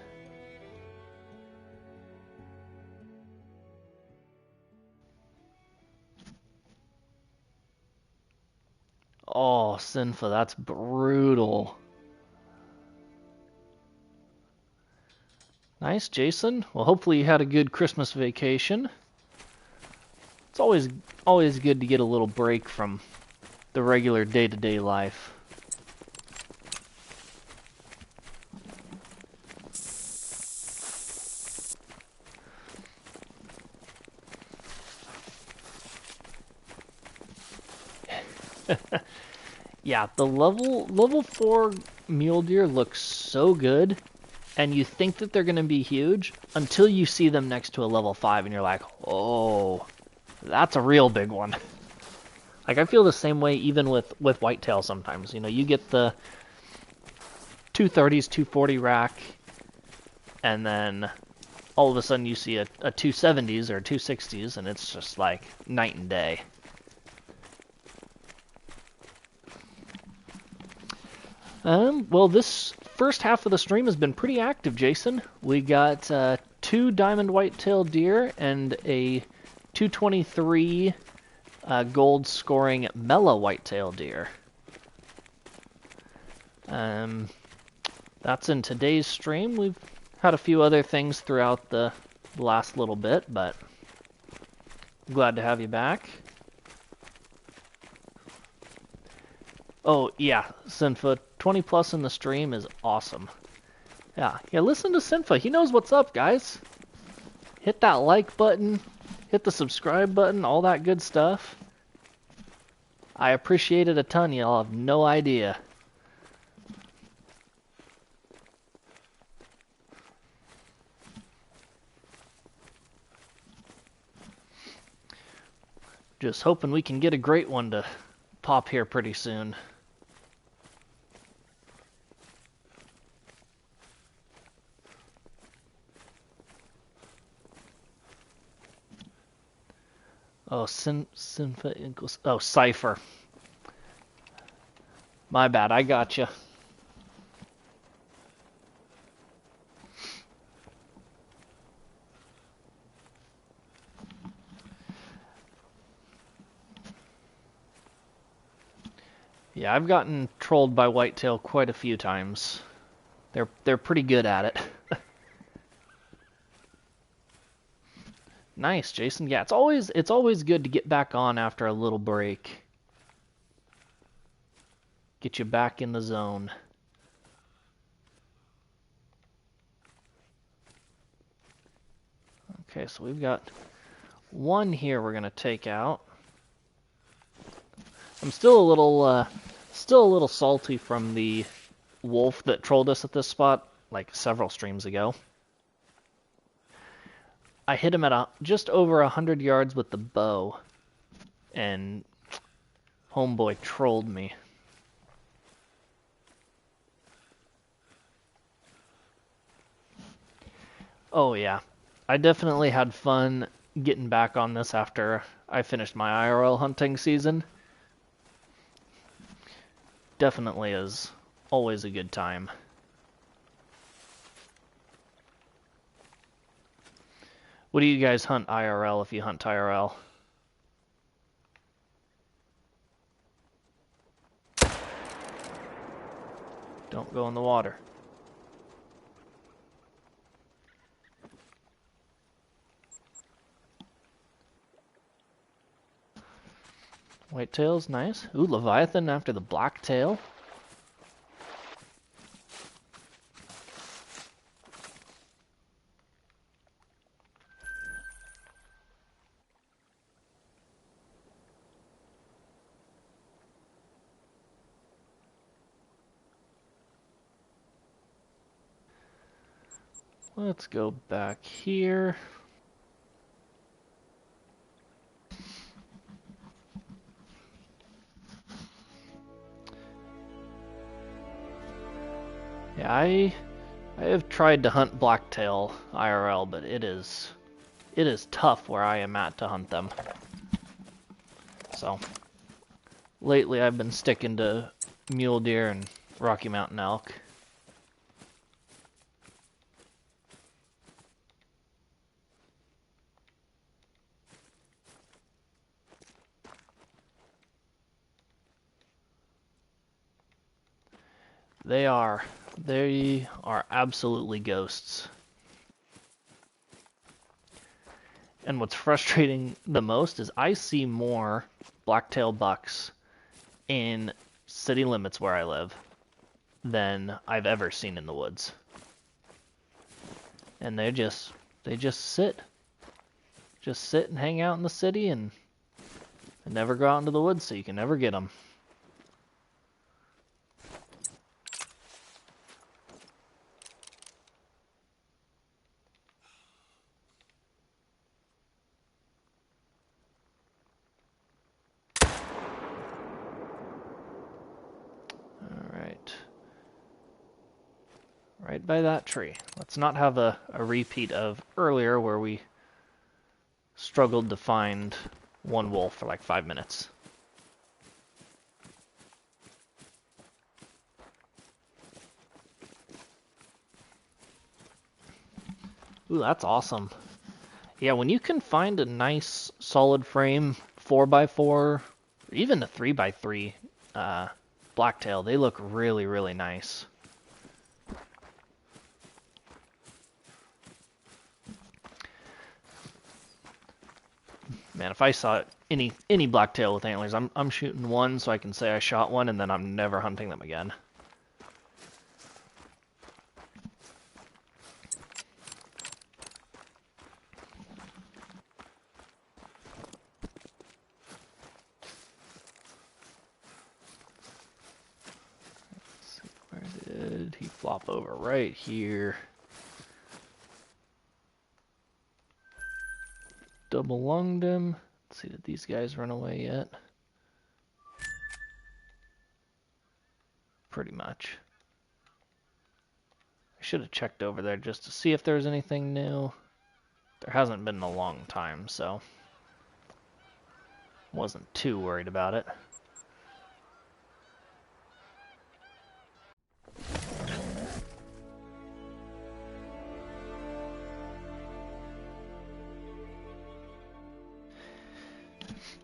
Oh, Sinfa, that's brutal. Nice, Jason. Well, hopefully you had a good Christmas vacation. It's always good to get a little break from the regular day-to-day life. Yeah, the level 4 mule deer looks so good, and you think that they're going to be huge until you see them next to a level 5 and you're like, "Oh, that's a real big one." Like, I feel the same way even with whitetail sometimes. You know, you get the 230s, 240 rack, and then all of a sudden you see a 270s or 260s, and it's just like night and day. Well, this first half of the stream has been pretty active, Jason. We got 2 diamond whitetail deer and a 223 gold scoring mellow whitetail deer. That's in today's stream. We've had a few other things throughout the last little bit, but I'm glad to have you back. Oh, yeah, Sinfa, 20 plus in the stream is awesome. Yeah, listen to Sinfa. He knows what's up, guys. Hit that like button, hit the subscribe button, all that good stuff. I appreciate it a ton. Y'all have no idea. Just hoping we can get a great one to pop here pretty soon. Oh, Sinfa equals... Oh, Cypher. My bad, I gotcha. Yeah, I've gotten trolled by whitetail quite a few times. They're pretty good at it. Nice, Jason. Yeah, it's always good to get back on after a little break. Get you back in the zone. Okay, so we've got one here we're gonna take out. I'm still a little salty from the wolf that trolled us at this spot like several streams ago. I hit him at just over 100 yards with the bow, and Homeboy trolled me. Oh yeah, I definitely had fun getting back on this after I finished my IRL hunting season. Definitely is always a good time. What do you guys hunt IRL if you hunt IRL? Don't go in the water. Whitetail's nice. Ooh, Leviathan after the blacktail. Let's go back here. Yeah, I have tried to hunt blacktail IRL, but it is tough where I am at to hunt them. So lately I've been sticking to mule deer and Rocky Mountain elk. They are absolutely ghosts. And what's frustrating the most is I see more blacktail bucks in city limits where I live than I've ever seen in the woods. And they just sit. Just sit and hang out in the city and never go out into the woods, so you can never get them. Alright. Right by that tree. Let's not have a repeat of earlier where we struggled to find one wolf for like 5 minutes. Ooh, that's awesome. Yeah, when you can find a nice solid frame 4x4, even a 3x3 blacktail, they look really, really nice. Man, if I saw any blacktail with antlers, I'm shooting one so I can say I shot one, and then I'm never hunting them again. Let's see, where did he flop over? Right here. Double lunged him. Let's see, did these guys run away yet? Pretty much. I should have checked over there just to see if there's anything new. There hasn't been in a long time, so wasn't too worried about it.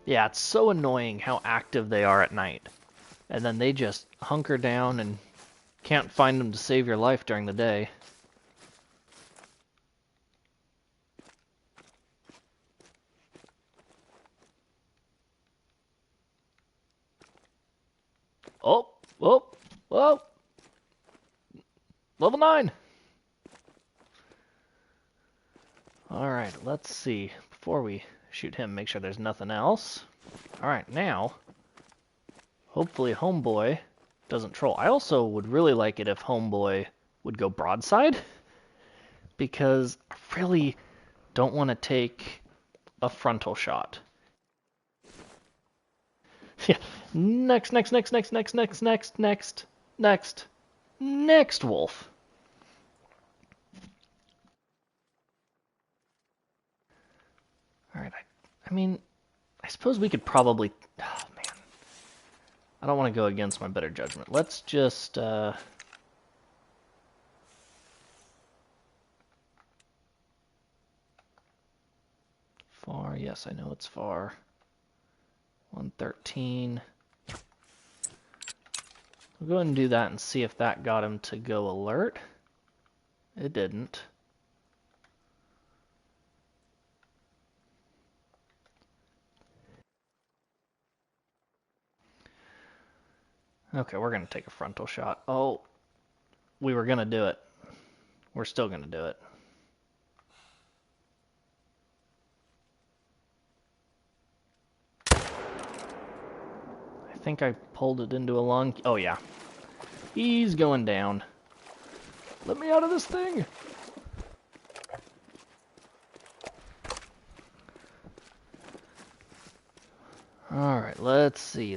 Yeah, it's so annoying how active they are at night. And then they just hunker down and can't find them to save your life during the day. Oh, oh, oh! Level 9! Alright, let's see. Before we shoot him, make sure there's nothing else. Alright, now, hopefully Homeboy doesn't troll. I also would really like it if Homeboy would go broadside, because I really don't want to take a frontal shot. Yeah. Next wolf. All right. I mean, I suppose we could probably. Oh man, I don't want to go against my better judgment. Let's just. Far. Yes, I know it's far. 113. We'll go ahead and do that and see if that got him to go alert. It didn't. Okay, we're going to take a frontal shot. Oh, we were going to do it. We're still going to do it. I think I pulled it into a lung. Oh, yeah. He's going down. Let me out of this thing. All right, let's see.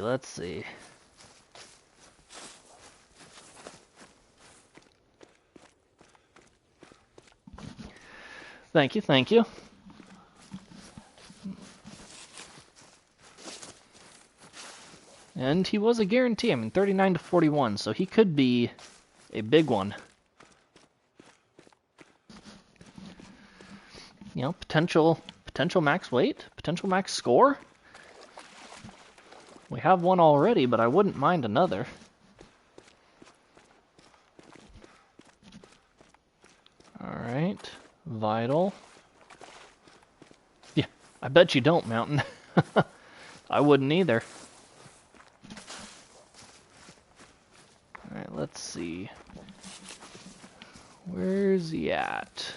Thank you. And he was a guarantee. I mean, 39 to 41, so he could be a big one. You know, potential max weight, potential max score. We have one already, but I wouldn't mind another. All right, vital. Yeah, I bet you don't, Mountain. I wouldn't either. All right, let's see. Where's he at?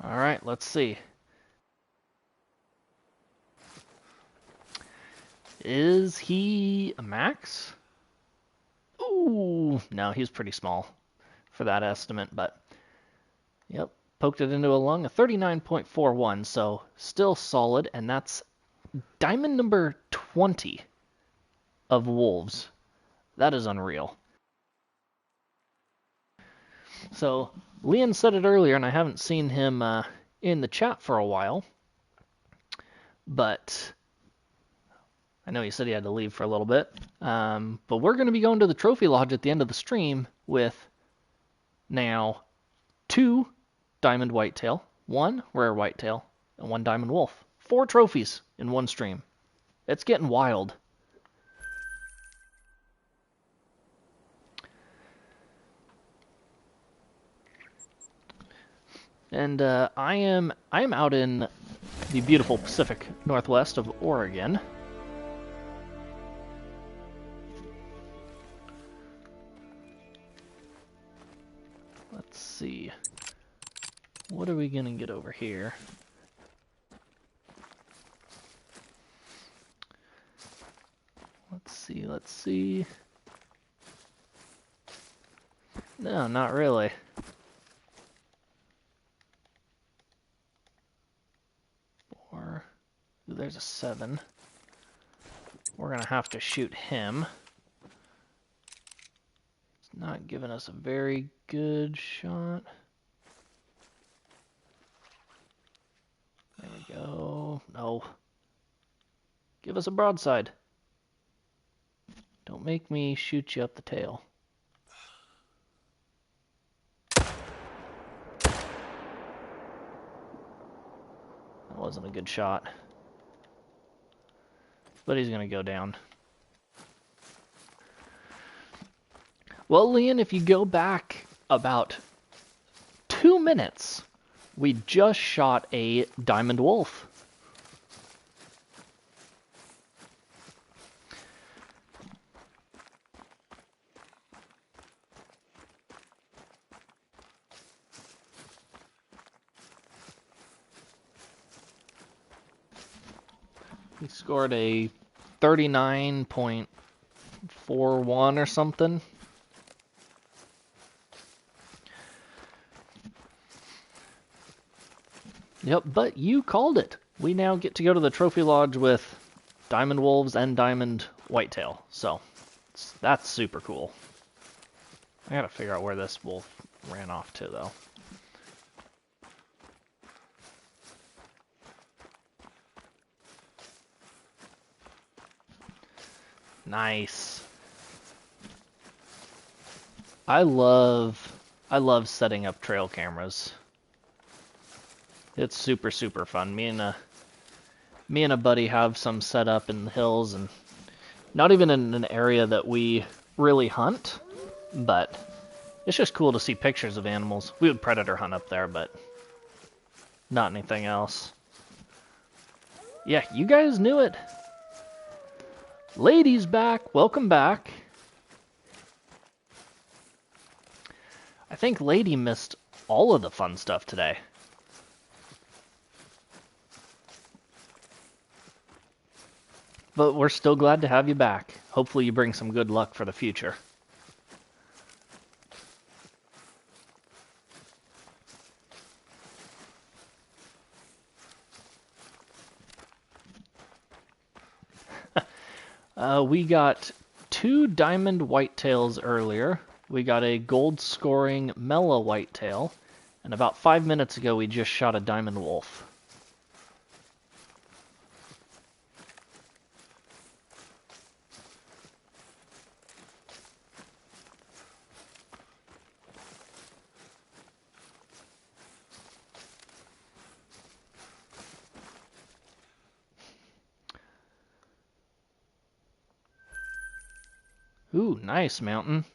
All right, let's see. Is he a max? Ooh, no, he's pretty small for that estimate, but yep, poked it into a lung, a 39.41, so still solid, and that's diamond number 20 of wolves. That is unreal. So, Leon said it earlier, and I haven't seen him in the chat for a while, but I know he said he had to leave for a little bit. But we're going to be going to the Trophy Lodge at the end of the stream with now 2 diamond whitetail, 1 rare whitetail, and 1 diamond wolf. 4 trophies in one stream. It's getting wild. And I am out in the beautiful Pacific Northwest of Oregon. Let's see. What are we going to get over here? Let's see. No, not really. Or, there's a 7. We're going to have to shoot him. It's not giving us a very good shot. There we go. No. Give us a broadside. Don't make me shoot you up the tail. That wasn't a good shot. But he's going to go down. Well, Leon, if you go back about 2 minutes, we just shot a diamond wolf. He scored a 39.41 or something. Yep, but you called it. We now get to go to the Trophy Lodge with diamond wolves and diamond whitetail. So that's super cool. I gotta figure out where this wolf ran off to, though. Nice. I love setting up trail cameras. It's super, super fun. Me and a buddy have some set up in the hills, and not even in an area that we really hunt, but it's just cool to see pictures of animals. We would predator hunt up there, but not anything else. Yeah, you guys knew it. Lady's back. Welcome back. I think Lady missed all of the fun stuff today. But we're still glad to have you back. Hopefully you bring some good luck for the future. We got 2 diamond whitetails earlier. We got a gold scoring Mela whitetail. And about 5 minutes ago we just shot a diamond wolf. Ooh, nice, Mountain.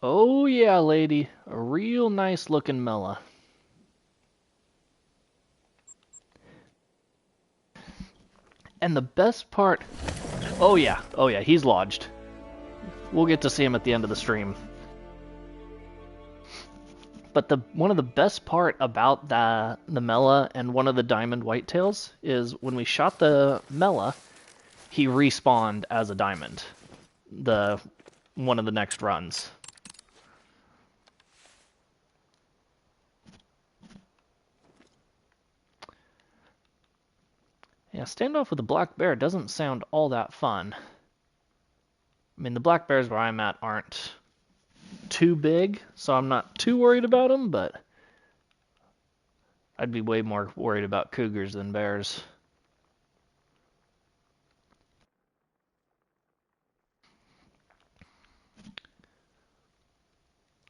Oh yeah, lady. A real nice looking Mela. And the best part... Oh yeah, he's lodged. We'll get to see him at the end of the stream. But one of the best part about the Mela and one of the diamond whitetails is when we shot the Mela, he respawned as a diamond. One of the next runs. Yeah, standoff with a black bear doesn't sound all that fun. I mean, the black bears where I'm at aren't too big, so I'm not too worried about them, but I'd be way more worried about cougars than bears.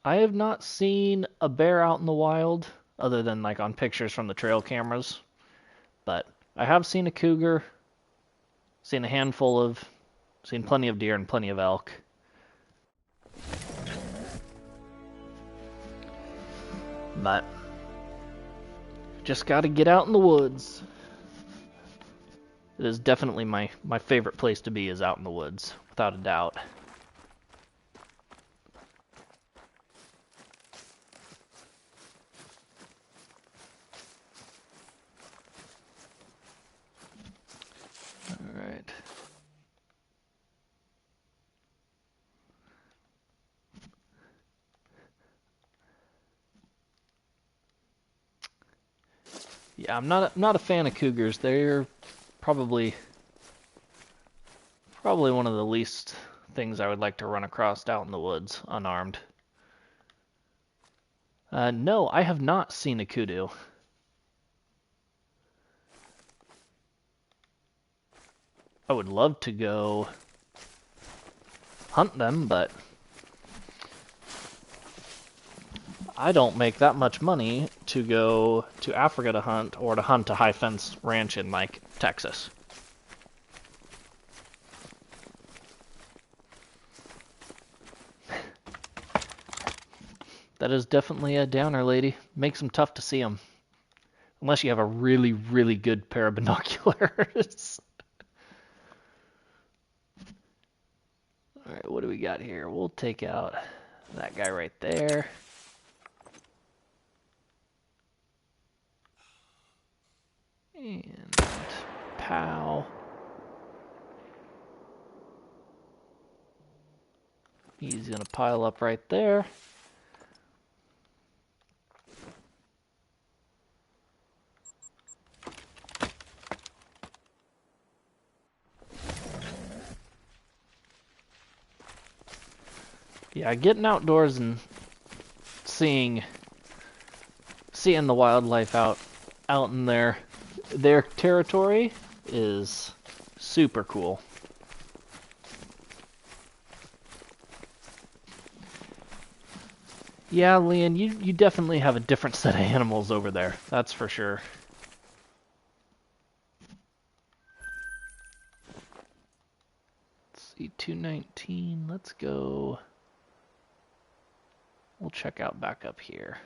I have not seen a bear out in the wild, other than like on pictures from the trail cameras, but I have seen a cougar, seen plenty of deer and plenty of elk. But just gotta get out in the woods. It is definitely my favorite place to be, is out in the woods, without a doubt. Alright. Yeah, I'm not a fan of cougars. They're probably one of the least things I would like to run across out in the woods, unarmed. No, I have not seen a kudu. I would love to go hunt them, but I don't make that much money to go to Africa to hunt, or to hunt a high fence ranch in, like, Texas. That is definitely a downer, lady. Makes them tough to see them. Unless you have a really, really good pair of binoculars. Alright, what do we got here? We'll take out that guy right there. And pow. He's gonna pile up right there. Yeah, getting outdoors and seeing the wildlife out in their territory is super cool. Yeah, Leon, you definitely have a different set of animals over there. That's for sure. Let's see, 219. Let's go. We'll check out back up here.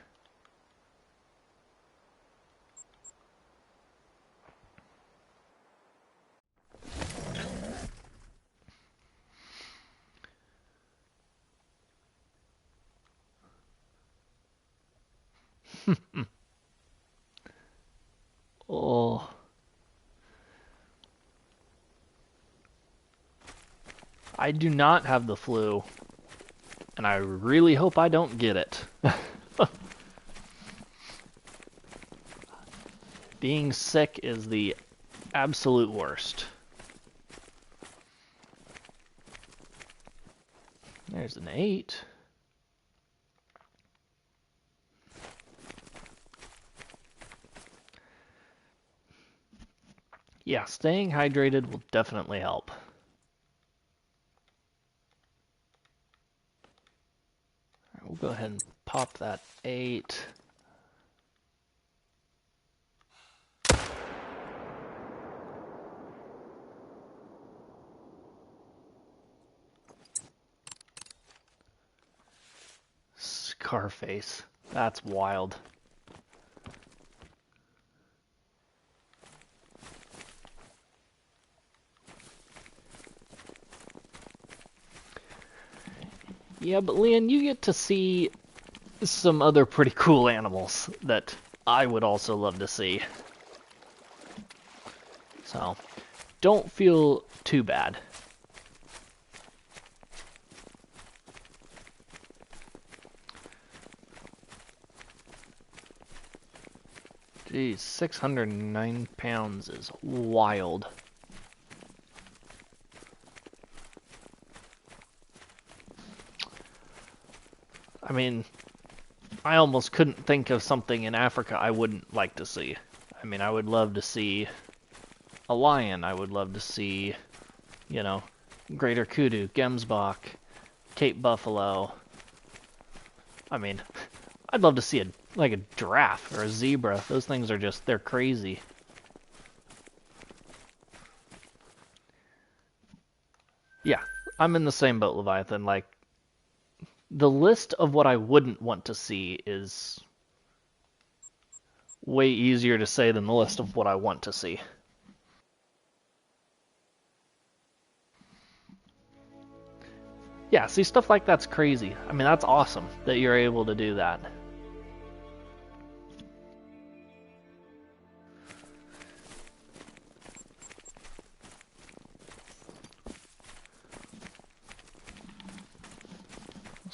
Oh. I do not have the flu, and I really hope I don't get it. Being sick is the absolute worst. There's an 8. Yeah, staying hydrated will definitely help. All right, we'll go ahead and pop that 8. Scarface. That's wild. Yeah, but Leon, you get to see some other pretty cool animals that I would also love to see. So, don't feel too bad. Geez, 609 pounds is wild. I mean, I almost couldn't think of something in Africa I wouldn't like to see. I mean, I would love to see a lion. I would love to see, you know, greater kudu, gemsbok, Cape buffalo. I mean, I'd love to see a giraffe or a zebra. Those things are just, they're crazy. Yeah, I'm in the same boat, Leviathan. Like, the list of what I wouldn't want to see is way easier to say than the list of what I want to see. Yeah, see, stuff like that's crazy. I mean, that's awesome that you're able to do that.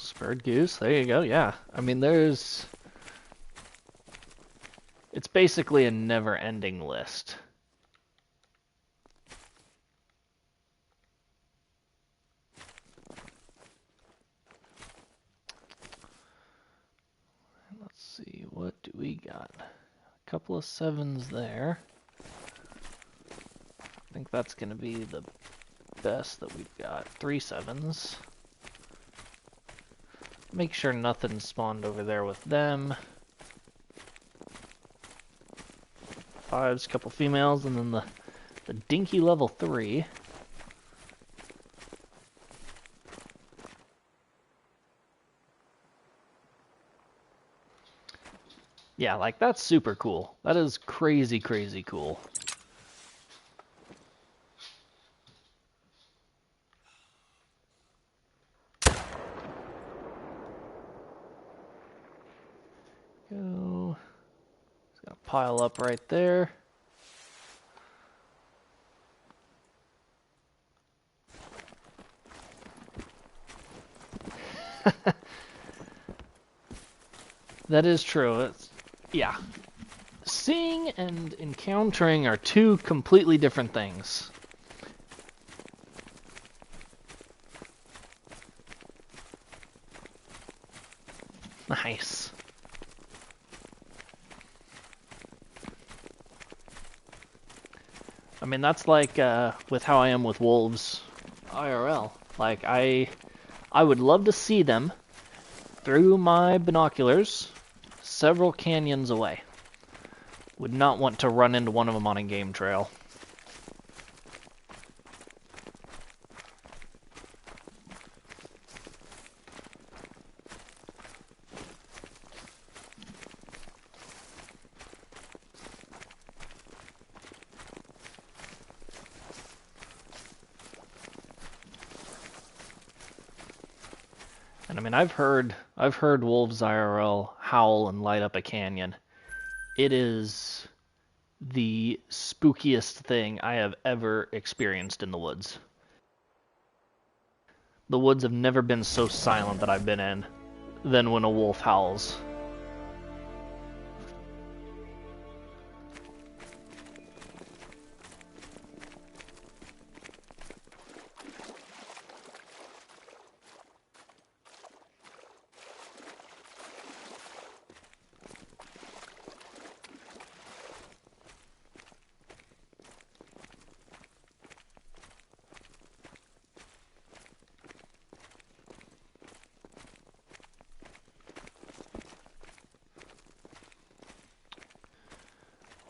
Spurred goose, there you go, yeah. I mean, it's basically a never-ending list. Let's see, what do we got? A couple of 7s there. I think that's going to be the best that we've got. 3 7s. Make sure nothing spawned over there with them. 5s, couple females, and then the dinky level 3. Yeah, like, that's super cool. That is crazy, crazy cool. Go. It's gonna pile up right there. That is true. Yeah. Seeing and encountering are two completely different things. Nice. I mean, that's like with how I am with wolves IRL. Like, I would love to see them through my binoculars several canyons away. Would not want to run into one of them on a game trail. And I mean, I've heard wolves IRL howl and light up a canyon. It is the spookiest thing I have ever experienced in the woods. The woods have never been so silent that I've been in than when a wolf howls.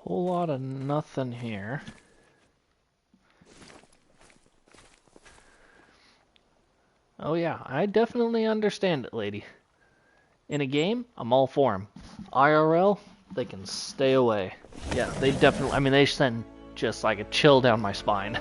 Whole lot of nothing here. Oh yeah, I definitely understand it, lady. In a game, I'm all for them. IRL, they can stay away. Yeah, they definitely, I mean, they send just like a chill down my spine.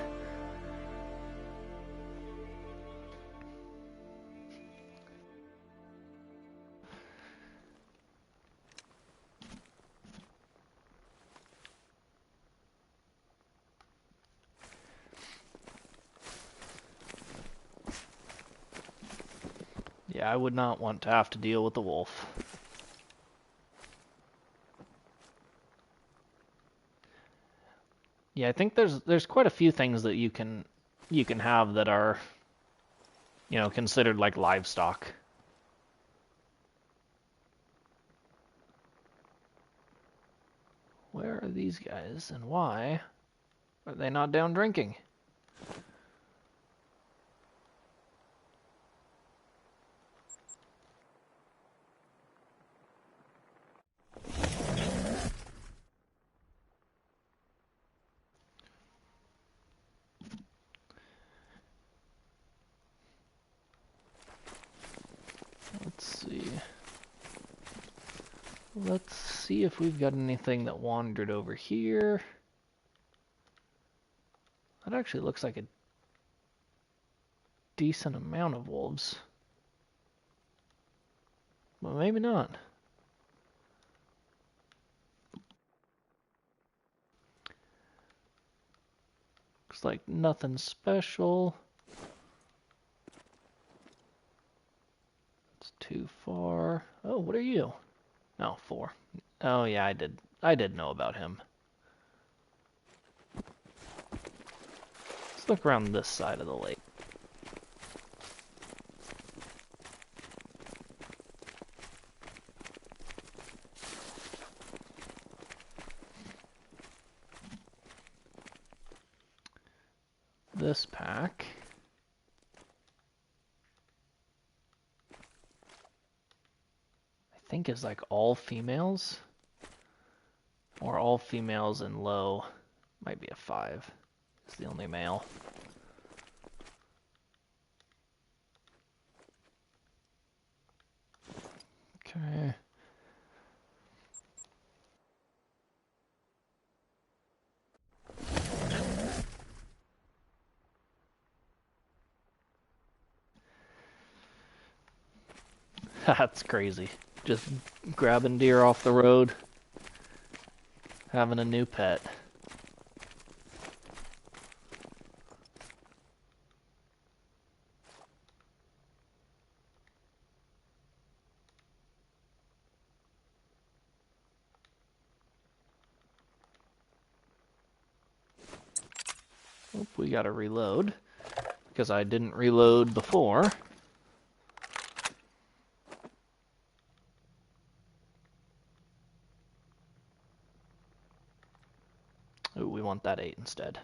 Yeah, I would not want to have to deal with the wolf. Yeah, I think there's quite a few things that you can have that are, you know, considered like livestock. Where are these guys and why are they not down drinking? Let's see. Let's see if we've got anything that wandered over here. That actually looks like a decent amount of wolves. But maybe not. Looks like nothing special. It's too far. Oh, what are you? Oh, 4. Oh yeah, I did know about him. Let's look around this side of the lake. This pack. I think is like all females. Or all females and low. Might be a 5. It's the only male. Okay. That's crazy. Just grabbing deer off the road. Having a new pet. Oop, we gotta reload, because I didn't reload before. Ooh, we want that 8 instead.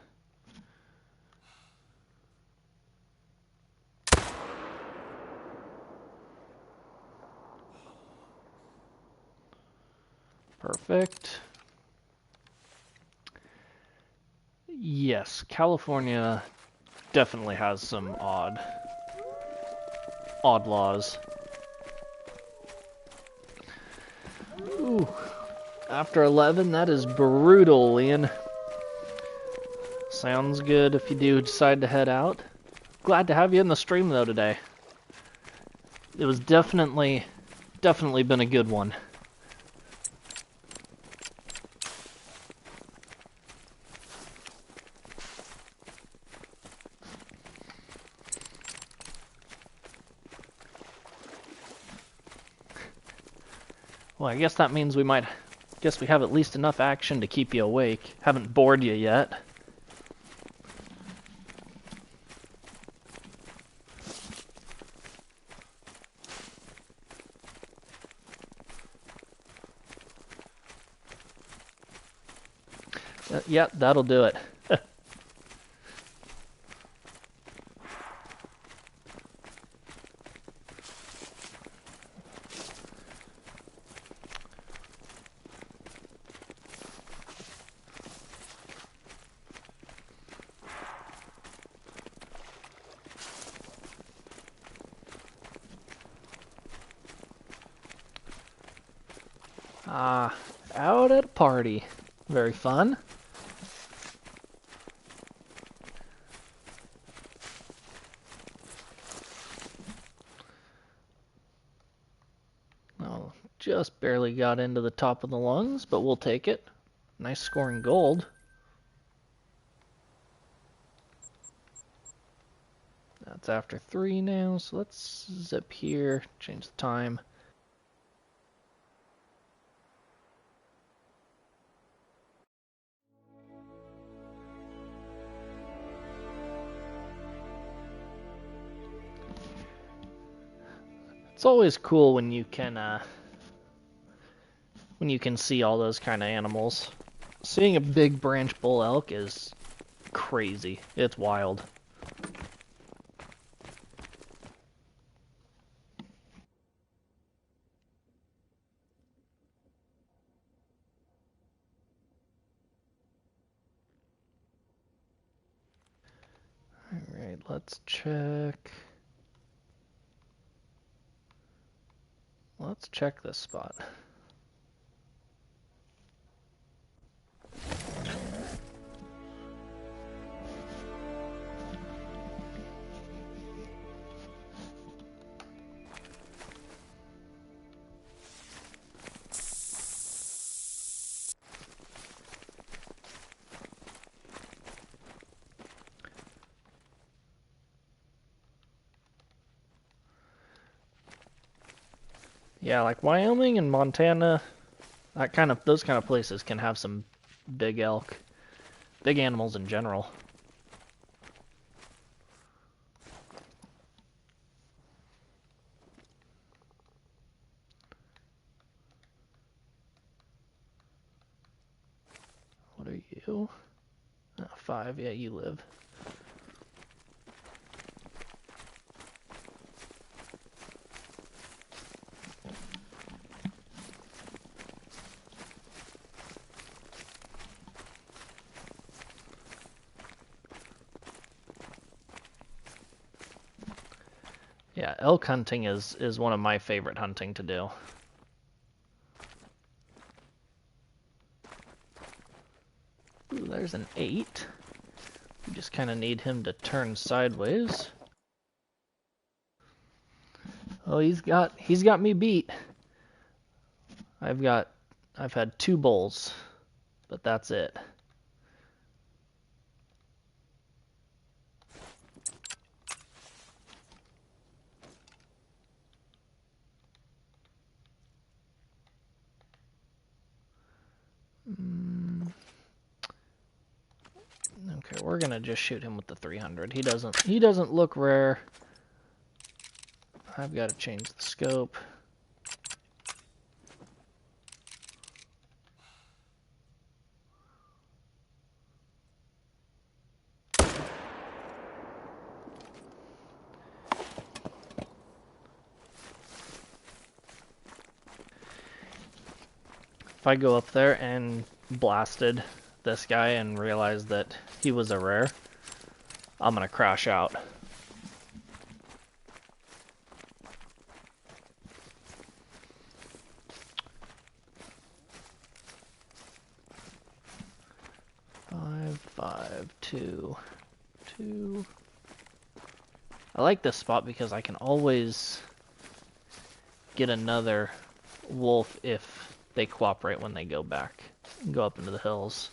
Perfect. Yes, California definitely has some odd laws. Ooh, after 11, that is brutal, Ian. Sounds good if you do decide to head out. Glad to have you in the stream though today. It was definitely been a good one. Well, I guess that means we have at least enough action to keep you awake. Haven't bored you yet. Yeah, that'll do it. Out at a party. Very fun. Oh, just barely got into the top of the lungs, but we'll take it. Nice scoring gold. That's after 3 now, so let's zip here, change the time. It's always cool when you can see all those kind of animals. Seeing a big branch bull elk is crazy. It's wild. Alright, let's check. Let's check this spot. Yeah, like Wyoming and Montana, those kind of places can have some big elk, big animals in general. What are you? 5, yeah, you live. Yeah, elk hunting is one of my favorite hunting to do. Ooh, there's an 8. We just kind of need him to turn sideways. Oh, he's got me beat. I've had 2 bulls, but that's it. Okay, we're we're gonna just shoot him with the 300. He doesn't look rare. I've got to change the scope. If I go up there and blasted this guy and realize that he was a rare, I'm gonna crash out. Five, five, two, two. I like this spot because I can always get another wolf if they cooperate when they go back and go up into the hills.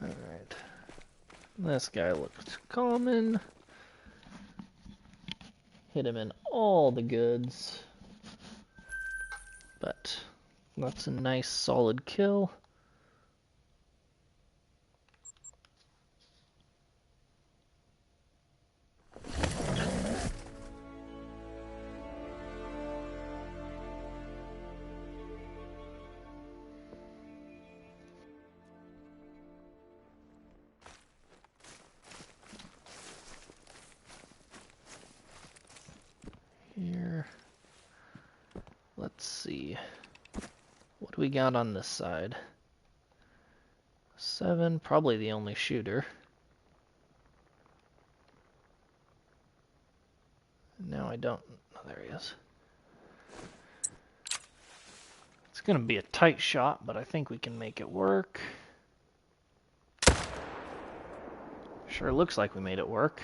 Alright. This guy looks common. Hit him in all the goods. But that's a nice solid kill. Here. Let's see. What do we got on this side? 7, probably the only shooter. No, I don't. Oh, there he is. It's going to be a tight shot, but I think we can make it work. Sure looks like we made it work.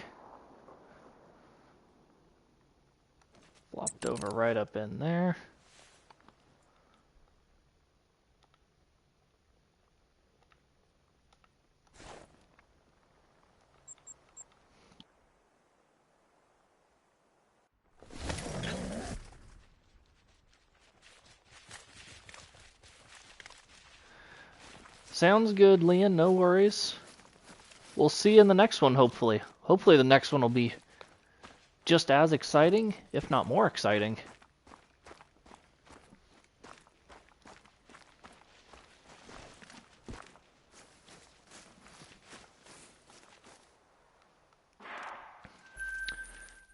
Flopped over right up in there. Sounds good, Leon. No worries. We'll see you in the next one, hopefully. Hopefully the next one will be just as exciting, if not more exciting.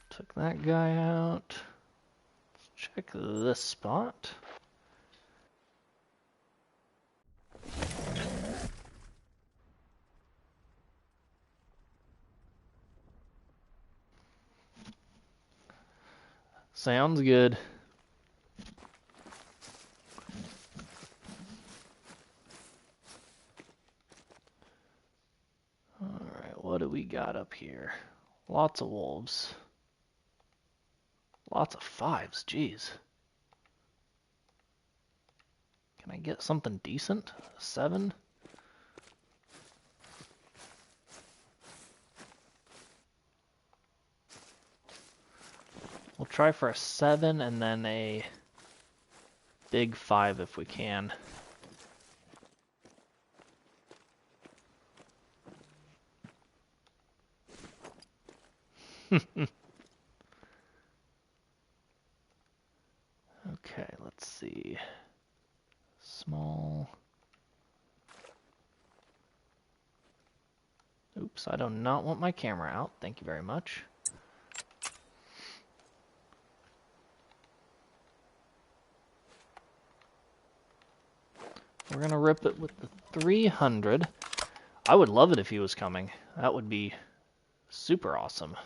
Took that guy out. Let's check this spot. Sounds good. Alright, what do we got up here? Lots of wolves. Lots of 5s, jeez. Can I get something decent? 7? We'll try for a 7 and then a big 5 if we can. Okay, let's see. Small. Oops, I do not want my camera out. Thank you very much. We're going to rip it with the 300. I would love it if he was coming. That would be super awesome.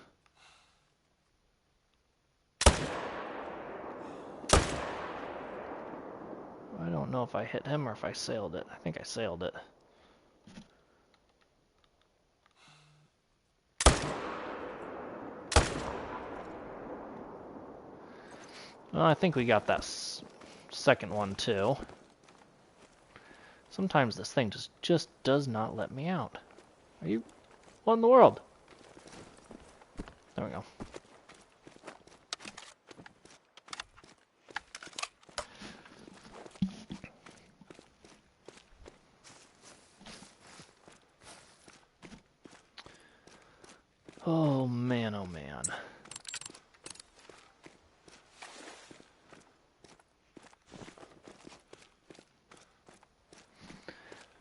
I don't know if I hit him or if I sailed it. I think I sailed it. Well, I think we got that second one too. Sometimes this thing just does not let me out. Are you... What in the world? There we go. Oh man, oh man.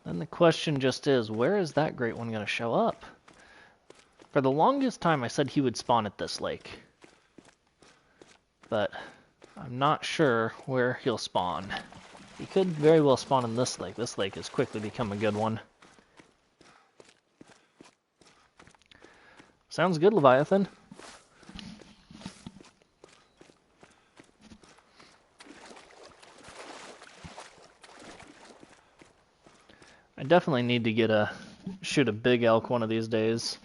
Then the question just is, where is that great one going to show up? For the longest time I said he would spawn at this lake. But I'm not sure where he'll spawn. He could very well spawn in this lake. This lake has quickly become a good one. Sounds good, Leviathan. I definitely need to shoot a big elk one of these days.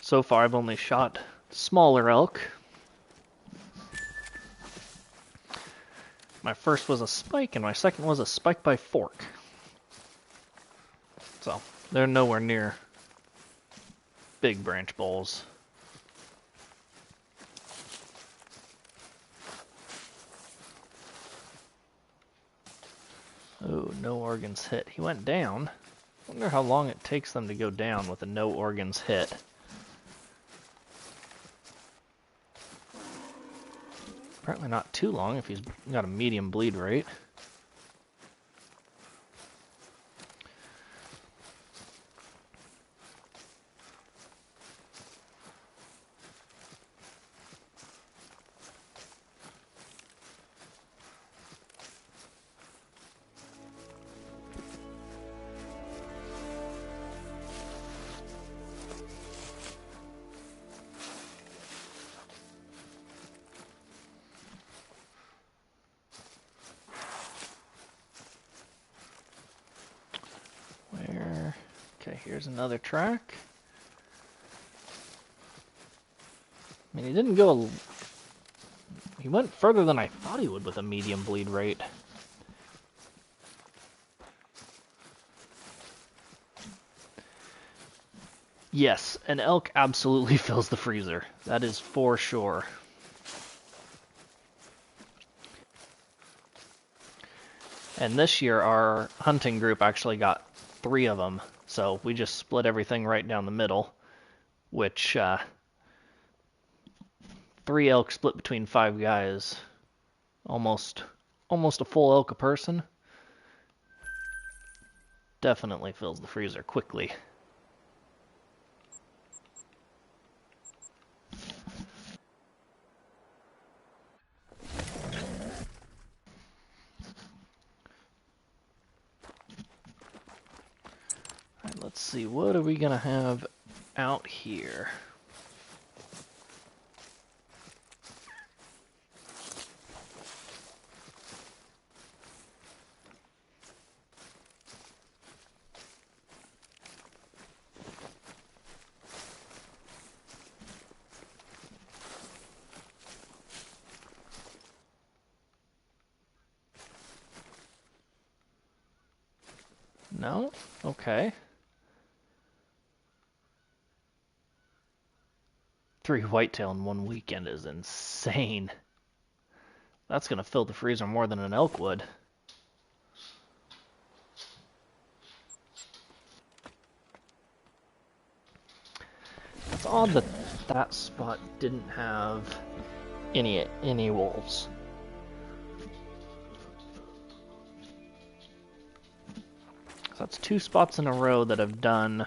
So far I've only shot smaller elk. My first was a spike and my second was a spike by fork. So they're nowhere near big branch bowls. Oh, no organs hit. He went down. Wonder how long it takes them to go down with a no organs hit. Apparently not too long if he's got a medium bleed rate. Okay, here's another track. I mean, he didn't go... He went further than I thought he would with a medium bleed rate. Yes, an elk absolutely fills the freezer. That is for sure. And this year, our hunting group actually got 3 of them. So we just split everything right down the middle, which 3 elk split between 5 guys, almost a full elk a person. Definitely fills the freezer quickly. Alright, let's see, what are we gonna have out here? No? Okay. 3 whitetail in one weekend is insane. That's gonna fill the freezer more than an elk would. It's odd that that spot didn't have any wolves. So that's 2 spots in a row that have done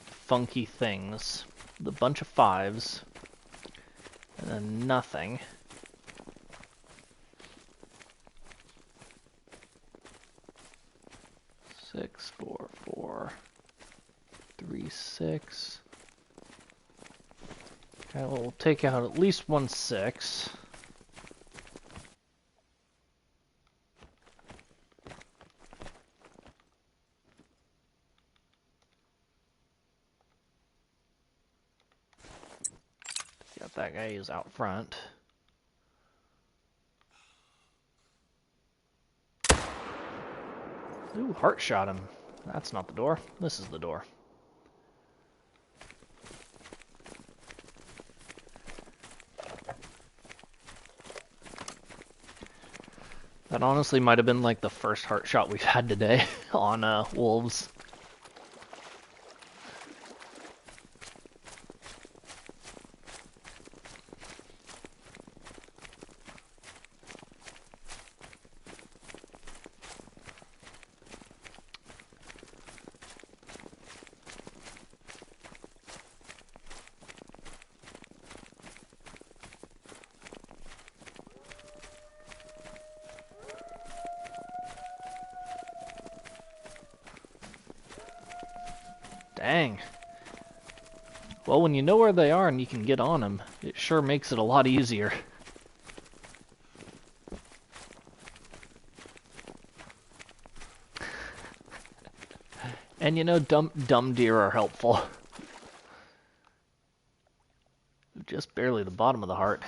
funky things. A bunch of 5s, and then nothing. Six, 4, 4, 3, 6. Okay, well, we'll take out at least 1 6. Got that guy is out front. Ooh, heart shot him. That's not the door. This is the door. That honestly might have been like the first heart shot we've had today on wolves. Dang. Well, when you know where they are and you can get on them, it sure makes it a lot easier. And you know, dumb deer are helpful. Just barely the bottom of the heart.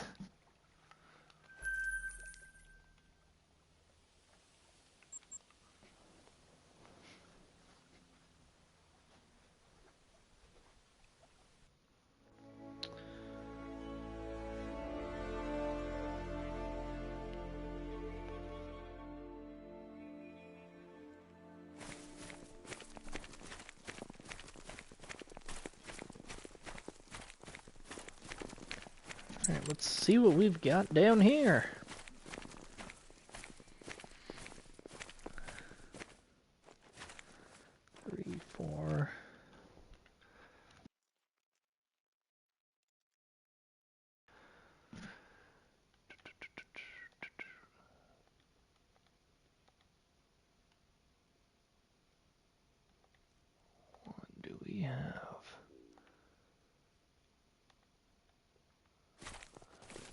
Alright, let's see what we've got down here. Three, four. What do we have?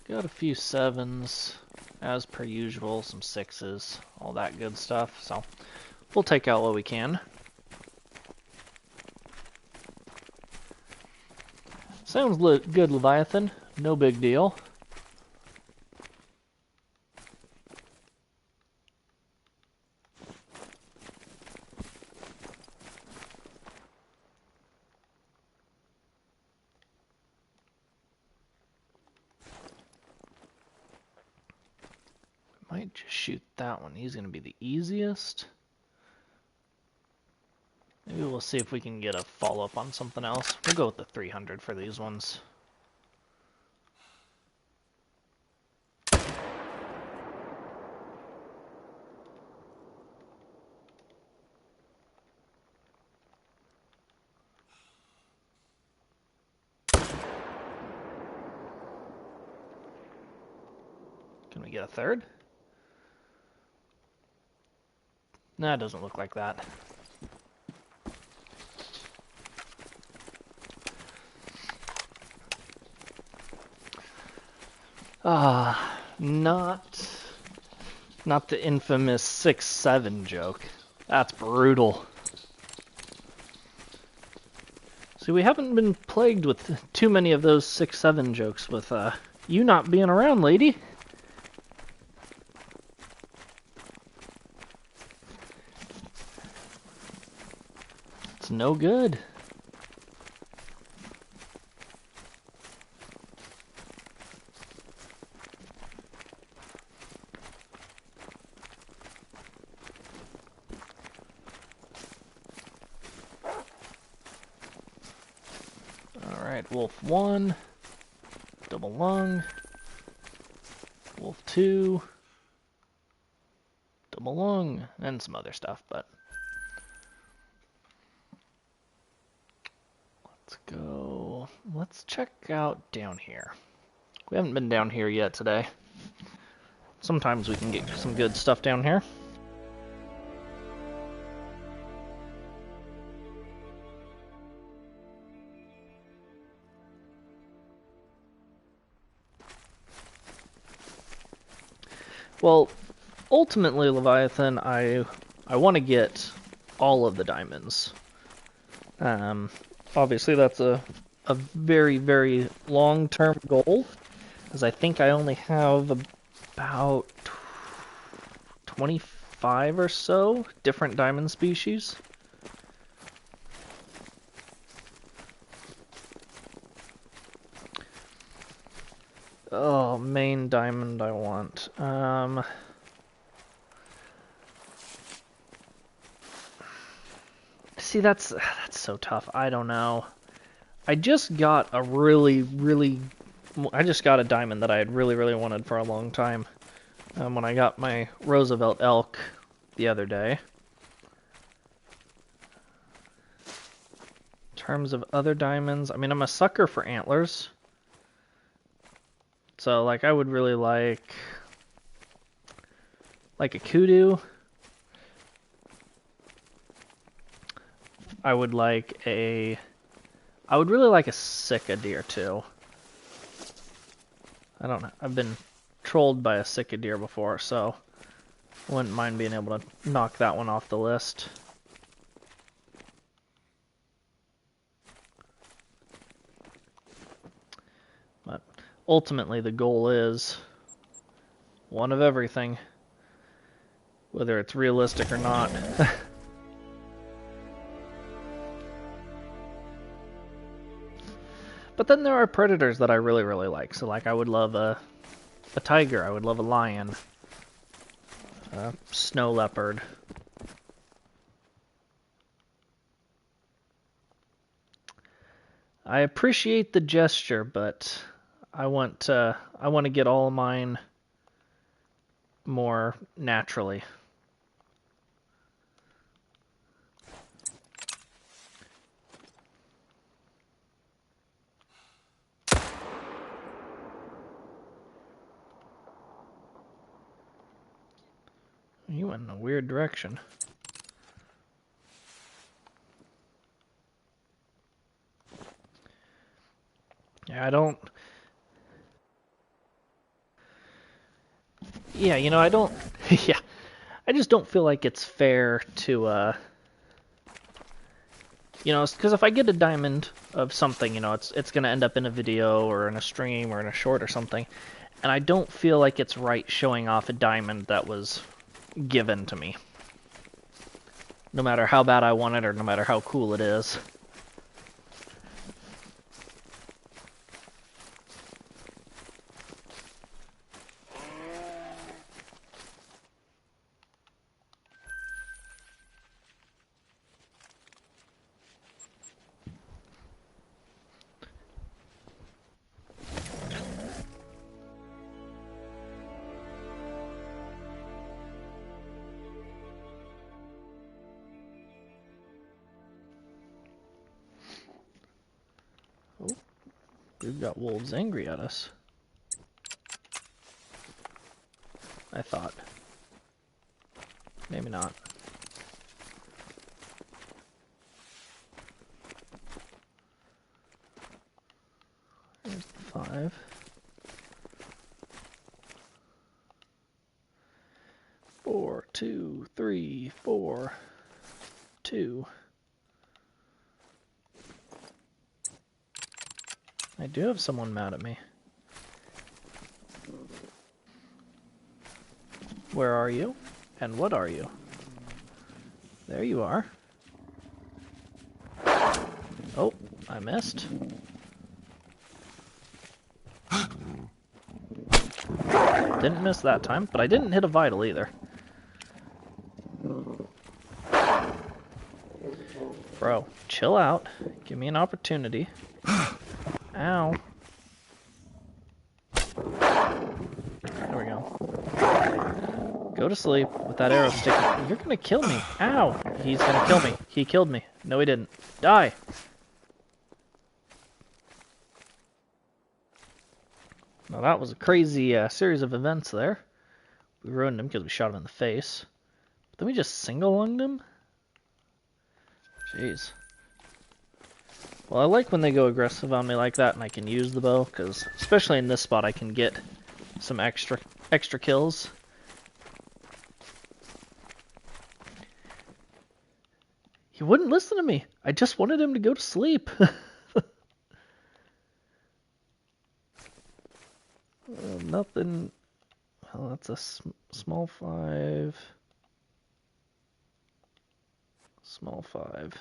Got a few sevens, as per usual, some sixes, all that good stuff. So we'll take out what we can. Sounds good, Leviathan. No big deal. Might just shoot that one. He's going to be the easiest. Maybe we'll see if we can get a follow-up on something else. We'll go with the 300 for these ones. Can we get a third? Nah, it doesn't look like that. Not the infamous 6-7 joke. That's brutal. See, we haven't been plagued with too many of those 6-7 jokes with you not being around, lady. It's no good. Alright, Wolf 1, double lung, Wolf 2, double lung, and some other stuff, but let's go. Let's check out down here. We haven't been down here yet today. Sometimes we can get some good stuff down here. Well, ultimately, Leviathan, I want to get all of the diamonds. Obviously, that's a very, very long-term goal, as I think I only have about 25 or so different diamond species. Oh, main diamond I want. See, that's so tough. I don't know. I just got a I just got a diamond that I had really wanted for a long time. When I got my Roosevelt elk the other day. In terms of other diamonds, I mean, I'm a sucker for antlers. So, like, I would really like a kudu. I would like I would really like a Sika deer too. I don't know. I've been trolled by a Sika deer before, so I wouldn't mind being able to knock that one off the list. But ultimately the goal is one of everything, whether it's realistic or not. But then there are predators that I really, really like. So like I would love a tiger, I would love a lion, a snow leopard. I appreciate the gesture, but I want to get all of mine more naturally. You went in a weird direction. Yeah, I don't... Yeah, you know, I don't... Yeah, I just don't feel like it's fair to, you know, because if I get a diamond of something, you know, it's going to end up in a video or in a stream or in a short or something, and I don't feel like it's right showing off a diamond that was given to me. No matter how bad I want it or no matter how cool it is. Oh, we've got wolves angry at us. I thought. Maybe not. There's the 5. Four, 2, 3, 4, 2. I do have someone mad at me. Where are you? And what are you? There you are. Oh, I missed. Didn't miss that time, but I didn't hit a vital either. Bro, chill out. Give me an opportunity. Ow. There we go. Go to sleep with that arrow sticking. You're gonna kill me. Ow. He's gonna kill me. He killed me. No, he didn't. Die. Now that was a crazy series of events there. We ruined him because we shot him in the face. But then we just single-lunged him? Jeez. Well, I like when they go aggressive on me like that and I can use the bow, because especially in this spot I can get some extra kills. He wouldn't listen to me. I just wanted him to go to sleep. Nothing. Well, that's a small 5. Small 5.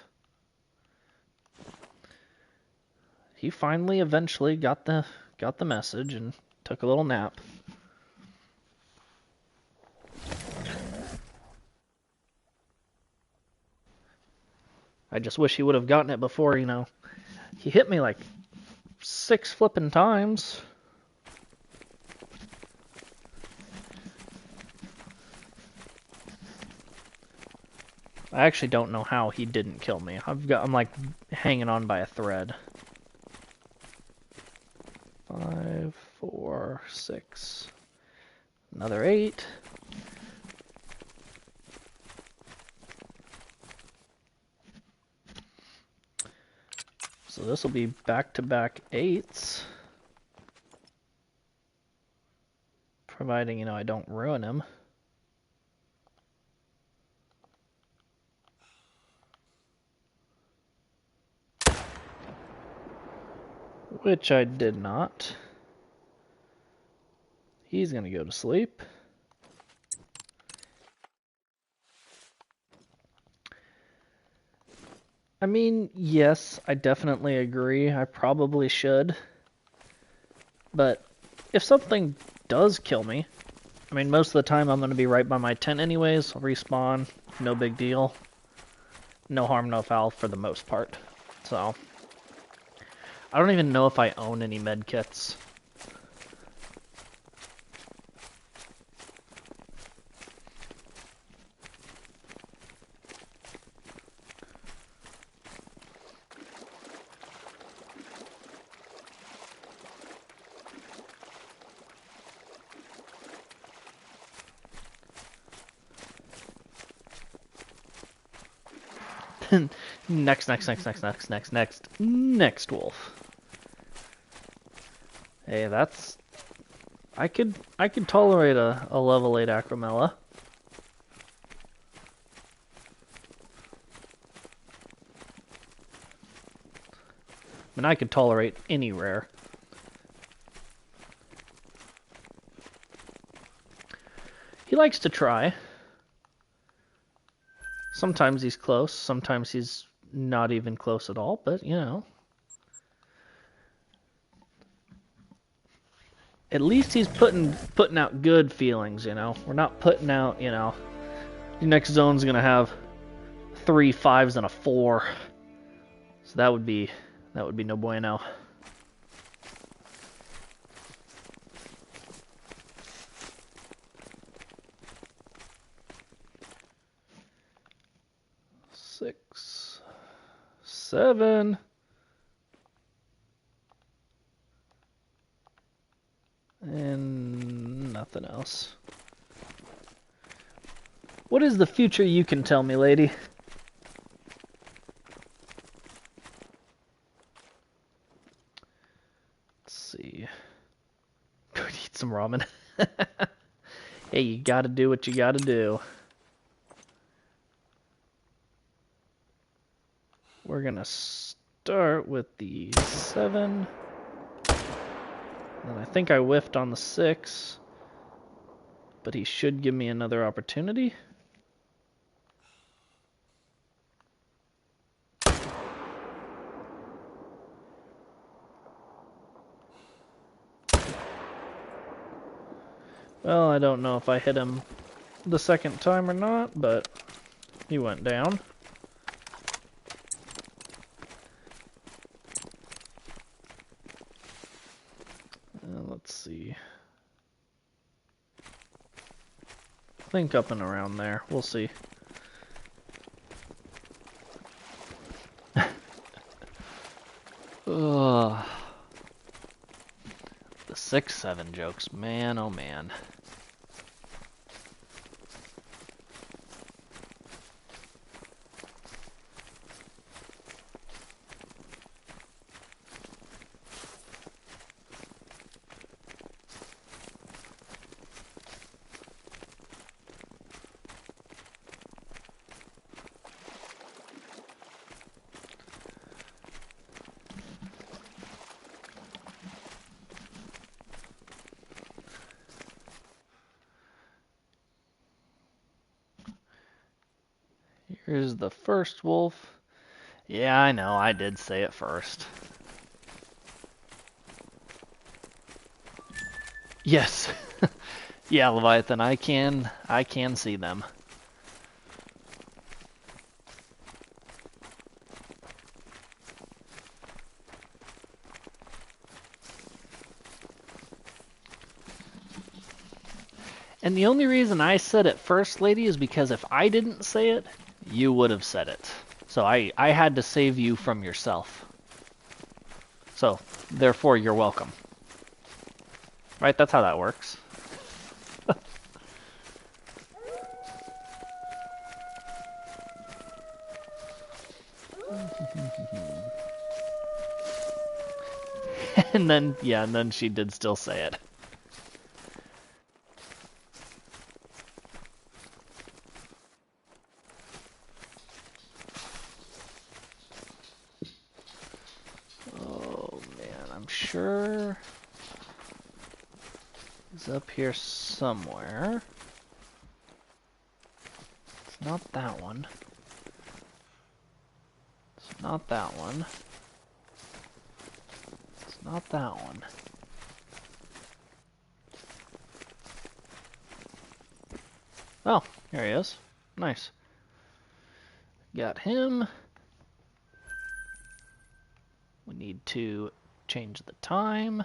He finally, eventually got the message and took a little nap. I just wish he would have gotten it before, you know. He hit me like 6 flippin' times. I actually don't know how he didn't kill me. I'm like hanging on by a thread. 5, 4, 6. Another 8. So this will be back-to-back 8s. Providing, I don't ruin him. Which I did not. He's going to go to sleep. I mean, yes, I definitely agree. I probably should. But if something does kill me, I mean, most of the time I'm going to be right by my tent anyways. I'll respawn. No big deal. No harm, no foul for the most part. So, I don't even know if I own any med kits. Next wolf. Hey, that's... I could tolerate a level 8 Acromella. I mean, I could tolerate any rare. He likes to try. Sometimes he's close, sometimes he's not even close at all, but, At least he's putting out good feelings, We're not putting out, Your next zone's gonna have 3 5s and a 4. So that would be no bueno. Six, 7. And nothing else. What is the future you can tell me, lady? Let's see. Go eat some ramen. Hey, you gotta do what you gotta do. We're gonna start with the 7. And I think I whiffed on the 6. But he should give me another opportunity. Well, I don't know if I hit him the second time or not, but he went down. Let's see. I think up and around there. We'll see. Ugh. The 6-7 jokes, man, oh man. Here's the first wolf. Yeah, I know, I did say it first. Yes. Yeah, Leviathan, I can see them. And the only reason I said it first, lady, is because if I didn't say it, you would have said it. So I had to save you from yourself. So, therefore, you're welcome. Right? That's how that works. And then, yeah, and then she did still say it. Oh, man, I'm sure he's up here somewhere. It's not that one. It's not that one. It's not that one. Oh, here he is. Nice. Got him. We need to change the time.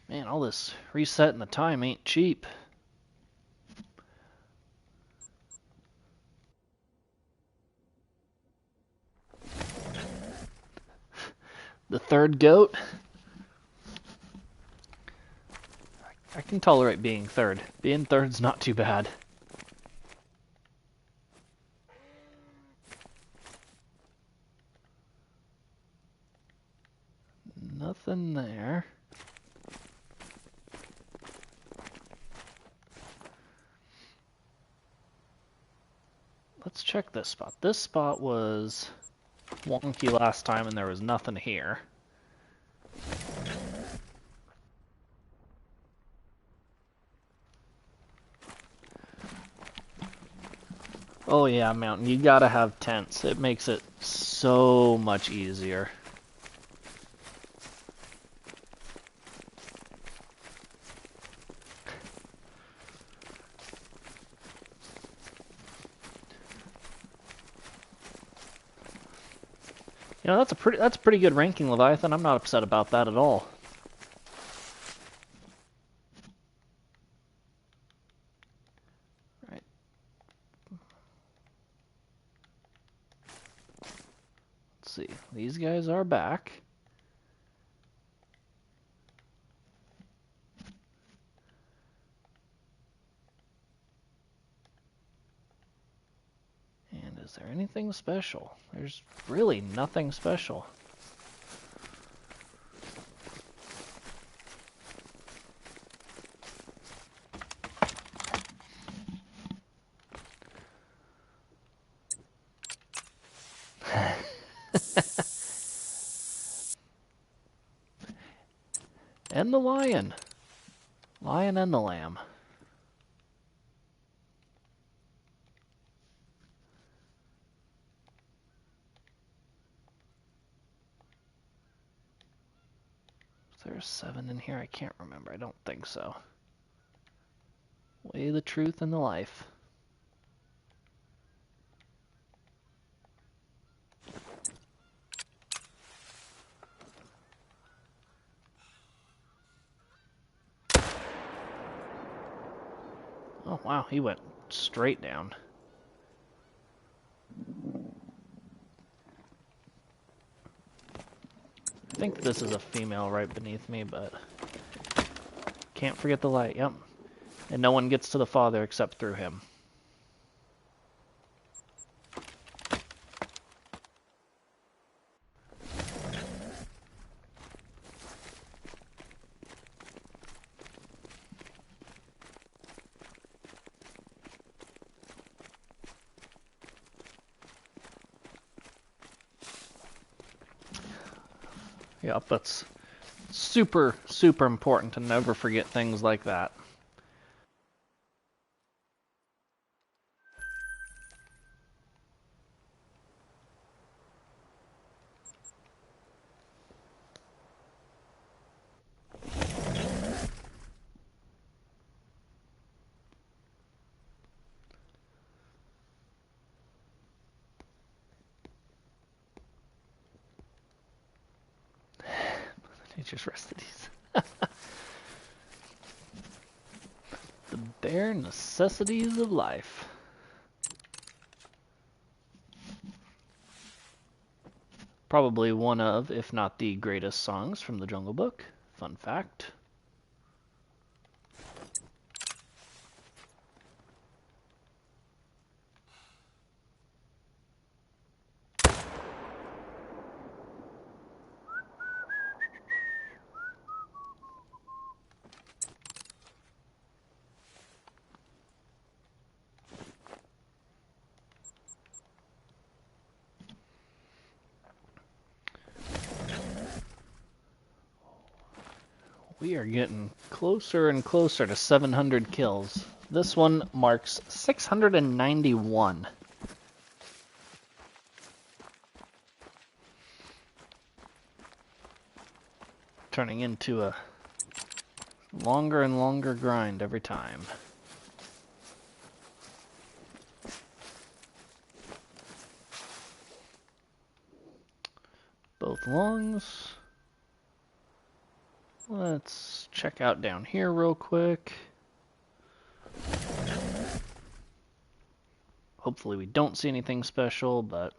Man, all this resetting the time ain't cheap. The third goat. I can tolerate being third. Being third's not too bad. Nothing there. Let's check this spot. This spot was wonky last time and there was nothing here. Oh yeah, Mountain, you gotta have tents. It makes it so much easier. You know, that's a pretty good ranking, Leviathan. I'm not upset about that at all. Right. Let's see. These guys are back. And is there anything special? There's really nothing special. And the lion. Lion and the lamb. Is there a 7 in here? I can't remember. I don't think so. Way the truth and the life. Oh wow, he went straight down. I think this is a female right beneath me, but can't forget the light, yep. And no one gets to the father except through him. Yep, that's super, super important to never forget things like that. He just rested these. The bare necessities of life. Probably one of, if not the greatest songs from the Jungle Book. Fun fact. We are getting closer and closer to 700 kills. This one marks 691. Turning into a longer and longer grind every time. Both lungs. Let's check out down here real quick. Hopefully we don't see anything special, but...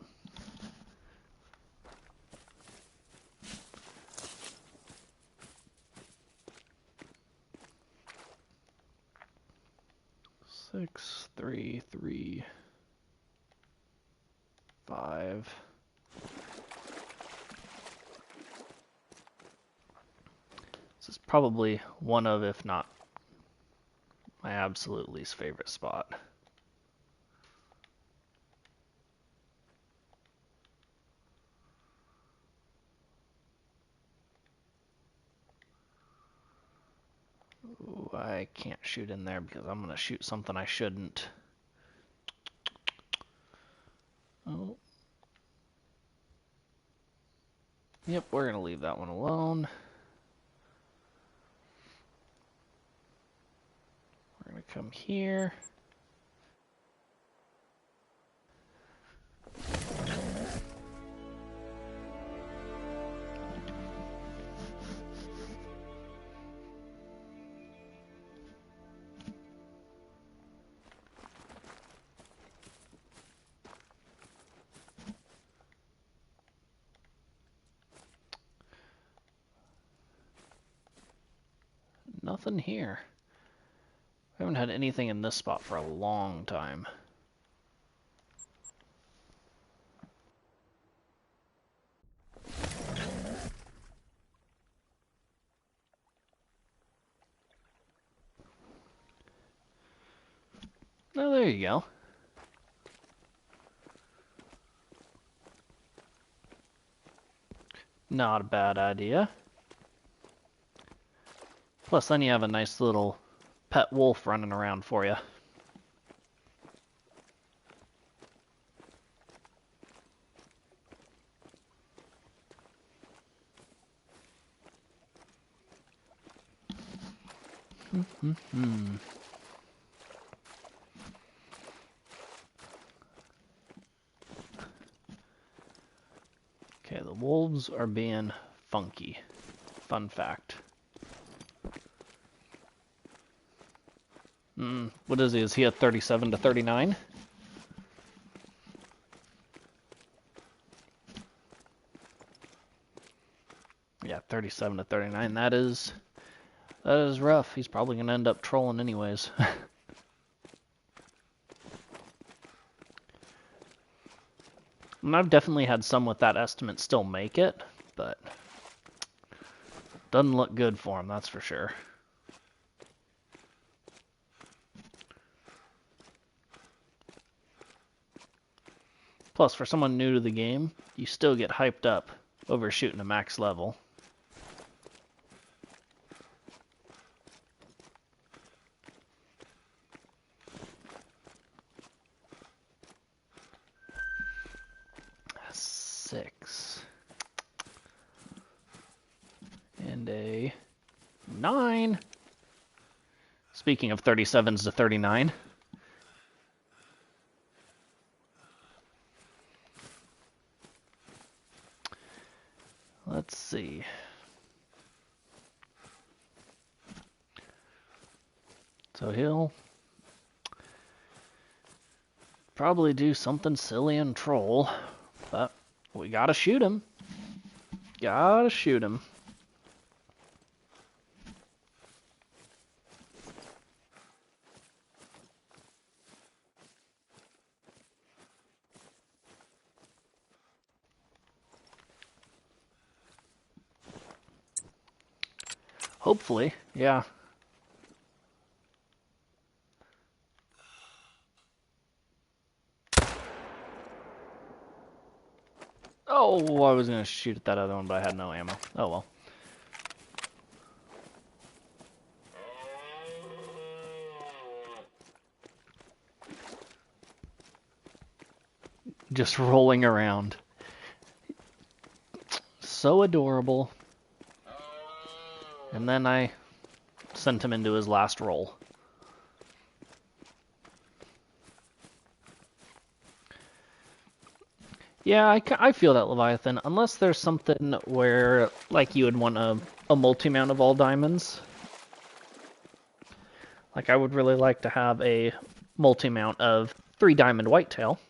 Six, three, three, 5. This is probably one of, if not my absolute least favorite spot. Ooh, I can't shoot in there because I'm going to shoot something I shouldn't. Oh. Yep, we're going to leave that one alone. We're going to come here. Nothing here. I haven't had anything in this spot for a long time. Oh, there you go. Not a bad idea. Plus, then you have a nice little pet wolf running around for you. Okay, the wolves are being funky. Fun fact. What is he? Is he a 37 to 39? Yeah, 37 to 39. That is rough. He's probably going to end up trolling anyways. And I've definitely had some with that estimate still make it, but doesn't look good for him, that's for sure. Plus, for someone new to the game, you still get hyped up over shooting a max level. Six. And a 9. Speaking of 37s to 39. Let's see. So he'll probably do something silly and troll, but we gotta shoot him. Gotta shoot him. Hopefully, yeah. Oh, I was gonna shoot at that other one, but I had no ammo. Oh well. Just rolling around. So adorable. And then I sent him into his last roll. Yeah, I feel that, Leviathan. Unless there's something where, like, you would want a multi-mount of all diamonds. Like, I would really like to have a multi-mount of 3 diamond whitetail.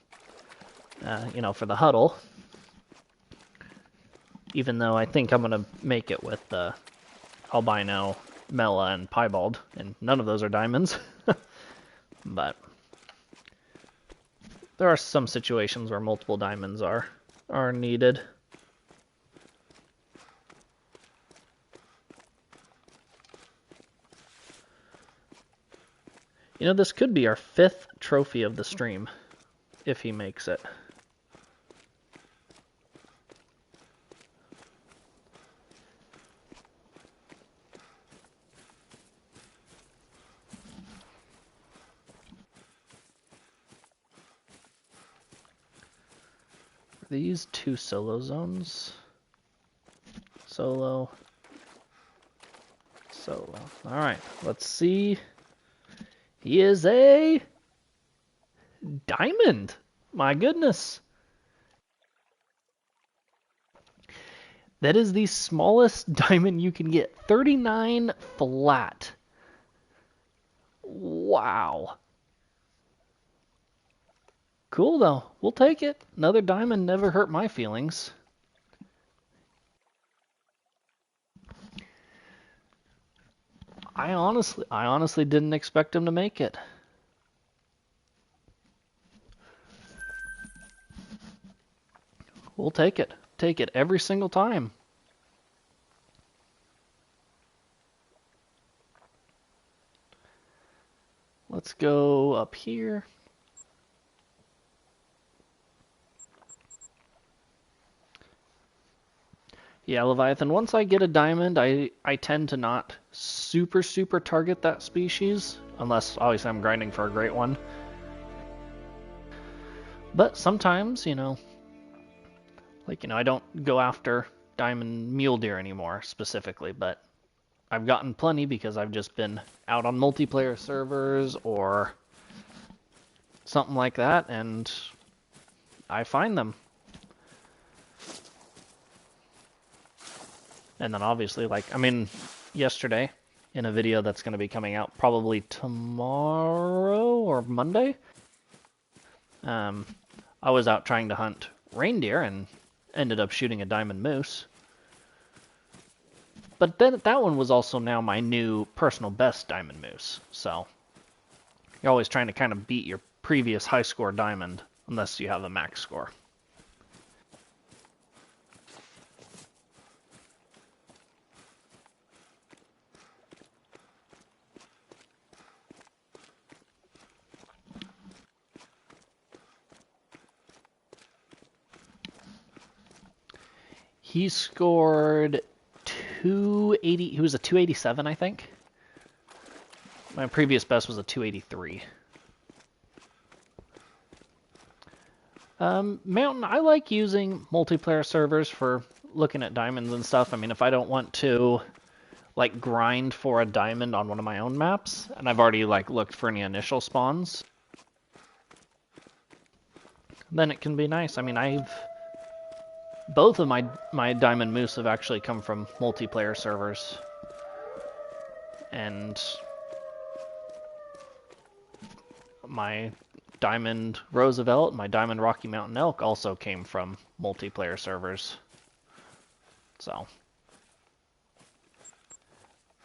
You know, for the huddle. Even though I think I'm going to make it with the albino, Mela, and piebald. And none of those are diamonds. But there are some situations where multiple diamonds are needed. You know, this could be our 5th trophy of the stream, if he makes it. These 2 solo zones. Solo. Solo. Alright, let's see. He is a diamond. My goodness. That is the smallest diamond you can get. 39 flat. Wow. Cool, though. We'll take it. Another diamond never hurt my feelings. I honestly didn't expect him to make it. We'll take it. Take it every single time. Let's go up here. Yeah, Leviathan, once I get a diamond, I tend to not super target that species, unless obviously I'm grinding for a great one. But sometimes, you know, like, you know, I don't go after diamond mule deer anymore specifically, but I've gotten plenty because I've just been out on multiplayer servers or something like that, and I find them. And then obviously, like, I mean, yesterday, in a video that's going to be coming out probably tomorrow or Monday, I was out trying to hunt reindeer and ended up shooting a diamond moose. But then that one was also now my new personal best diamond moose. So you're always trying to kind of beat your previous high score diamond, unless you have a max score. He scored 280. He was a 287, I think. My previous best was a 283. Mountain, I like using multiplayer servers for looking at diamonds and stuff. I mean, if I don't want to, like, grind for a diamond on one of my own maps, and I've already, like, looked for any initial spawns, then it can be nice. I mean, both of my diamond moose have actually come from multiplayer servers. And my Diamond Roosevelt, my Diamond Rocky Mountain Elk also came from multiplayer servers. So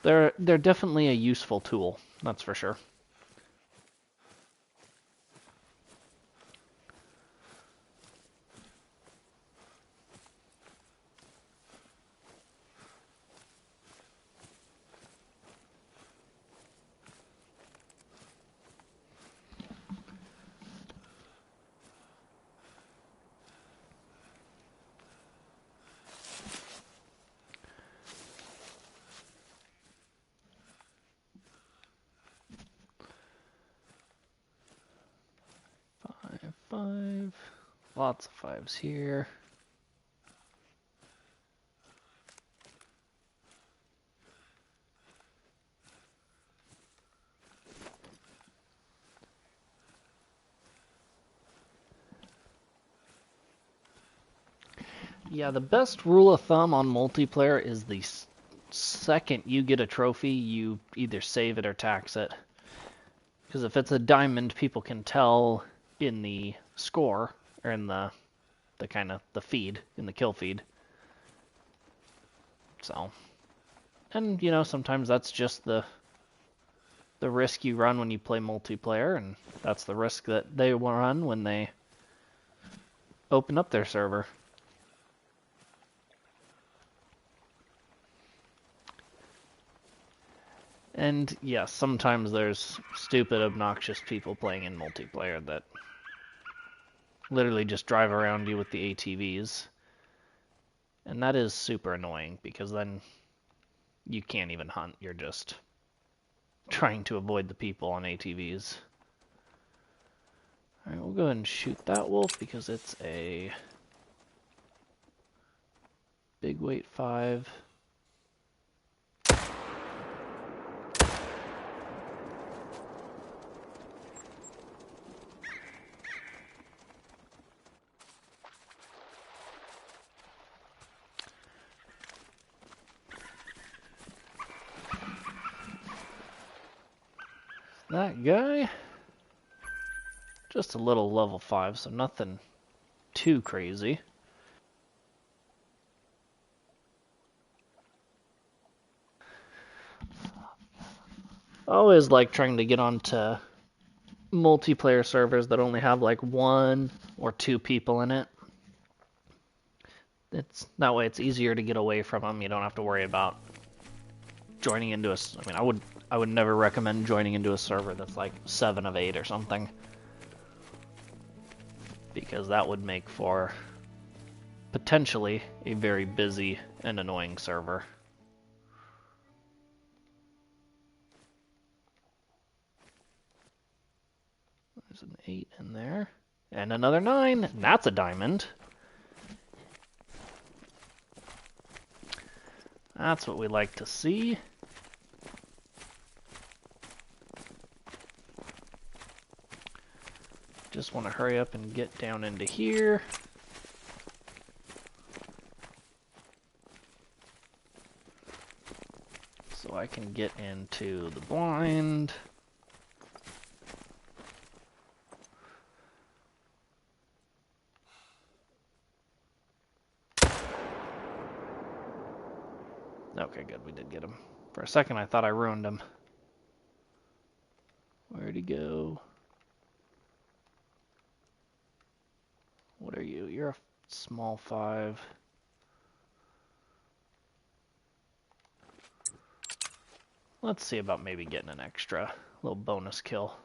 they're definitely a useful tool, that's for sure. Five. Lots of fives here. Yeah, the best rule of thumb on multiplayer is the second you get a trophy, you either save it or tax it. Because if it's a diamond, people can tell in the score, or in the kind of the feed, in the kill feed. So, and you know, sometimes that's just the risk you run when you play multiplayer, and that's the risk that they run when they open up their server. And yes, sometimes there's stupid, obnoxious people playing in multiplayer that literally just drive around you with the ATVs. And that is super annoying, because then you can't even hunt. You're just trying to avoid the people on ATVs. Alright, we'll go ahead and shoot that wolf because it's a big weight 5. That guy, just a little level 5, so nothing too crazy. I always like trying to get onto multiplayer servers that only have like 1 or 2 people in it. It's that way it's easier to get away from them. You don't have to worry about joining into a. I mean, I would never recommend joining into a server that's like 7 of 8 or something, because that would make for potentially a very busy and annoying server. There's an 8 in there, and another 9. That's a diamond. That's what we like to see. Just want to hurry up and get down into here. So I can get into the blind. Okay, good, we did get him. For a second I thought I ruined him. Where'd he go? What are you? You're a small 5. Let's see about maybe getting an extra little bonus kill.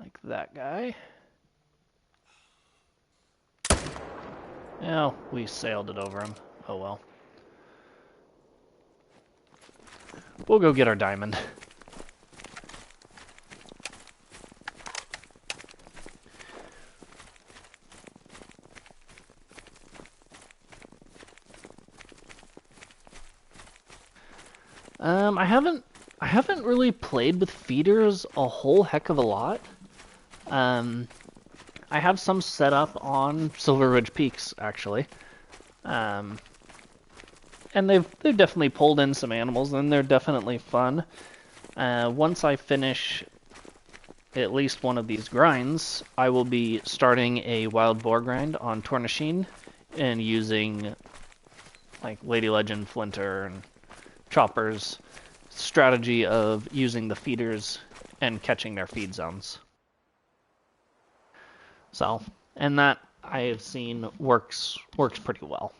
Like that guy. Oh, we sailed it over him. Oh well. We'll go get our diamond. I haven't really played with feeders a whole heck of a lot. I have some set up on Silver Ridge Peaks, actually. and they've definitely pulled in some animals, and they're definitely fun. Once I finish at least one of these grinds, I will be starting a wild boar grind on Tornasheen and using like Lady Legend, Flinter, and Chopper's strategy of using the feeders and catching their feed zones. So, and that I have seen works pretty well.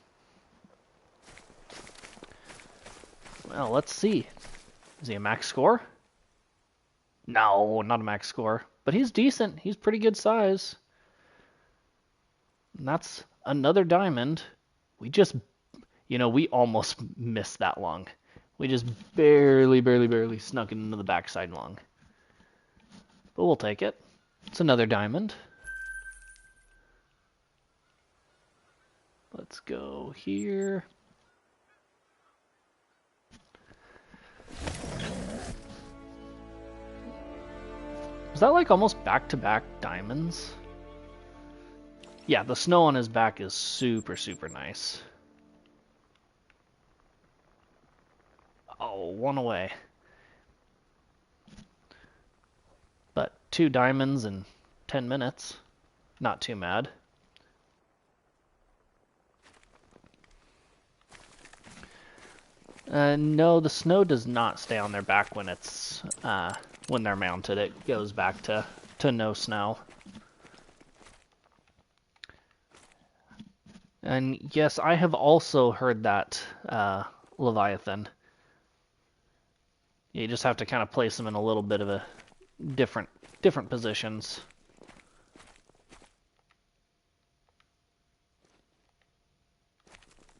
Well, let's see. Is he a max score? No, not a max score. But he's decent. He's pretty good size. And that's another diamond. We just, we almost missed that lung. We just barely snuck it into the backside lung. But we'll take it. It's another diamond. Let's go here. Is that like almost back-to-back diamonds? Yeah, the snow on his back is super nice. Oh, one away. But 2 diamonds in 10 minutes. Not too mad. No, the snow does not stay on their back when it's when they're mounted. It goes back to no snow. And yes, I have also heard that Leviathan. You just have to kind of place them in a little bit of a different positions.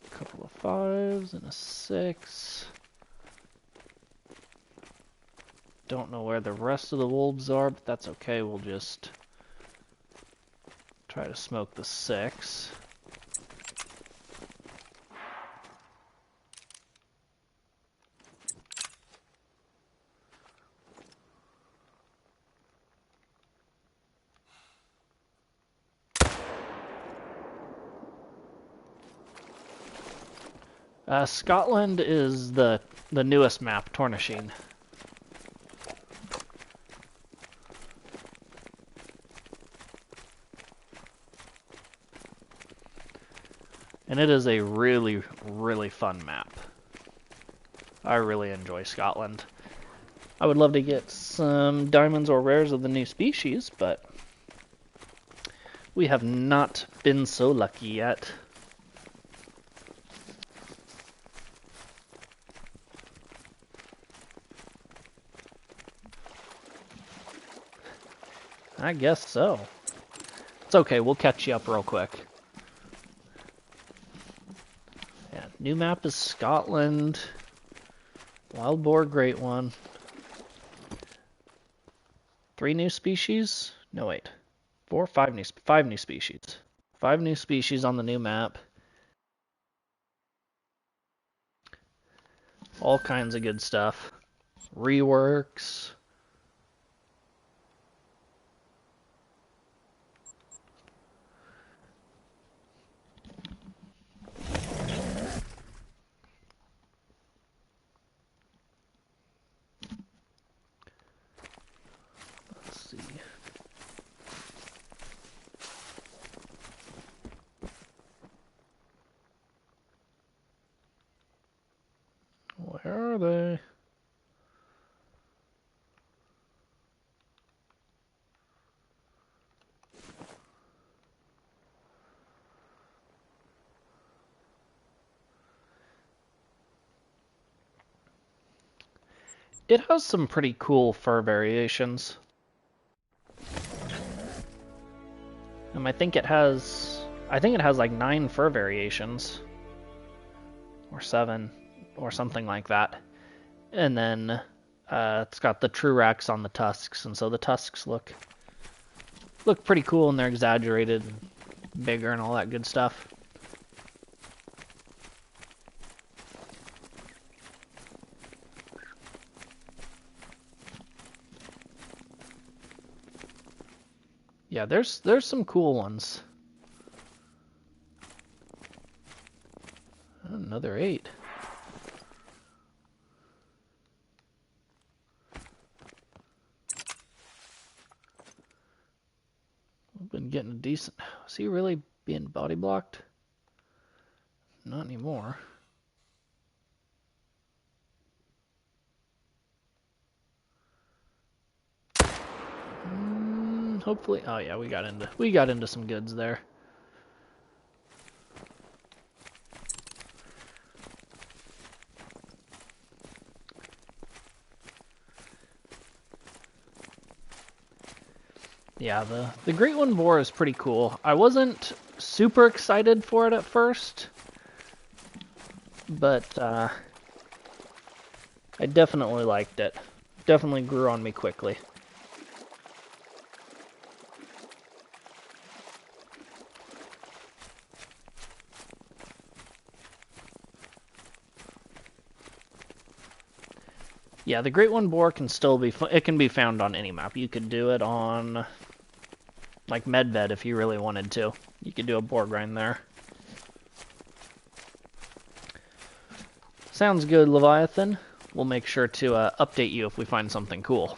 A couple of 5s and a 6. Don't know where the rest of the wolves are, but that's okay. We'll just try to smoke the 6. Scotland is the newest map, Tornasheen. And it is a really fun map. I really enjoy Scotland. I would love to get some diamonds or rares of the new species, but we have not been so lucky yet. I guess so. It's okay, we'll catch you up real quick. Yeah, new map is Scotland. Wild boar, great one. 3 new species? No, wait. 5 new species. 5 new species on the new map. All kinds of good stuff. Reworks. Let's see. Where are they? It has some pretty cool fur variations. I think it has like 9 fur variations. Or 7, or something like that. And then it's got the true racks on the tusks, and so the tusks look pretty cool, and they're exaggerated and bigger and all that good stuff. Yeah, there's some cool ones. Another 8. getting a decent... Is he really being body blocked? Not anymore. Hopefully... Oh yeah, we got into some goods there. Yeah, the Great One Boar is pretty cool. I wasn't super excited for it at first, but I definitely liked it. Definitely grew on me quickly. Yeah, the Great One Boar can still be... It can be found on any map. You could do it on... like Medved if you really wanted to. You could do a boar grind there. Sounds good, Leviathan. We'll make sure to update you if we find something cool.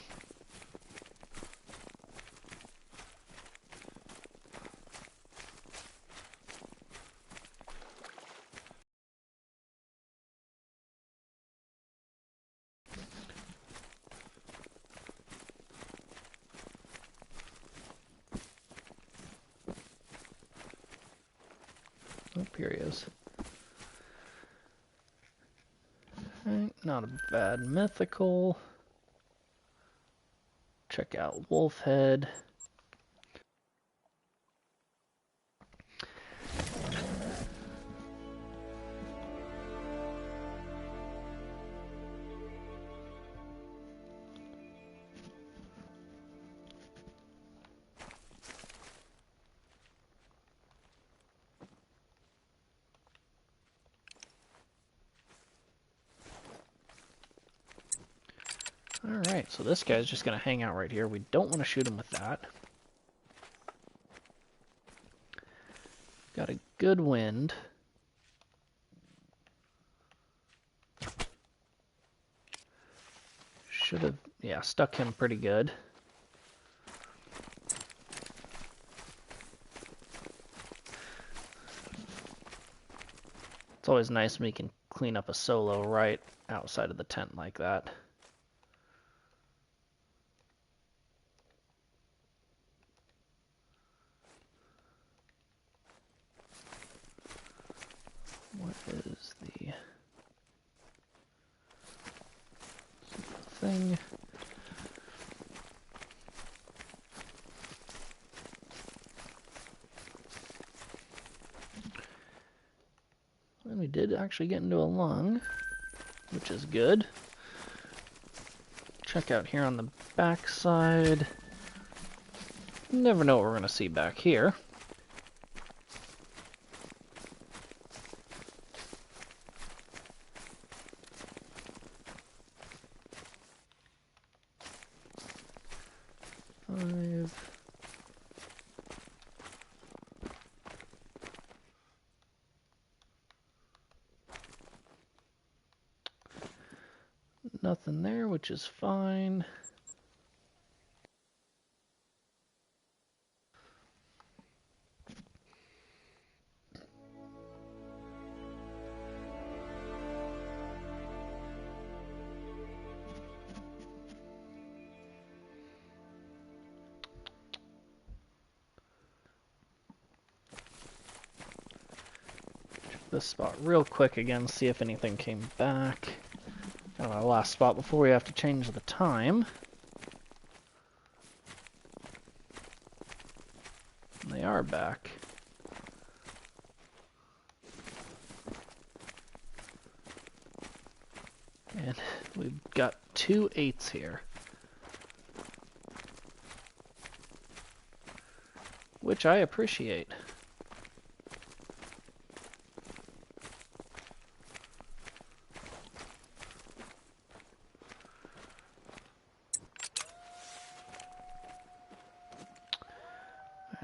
Oh, here he is. Not a bad mythical. Check out Wolfhead. Alright, so this guy's just going to hang out right here. We don't want to shoot him with that. Got a good wind. Should have, yeah, stuck him pretty good. It's always nice when you can clean up a solo right outside of the tent like that. What is the thing? And we did actually get into a lung, which is good. Check out here on the back side. Never know what we're going to see back here. Nothing there, which is fine. Check this spot real quick again, see if anything came back. Got our last spot before we have to change the time. They are back. And we've got 2 8s here. Which I appreciate.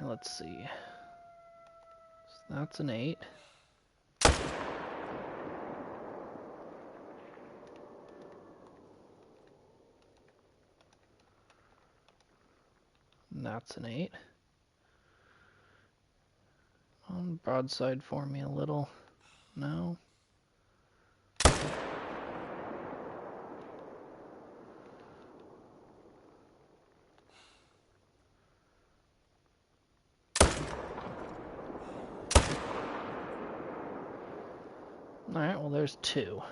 Let's see. So that's an 8. And that's an 8. On broadside for me a little. No. Alright, well there's two.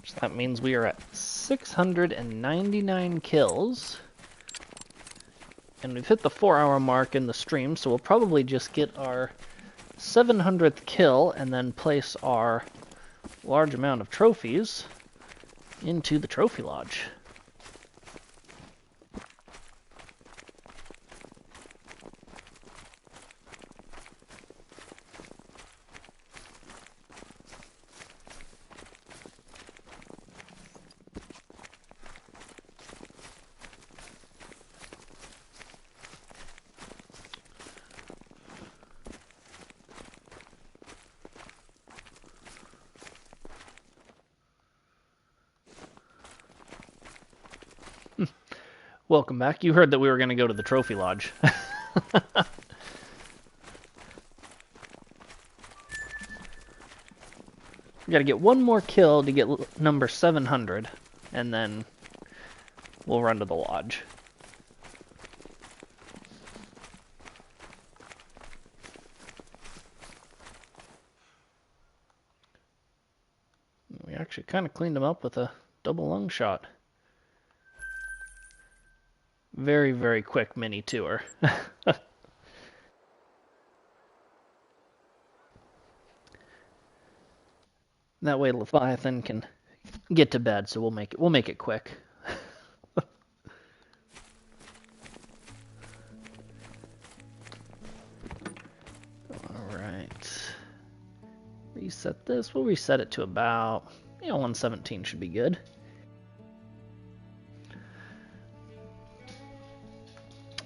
So that means we are at 699 kills. And we've hit the 4-hour mark in the stream, so we'll probably just get our 700th kill and then place our large amount of trophies into the trophy lodge. Welcome back. You heard that we were going to go to the trophy lodge. We got to get one more kill to get number 700, and then we'll run to the lodge. We actually kind of cleaned them up with a double lung shot. Very, very quick mini tour. That way Leviathan can get to bed, so we'll make it quick. Alright. Reset this. We'll reset it to about, 117 should be good.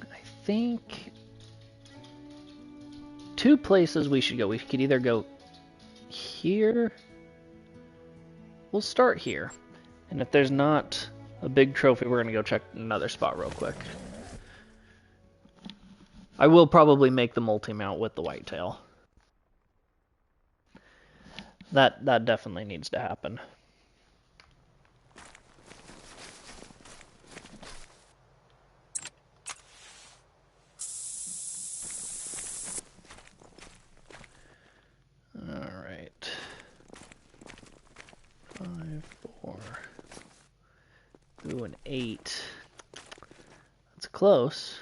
I think two places we should go. We could either go here. We'll start here. And if there's not a big trophy, we're going to go check another spot real quick. I will probably make the multi-mount with the whitetail. That definitely needs to happen. Alright. 5, 4. Ooh, an 8. That's close.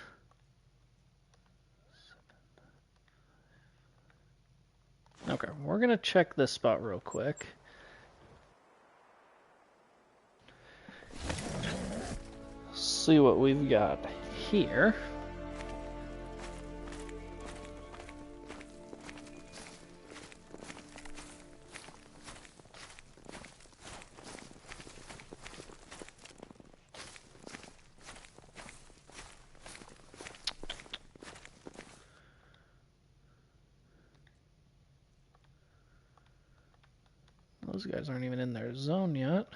Okay, we're gonna check this spot real quick. See what we've got here. Those guys aren't even in their zone yet.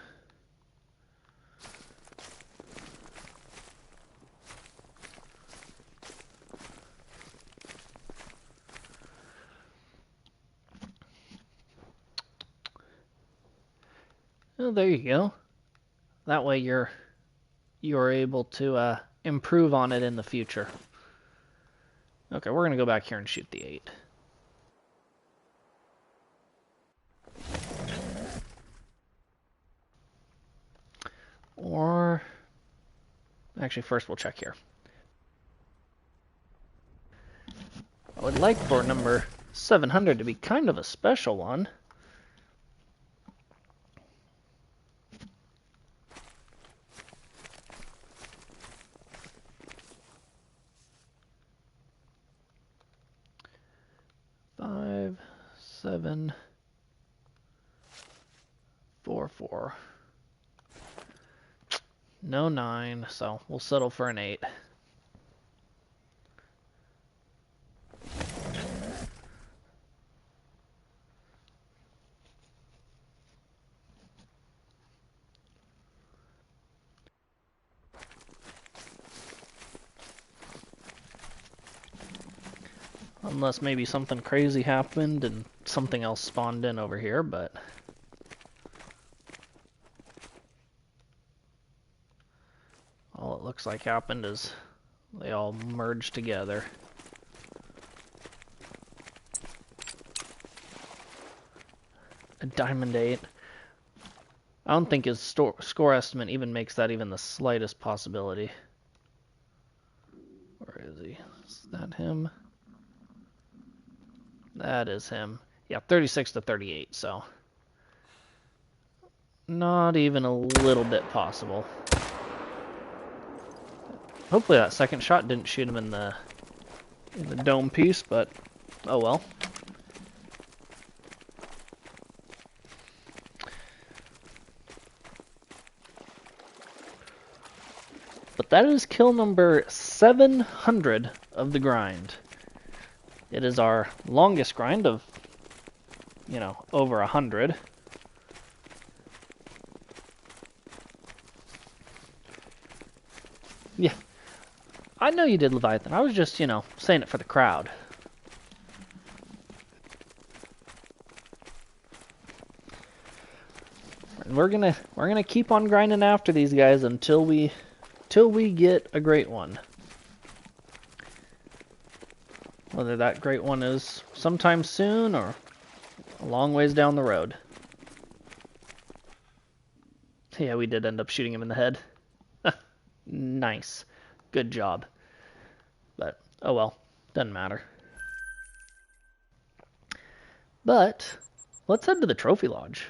Oh, there you go. That way you're able to improve on it in the future. Okay, we're gonna go back here and shoot the 8. Or actually, first we'll check here. I would like for number 700 to be kind of a special one. Five, 7, 4, 4. No 9, so we'll settle for an 8. Unless maybe something crazy happened and something else spawned in over here, but... all it looks like happened is they all merged together. A Diamond 8. I don't think his score estimate even makes that even the slightest possibility. Where is he? Is that him? That is him. Yeah, 36 to 38, so not even a little bit possible. Hopefully that second shot didn't shoot him in the dome piece, but oh well. But that is kill number 700 of the grind. It is our longest grind of, you know, over 100. Yeah. I know you did, Leviathan. I was just, you know, saying it for the crowd. And we're gonna keep on grinding after these guys until we get a great one. Whether that great one is sometime soon or a long ways down the road. Yeah, we did end up shooting him in the head. Nice. Good job. But, oh well. Doesn't matter. But, let's head to the Trophy Lodge.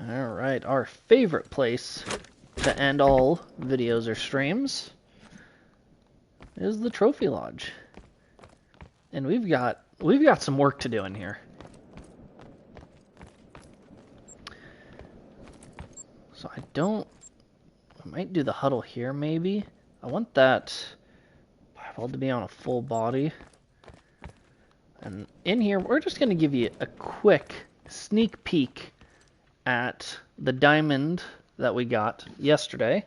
Alright, our favorite place to end all videos or streams is the Trophy Lodge. And we've got some work to do in here. So I might do the huddle here maybe. I want that piebald to be on a full body. And in here, we're just going to give you a quick sneak peek at the diamond that we got yesterday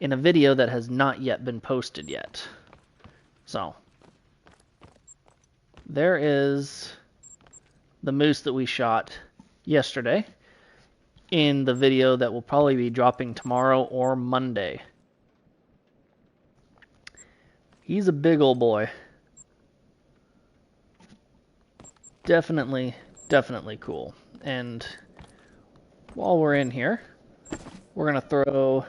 in a video that has not yet been posted yet. So, there is the moose that we shot yesterday in the video that will probably be dropping tomorrow or Monday. He's a big old boy. Definitely cool. And while we're in here, we're going to throw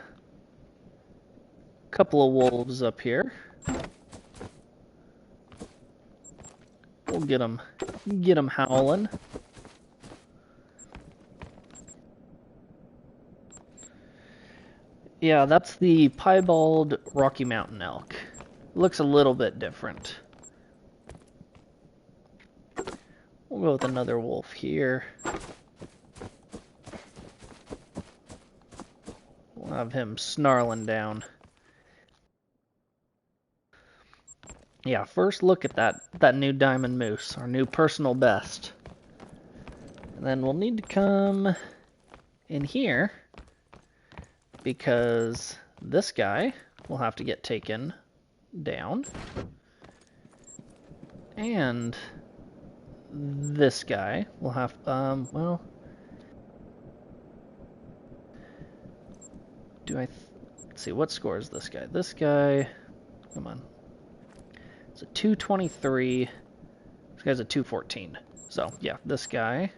a couple of wolves up here. We'll get them howling. Yeah, that's the piebald Rocky Mountain elk. Looks a little bit different. We'll go with another wolf here. We'll have him snarling down. Yeah, first look at that new diamond moose, our new personal best. And then we'll need to come in here because this guy will have to get taken down. And this guy will have, well, let's see, what score is this guy? This guy, come on. It's a 223. This guy's a 214. So, yeah, this guy.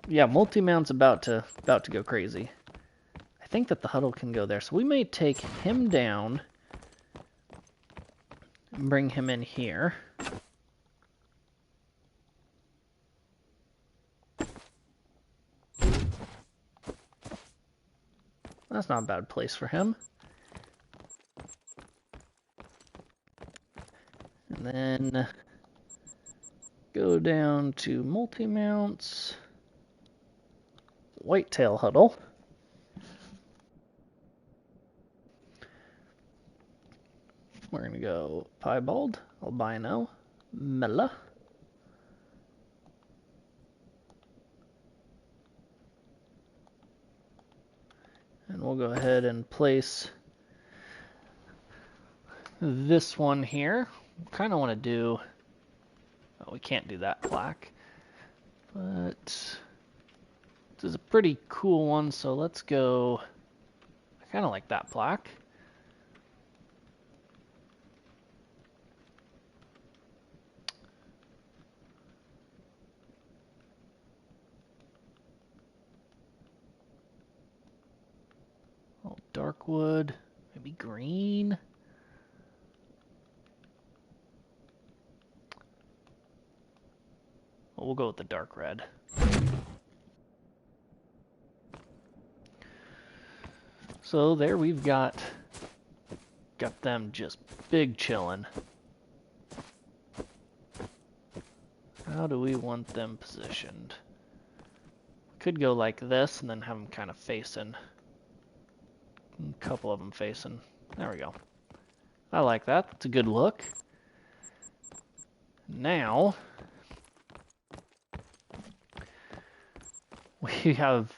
Yeah, multi-mount's about to go crazy. I think that the huddle can go there. So we may take him down and bring him in here. That's not a bad place for him. then go down to multi-mounts, whitetail huddle. We're going to go piebald, albino, mela. And we'll go ahead and place this one here. Kind of want to do, oh, we can't do that plaque, but this is a pretty cool one, so let's go, I kind of like that plaque. Oh, dark wood, maybe green. Well, we'll go with the dark red. So there we've got them just big chillin'. How do we want them positioned? Could go like this and then have them kind of facing. A couple of them facing. There we go. I like that. It's a good look. Now we have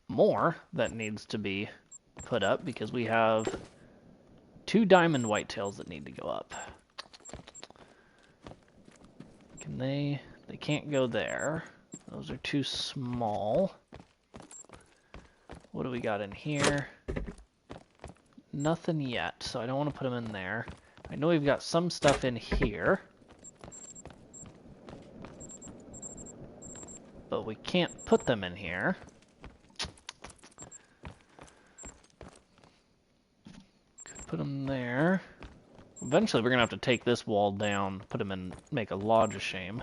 more that needs to be put up because we have 2 diamond whitetails that need to go up. Can they can't go there. Those are too small. What do we got in here? Nothing yet, so I don't want to put them in there. I know we've got some stuff in here, but we can't put them in here. Could put them there. Eventually we're gonna have to take this wall down, put them in, make a lodge of shame.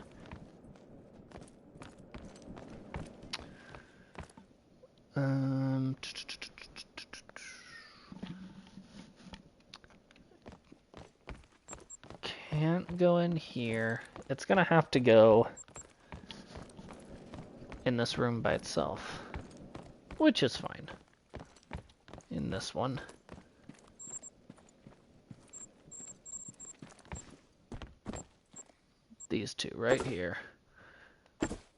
Can't go in here. It's gonna have to go in this room by itself, which is fine. In this one. These 2 right here.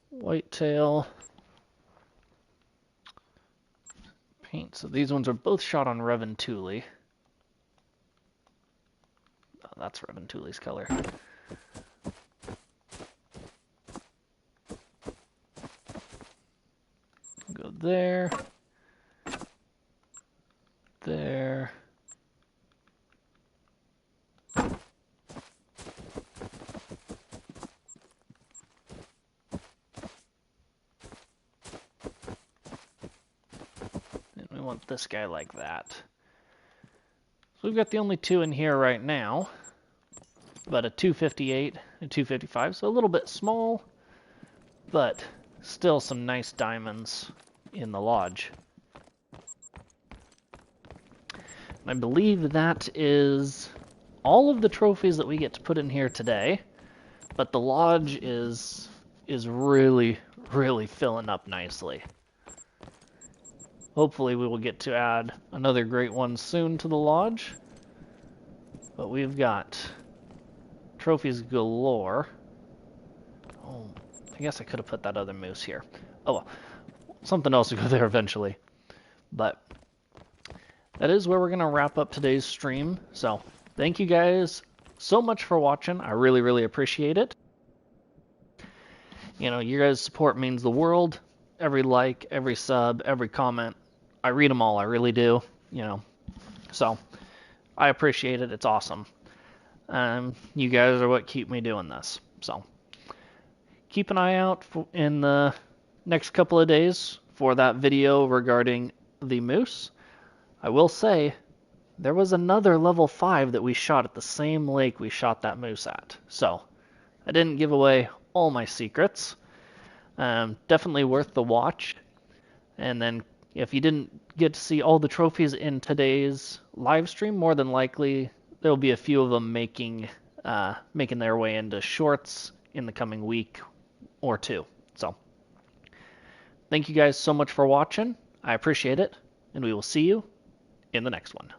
Whitetail. Paint. So these ones are both shot on Reventuli. Oh, that's Reventuli's color. Go there. There. Want this guy like that. So we've got the only 2 in here right now, but a 258 and 255, so a little bit small, but still some nice diamonds in the lodge. I believe that is all of the trophies that we get to put in here today, but the lodge is really, really filling up nicely. Hopefully we will get to add another great one soon to the lodge. But we've got trophies galore. Oh, I guess I could have put that other moose here. Oh well, something else will go there eventually. But that is where we're going to wrap up today's stream. So thank you guys so much for watching. I really, really appreciate it. You know, your guys' support means the world. Every like, every sub, every comment, I read them all. I really do, you know. So I appreciate it. It's awesome. You guys are what keep me doing this. So keep an eye out in the next couple of days for that video regarding the moose. I will say there was another level 5 that we shot at the same lake we shot that moose at. So I didn't give away all my secrets. Definitely worth the watch. And then if you didn't get to see all the trophies in today's live stream, more than likely there'll be a few of them making making their way into shorts in the coming week or two. So thank you guys so much for watching. I appreciate it, and we will see you in the next one.